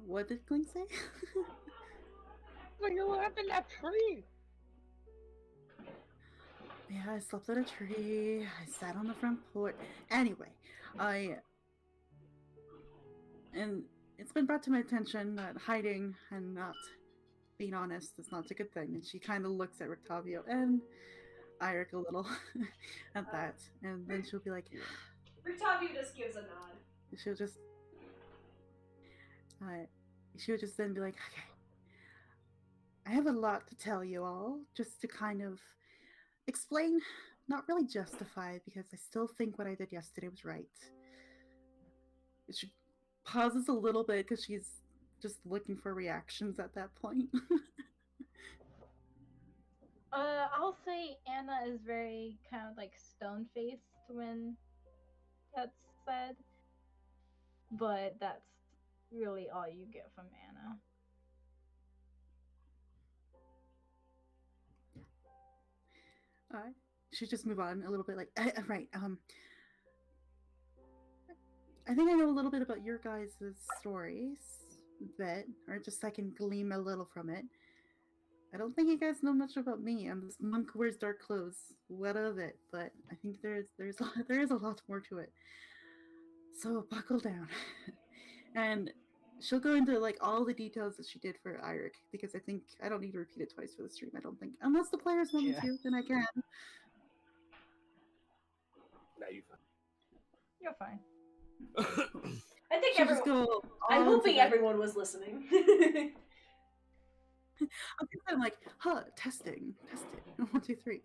What did Clink say? When you were up in that tree. Yeah, I slept on a tree. I sat on the front porch. Anyway, and it's been brought to my attention that hiding and not being honest is not a good thing. And she kind of looks at Rictavio and Eirik a little at that. And then she'll be like, Rictavio just gives a nod. She'll just then be like, okay, I have a lot to tell you all, just to kind of explain, not really justify, because I still think what I did yesterday was right. She pauses a little bit because she's just looking for reactions at that point. I'll say Anna is very kind of like stone-faced when that's said, but that's really all you get from Anna. She just move on a little bit, like, right, I think I know a little bit about your guys' stories, a bit, or just I can glean a little from it. I don't think you guys know much about me. I'm this monk who wears dark clothes. What of it? But I think there is a lot more to it. So buckle down. And she'll go into like all the details that she did for Eirik, because I think I don't need to repeat it twice for the stream. I don't think, unless the players want me to, then I can. Now you You're fine. I think She'll just everyone. go. I'm on to hoping that. everyone was listening. I'm like, testing. 1, 2, 3.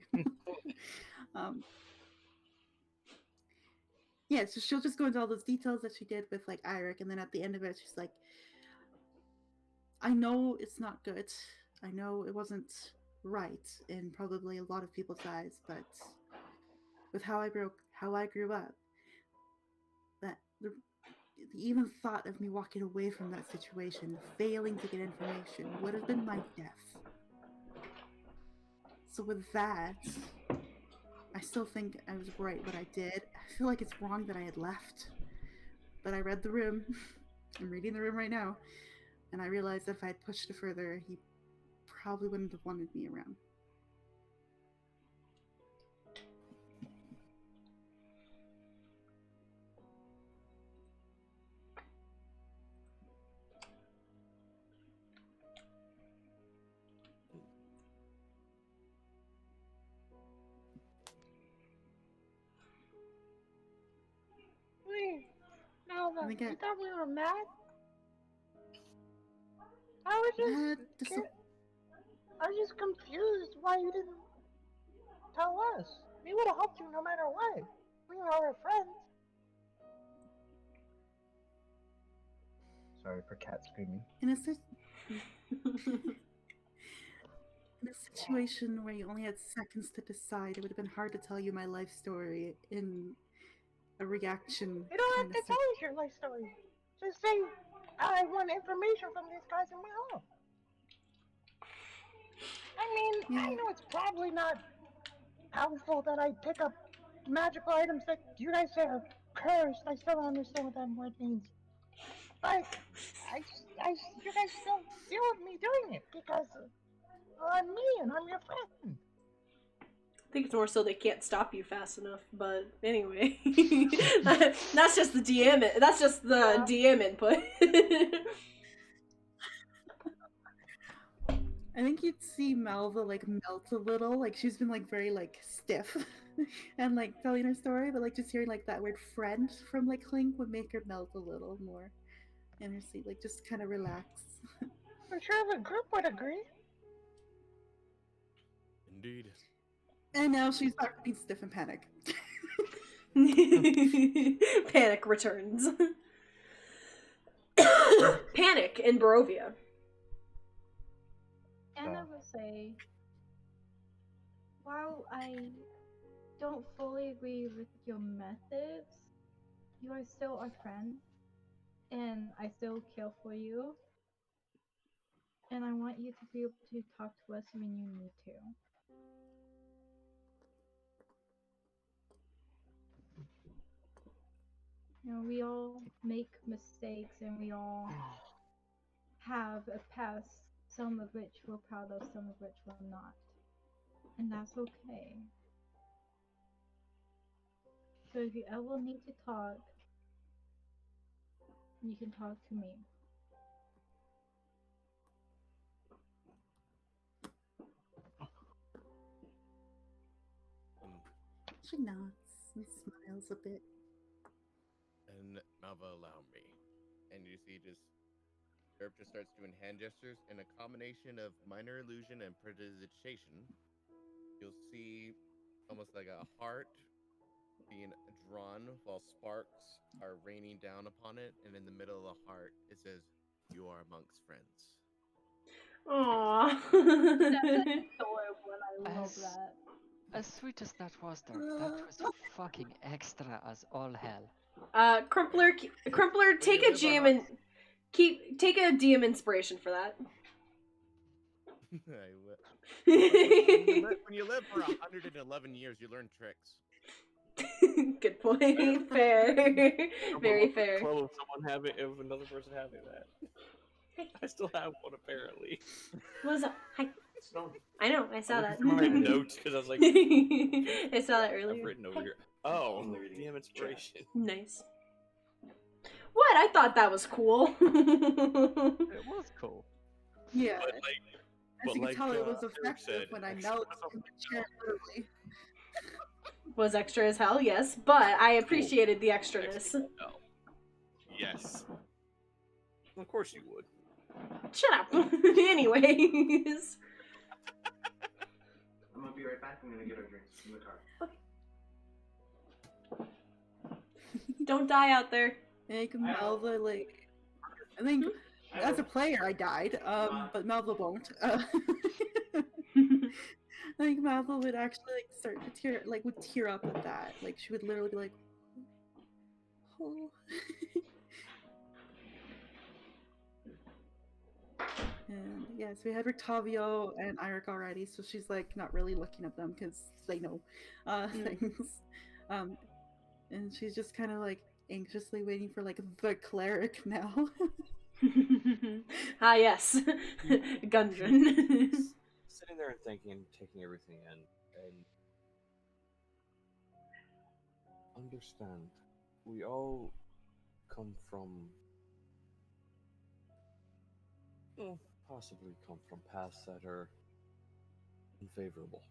Yeah, so she'll just go into all those details that she did with like Eirik, and then at the end of it, she's like, I know it's not good. I know it wasn't right in probably a lot of people's eyes, but with how I grew up, that the even thought of me walking away from that situation, failing to get information, would have been my death. So with that, I still think I was right what I did. I feel like it's wrong that I had left. But I read the room. I'm reading the room right now. And I realized that if I had pushed it further, he probably wouldn't have wanted me around. Wait, now I think you thought we were mad? I was just, I was just confused why you didn't tell us. We would have helped you no matter what. We are our friends. Sorry for cat screaming. In a situation where you only had seconds to decide, it would have been hard to tell you my life story in a reaction. You don't have to tell us your life story. Just say, I want information from these guys in my home. I mean, I know it's probably not helpful that I pick up magical items that you guys say are cursed. I still don't understand what that word means. But you guys still deal with me doing it because I'm me and I'm your friend. I think it's more so they can't stop you fast enough, but anyway. That's just the DM. That's just the DM input. I think you'd see Malva like melt a little, like she's been like very like stiff and like telling her story, but like just hearing like that word friend from like Clink would make her melt a little more in her seat, like just kind of relax. I'm sure the group would agree. Indeed. And now she's back to being stiff and panic. Panic returns. Panic in Barovia. And I will say, while I don't fully agree with your methods, you are still our friend, and I still care for you, and I want you to be able to talk to us when you need to. You know, we all make mistakes, and we all have a past, some of which we're proud of, some of which we're not. And that's okay. So if you ever need to talk, you can talk to me. She nods and smiles a bit. And Malva, allow me. And you see Derp just starts doing hand gestures in a combination of minor illusion and prestidigitation. You'll see almost like a heart being drawn while sparks are raining down upon it, and in the middle of the heart it says, "You are amongst friends." Aww. That's adorable, and I love that. As sweet as that was, that was fucking extra as all hell. Crumpler, take a GM and take a DM inspiration for that. I will. When you live for 111 years, you learn tricks. Good point. Fair. Very fair. Club of someone having, of another person having that. I still have one apparently. What was up? Hi. I know. I saw that. My notes because I was like, I saw that I've earlier. written over here. Oh, DM inspiration. Nice. What? I thought that was cool. It was cool. Yeah. But As you can tell, it was Eric effective said, when I extra knelt was in the chair, literally. Was extra as hell, yes, but I appreciated the extraness. No. Yes. Of course you would. Shut up. Anyways. I'm gonna be right back. I'm gonna get our drinks in the car. Don't die out there. Like Malva, like I think as a player I died, but Malva won't. I think Malva would actually like start to tear up at that. Like she would literally be like, oh. And yes, we had Rictavio and Irik already, so she's like not really looking at them because they know things. And she's just kind of like anxiously waiting for like the cleric now. Ah, yes. Gundren. Sitting there and thinking, taking everything in, and understand, we all come from, possibly come from paths that are unfavorable.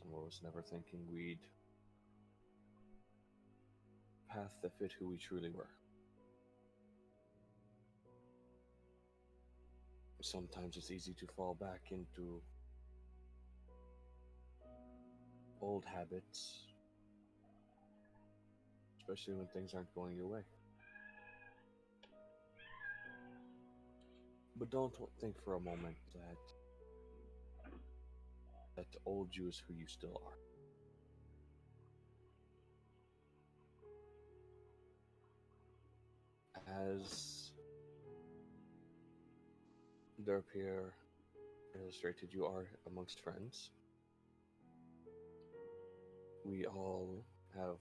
Some of us never thinking we'd path that fit who we truly were. Sometimes it's easy to fall back into old habits, especially when things aren't going your way. But don't think for a moment that old you is who you still are. As Derpier illustrated, you are amongst friends. We all have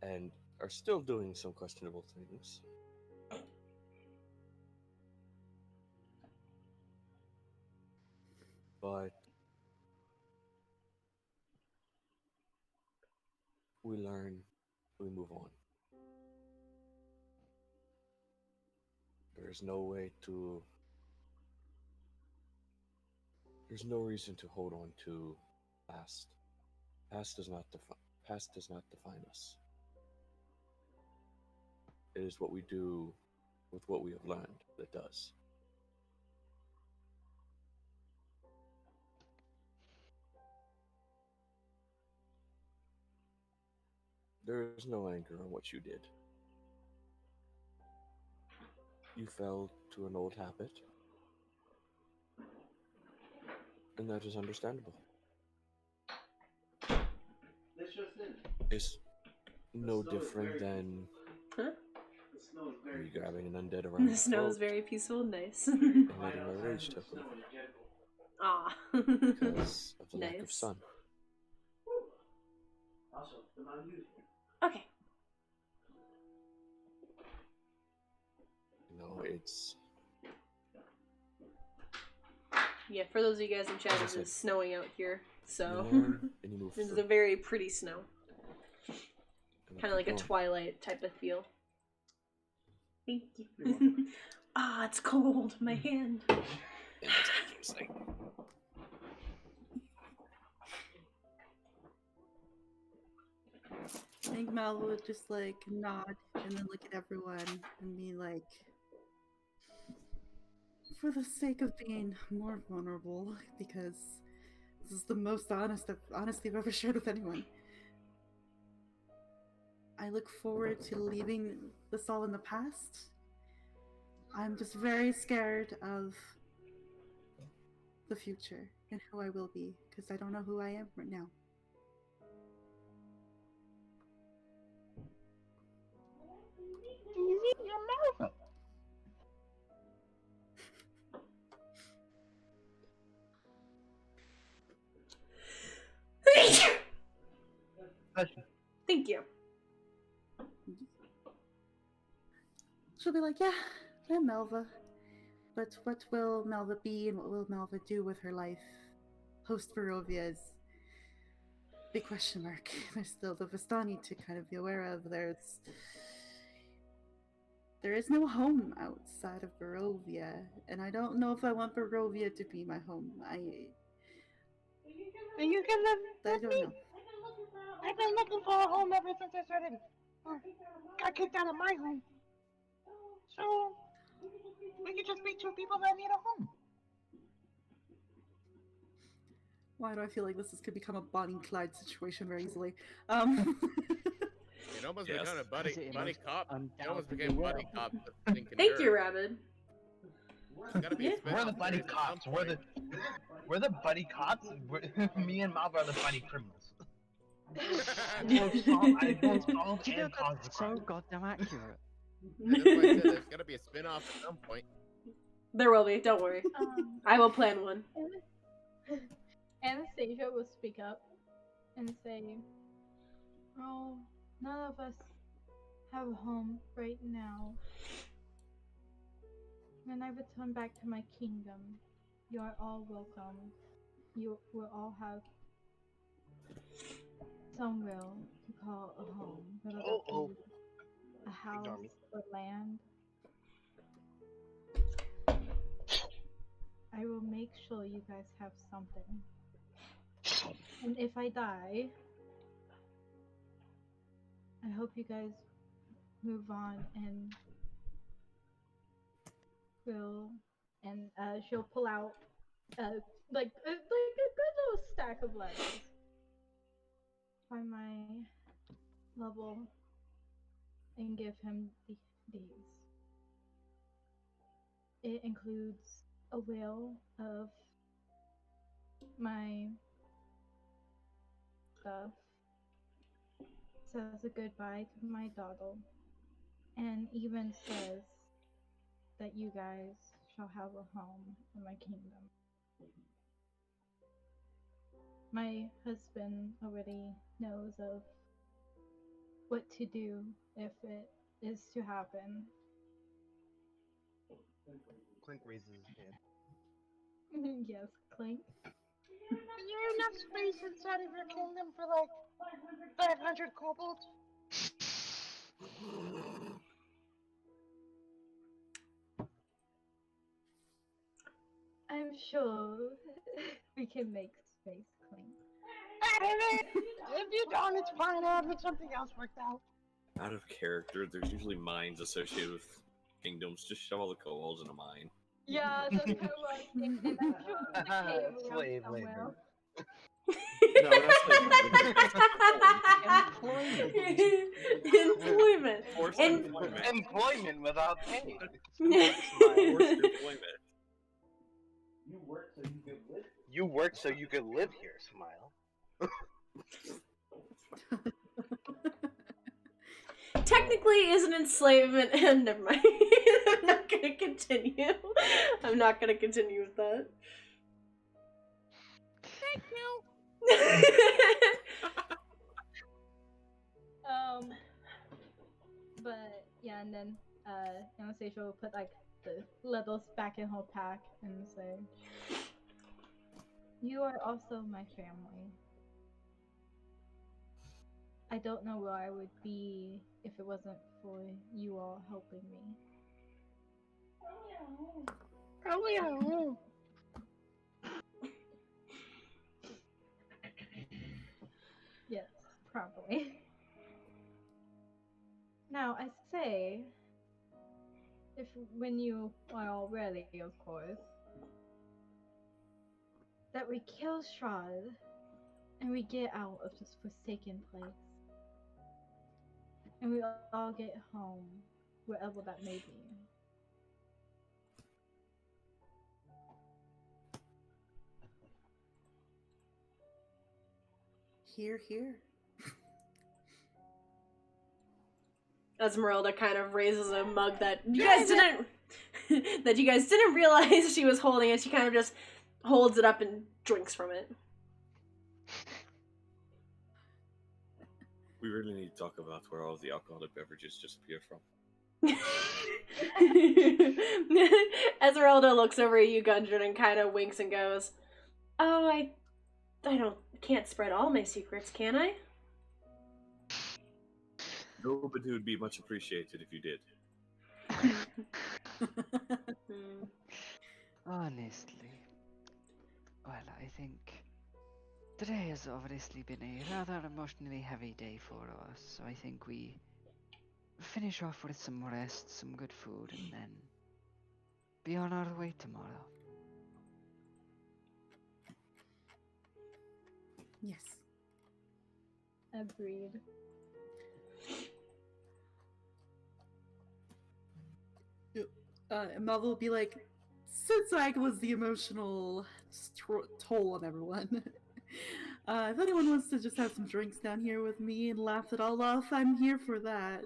and are still doing some questionable things. But we learn, we move on. There's no reason to hold on to past. Past does not define us. It is what we do with what we have learned that does. There is no anger on what you did. You fell to an old habit, and that is understandable. It's no different than me grabbing an undead around The the snow is throat very peaceful and nice. and letting my rage take over Ah. because of the lack of Nice. sun. Okay. No, it's Yeah, for those of you guys in chat, As I it's said, snowing out here, so you learn and you move this is through. a very pretty snow. And Kind of like keep a going. twilight type of feel. Thank You're you. welcome. Ah, it's cold. My hand. And that's what I was saying. I think Malva would just like nod and then look at everyone and be like, for the sake of being more vulnerable, because this is the most honesty I've ever shared with anyone. I look forward to leaving this all in the past. I'm just very scared of the future and who I will be, because I don't know who I am right now. Your mouth. Session. Thank you. She'll be like, yeah, I'm Melva. But what will Melva be and what will Melva do with her life? Post Barovia is big question mark. There's still the Vistani to kind of be aware of. There is no home outside of Barovia, and I don't know if I want Barovia to be my home. You can live I with don't me. know. I've been looking for a home ever since I started. Got kicked out of my home. So we could just be two people that need a home. Why do I feel like could become a Bonnie and Clyde situation very easily? It almost Yes. became a buddy cop. It almost undoubtedly became will. buddy cop. Thinking Thank you, nerd. Rabid. There's gotta be a Yeah. We're the spin-off buddy series at cops. some We're point. the buddy cops. Me and Malva are the buddy criminals. I will solve Do you know and cause the that's so crime. goddamn accurate? That's why I said there's gotta be a spin-off at some point. There will be, don't worry. I will plan one. Anastasia will speak up and say, "Oh, none of us have a home right now. When I return back to my kingdom, you are all welcome. You will all have somewhere to call a home, whether that be a house or land. I will make sure you guys have something. And if I die, I hope you guys move on and she'll pull out like a good little stack of letters. Find my level and give him these. It includes a will of my stuff. Says a goodbye to my daughter. And even says that you guys shall have a home in my kingdom. My husband already knows of what to do if it is to happen. Clink raises his hand. Yes, Clink. Is there enough space inside of your kingdom for like 500 kobolds? I'm sure we can make space, Clink. If you don't, it's fine. I'll get something else worked out. Out of character, there's usually mines associated with kingdoms. Just shove all the kobolds in a mine. Yeah, that's kind of what I was thinking. I'm sure there's a cave around Slave somewhere. labor. No, that's Employment. Forced And employment. Employment without pay. Forced employment. You work so you could live here, Smile. technically is an enslavement, and never mind. I'm not gonna continue. I'm not gonna continue with that. Thank you. But yeah, and then Anastasia will put like the letters back in her pack and say, "You are also my family. I don't know where I would be if it wasn't for you all helping me." Probably at home. Yes, probably. Now, I say, when you are all ready, of course, that we kill Strahd and we get out of this forsaken place. And we all get home, wherever that may be. Here, here. Esmeralda kind of raises a mug that you guys didn't realize she was holding it. She kind of just holds it up and drinks from it. We really need to talk about where all the alcoholic beverages disappeared from. Esmeralda looks over at you, Gundren, and kind of winks and goes, "Oh, I can't spread all my secrets, can I?" No, but it would be much appreciated if you did. Honestly. Well, I think today has obviously been a rather emotionally heavy day for us, so I think we finish off with some rest, some good food, and then be on our way tomorrow. Yes. Agreed. And Melville will be like, since I was the emotional toll on everyone, if anyone wants to just have some drinks down here with me and laugh it all off, I'm here for that.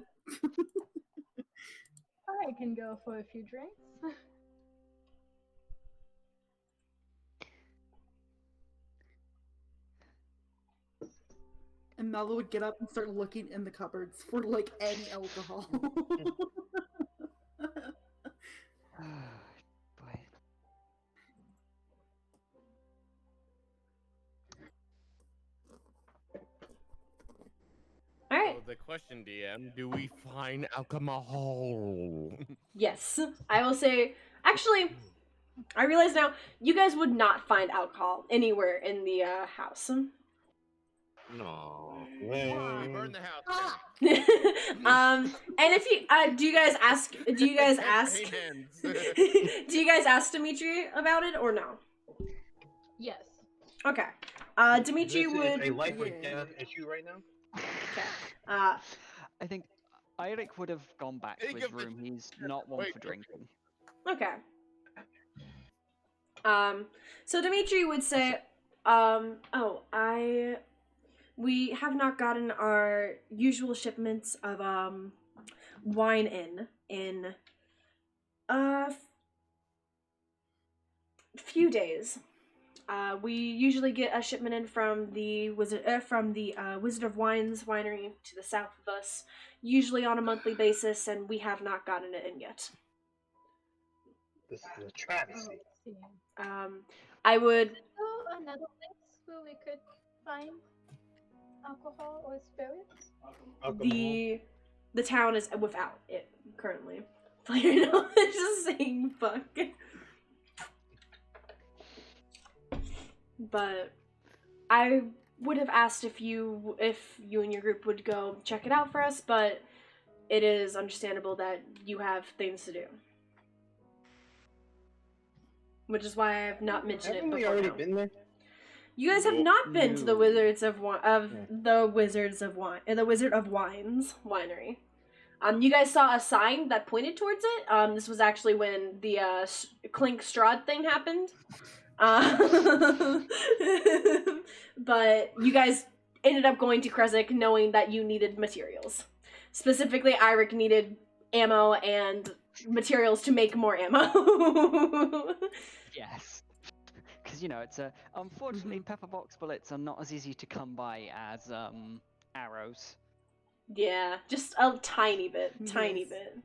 I can go for a few drinks. And Melville would get up and start looking in the cupboards for like any alcohol. Boy. All right. So the question, DM, do we find alcohol? Yes, I will say. Actually, I realize now you guys would not find alcohol anywhere in the house. No. We burned the house And if you do you guys ask Dimitri about it or no? Yes. Okay. Dimitri This would is a life or death issue right now. Okay. I think Eirik would have gone back to his room. He's not one for drinking. Okay. So Dimitri would say, we have not gotten our usual shipments of wine in a few days. We usually get a shipment in from the Wizard of Wines winery to the south of us, usually on a monthly basis, and we have not gotten it in yet. This is a travesty. I would. Is there another place where we could find alcohol or spirits? The town is without it currently. You know, it's just saying fuck. But I would have asked if you and your group would go check it out for us, but it is understandable that you have things to do. Which is why I have not mentioned Haven't it we before already now. been there? You guys have not been to the Wizard of Wines winery. You guys saw a sign that pointed towards it. This was actually when the Clink Strahd thing happened. But you guys ended up going to Kresik knowing that you needed materials. Specifically, Eirik needed ammo and materials to make more ammo. Yes. Because, it's unfortunately, pepperbox bullets are not as easy to come by as, arrows. Yeah, just a tiny bit. Tiny bit.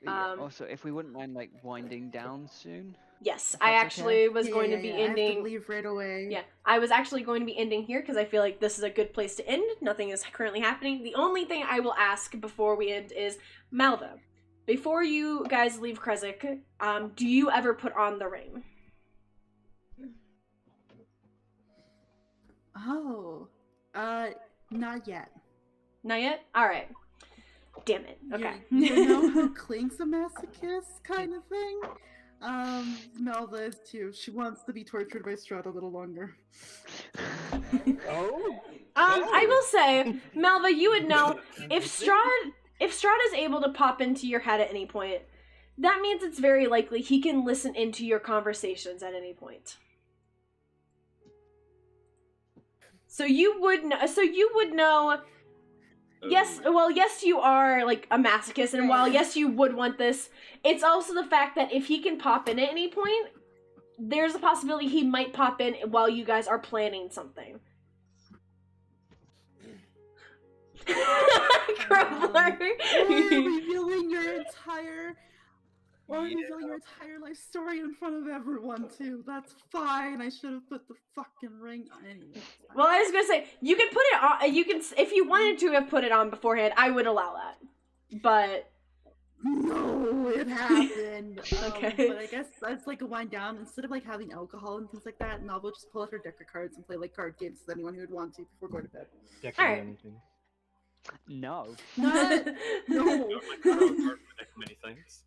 Yeah, also, if we wouldn't mind, winding down soon. Yes, if I that's actually okay. was going to be ending. I have to leave right away. Yeah, I was actually going to be ending here because I feel like this is a good place to end. Nothing is currently happening. The only thing I will ask before we end is, Malva, before you guys leave Kresik, do you ever put on the ring? Oh, not yet. Not yet? Alright. Damn it. Okay. You know who Clink's a masochist kind of thing? Melva is too. She wants to be tortured by Strahd a little longer. I will say, Melva, you would know, if Strahd is able to pop into your head at any point, that means it's very likely he can listen into your conversations at any point. So you would know. Yes, well, yes, you are, a masochist, and while, yes, you would want this, it's also the fact that if he can pop in at any point, there's a possibility he might pop in while you guys are planning something. Crumbler. Revealing your entire life story in front of everyone too. That's fine. I should have put the fucking ring on anyway. Well, I was gonna say you can put it on. You can, if you wanted to have put it on beforehand, I would allow that. But no, it happened. Okay. But I guess that's like a wind down. Instead of like having alcohol and things like that, Nob will just pull out her deck of cards and play like card games with anyone who would want to before going to bed. Deck All right. anything. No. Not, no. Many things.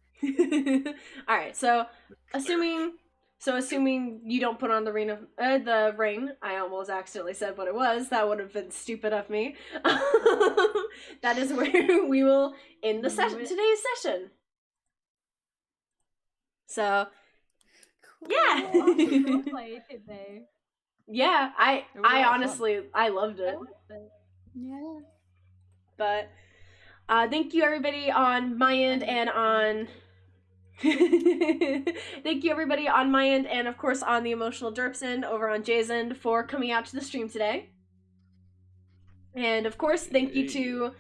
All right. So assuming you don't put on the ring, the ring. I almost accidentally said what it was. That would have been stupid of me. That is where we will end the today's session. So, yeah. Played today. Yeah, I It was a lot of fun. honestly, I loved it. Yeah. But thank you everybody on my end and on thank you everybody on my end and of course on the Emotional Derps end over on Jay's end for coming out to the stream today. And of course, thank you to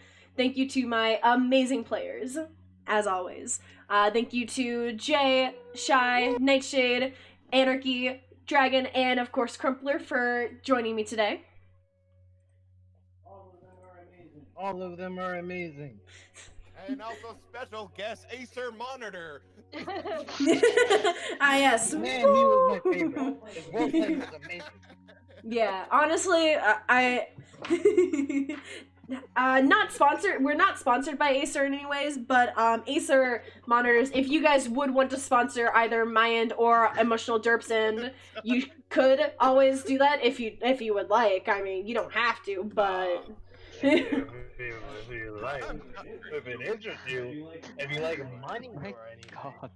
my amazing players, as always. Thank you to Jay, Shy, Nightshade, Anarchy, Dragon, and of course Crumpler for joining me today. All of them are amazing. And also special guest Acer Monitor. Ah, yes. Man, he was my favorite. His roleplay was amazing. Yeah, honestly, not sponsored. We're not sponsored by Acer in any ways, but Acer monitors. If you guys would want to sponsor either my end or Emotional Derps end, you could always do that if you would like. I mean, you don't have to, but. If you like, if it interests you, if you like money or anything. God.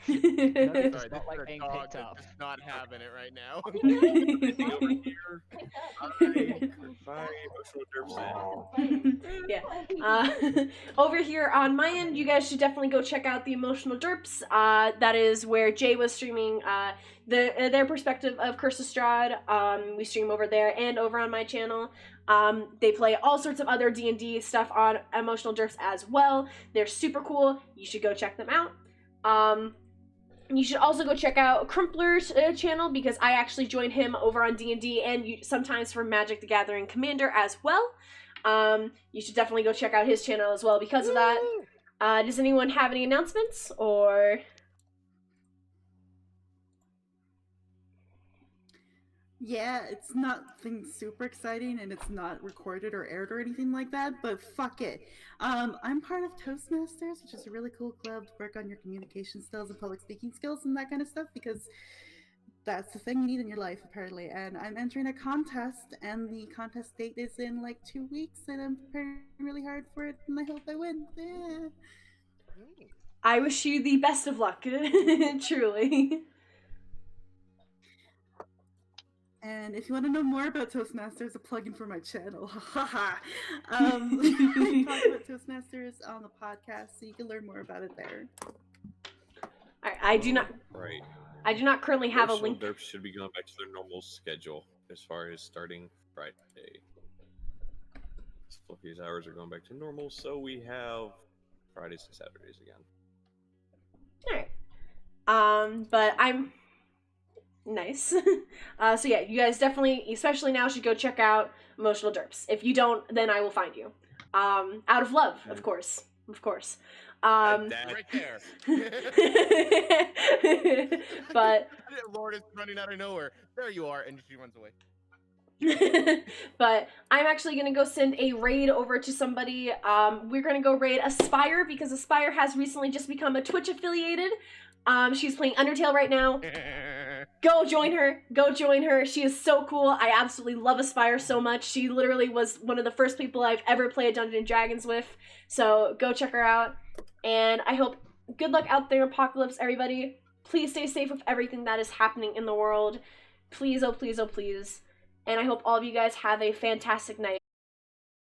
Sorry, It's this not like is being dog picked that's up. just not having it right now. Bye, Emotional Derps. Yeah. Over here on my end, you guys should definitely go check out the Emotional Derps. That is where Jay was streaming their perspective of Curse of Strahd. We stream over there and over on my channel. They play all sorts of other D&D stuff on Emotional Derps as well. They're super cool. You should go check them out. You should also go check out Crumpler's channel because I actually join him over on D&D and sometimes for Magic the Gathering Commander as well. You should definitely go check out his channel as well because of that. Does anyone have any announcements or? Yeah, it's nothing super exciting and it's not recorded or aired or anything like that, but fuck it. I'm part of Toastmasters, which is a really cool club to work on your communication skills and public speaking skills and that kind of stuff because that's the thing you need in your life apparently. And I'm entering a contest and the contest date is in like 2 weeks and I'm preparing really hard for it and I hope I win. Yeah. I wish you the best of luck, truly. And if you want to know more about Toastmasters, a plug-in for my channel. I talk about Toastmasters on the podcast, so you can learn more about it there. I do not. Right. I do not currently have a Emotional link. Derps should be going back to their normal schedule as far as starting Friday. Fluffy's hours are going back to normal, so we have Fridays and Saturdays again. Alright. But I'm nice. So yeah, you guys definitely, especially now, should go check out Emotional Derps. If you don't, then I will find you. Out of love, of course. Of course. Right there. But Lord is running out of nowhere. There you are, and she runs away. but I'm actually gonna go send a raid over to somebody. We're gonna go raid Aspire because Aspire has recently just become a Twitch affiliated. She's playing Undertale right now. Go join her. Go join her. She is so cool. I absolutely love Aspire so much. She literally was one of the first people I've ever played Dungeons & Dragons with. So go check her out. And I hope good luck out there, Apocalypse, everybody. Please stay safe with everything that is happening in the world. Please, oh please, oh please. And I hope all of you guys have a fantastic night.